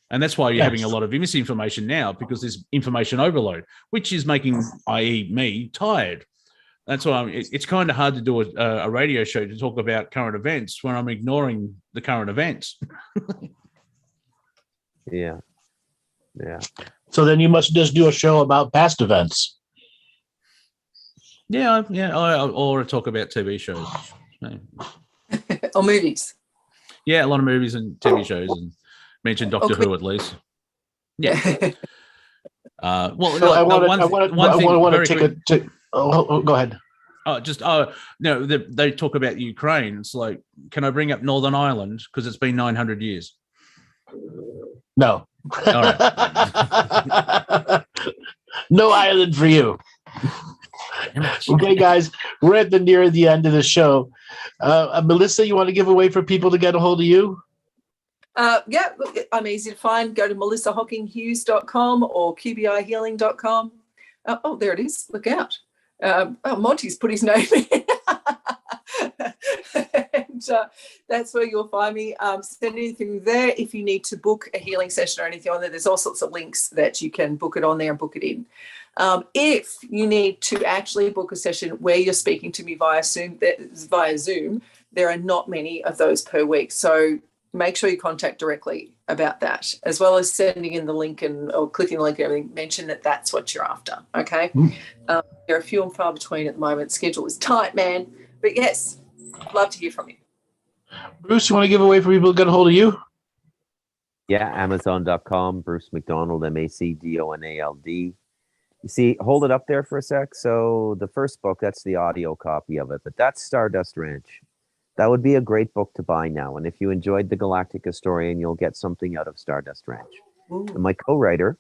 and that's why you're having a lot of misinformation now, because there's information overload, which is making, i.e., me, tired. That's why it's kind of hard to do a radio show to talk about current events when I'm ignoring the current events. Yeah. So then you must just do a show about past events. Yeah, or talk about TV shows. Or movies. Yeah, a lot of movies and TV shows, and mention Doctor Who at least. Yeah. Well, so I want to take go ahead. No, they talk about Ukraine. It's like, can I bring up Northern Ireland because it's been 900 years? No. All right. No island for you. Okay, guys, we're near the end of the show. Melissa, you want to give a way for people to get a hold of you? Yeah, look, I'm easy to find. Go to melissahockinghughes.com or qbihealing.com. Oh, there it is. Look out. Monty's put his name in. And that's where you'll find me. Send anything there. If you need to book a healing session or anything on there, there's all sorts of links that you can book it on there and book it in. If you need to actually book a session where you're speaking to me via Zoom, there are not many of those per week. So make sure you contact directly about that, as well as sending in the link or clicking the link and everything. Mention that that's what you're after, okay? There are few and far between at the moment. Schedule is tight, man. But yes, love to hear from you. Bruce, you want to give away for people to get a hold of you? Yeah, Amazon.com, Bruce Macdonald, Macdonald. You see, hold it up there for a sec. So the first book, that's the audio copy of it, but that's Stardust Ranch. That would be a great book to buy now. And if you enjoyed The Galactic Historian, you'll get something out of Stardust Ranch. And my co-writer,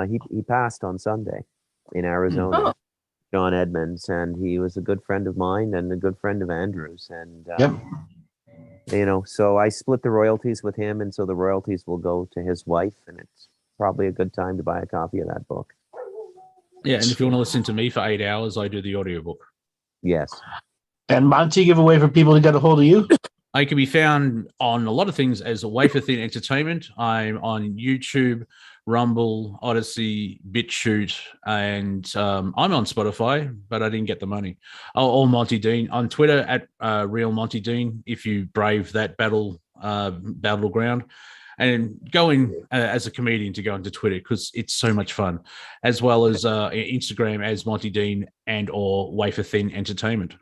he passed on Sunday in Arizona, Oh. John Edmonds, and he was a good friend of mine and a good friend of Andrew's. And, so I split the royalties with him, and so the royalties will go to his wife, and it's probably a good time to buy a copy of that book. Yeah, and if you want to listen to me for 8 hours, I do the audiobook. Yes. And Monty, give away for people to get a hold of you? I can be found on a lot of things as a Wafer Thin Entertainment. I'm on YouTube, Rumble, Odyssey, BitChute, and I'm on Spotify, but I didn't get the money. Or Monty Dean. On Twitter at Real Monty Dean, if you brave that battleground. And going as a comedian to go into Twitter because it's so much fun, as well as Instagram as Monty Dean and or Wafer Thin Entertainment.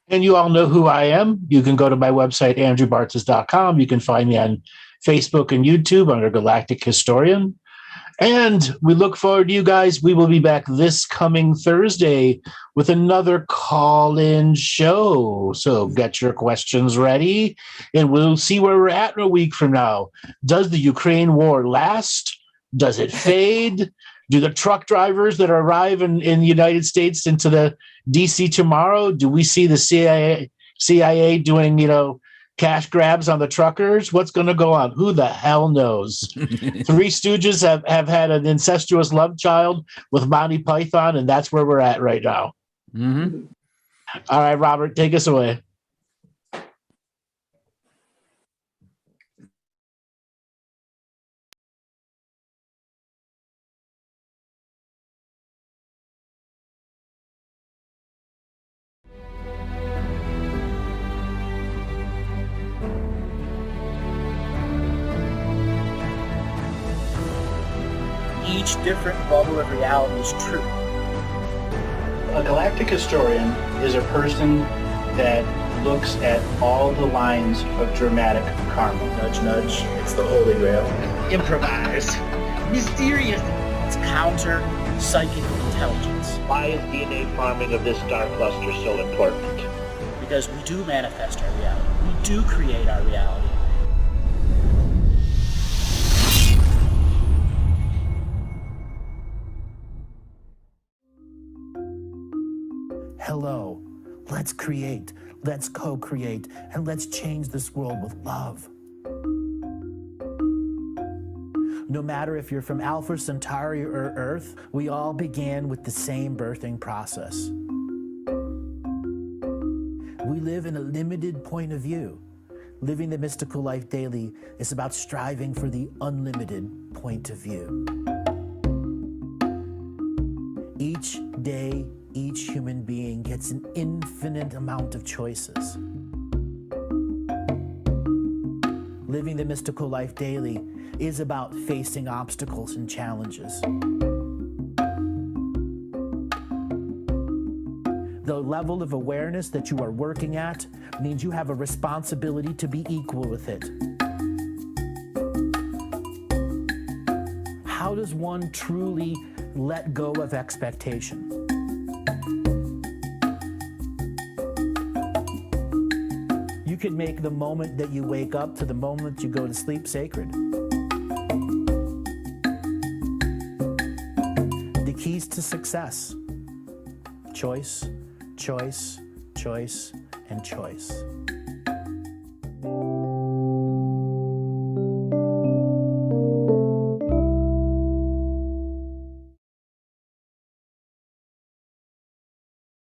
And you all know who I am. You can go to my website, andrewbartzis.com. You can find me on Facebook and YouTube under Galactic Historian. And we look forward to you guys. We will be back this coming Thursday with another call-in show. So get your questions ready, and we'll see where we're at in a week from now. Does the Ukraine war last? Does it fade? Do the truck drivers that arrive in the United States into the DC tomorrow, do we see the CIA doing, cash grabs on the truckers? What's going to go on? Who the hell knows? Three Stooges have had an incestuous love child with Monty Python, and that's where we're at right now. Mm-hmm. All right, Robert, take us away. Each different bubble of reality is true. A galactic historian is a person that looks at all the lines of dramatic karma. Nudge, nudge. It's the Holy Grail. Improvise. Mysterious. It's counter psychic intelligence. Why is DNA farming of this star cluster so important? Because we do manifest our reality. We do create our reality. Hello, let's create, let's co-create, and let's change this world with love. No matter if you're from Alpha Centauri or Earth, we all began with the same birthing process. We live in a limited point of view. Living the mystical life daily is about striving for the unlimited point of view. Each day, each human being gets an infinite amount of choices. Living the mystical life daily is about facing obstacles and challenges. The level of awareness that you are working at means you have a responsibility to be equal with it. How does one truly let go of expectation? You can make the moment that you wake up to the moment you go to sleep sacred. The keys to success: choice, choice, choice, and choice.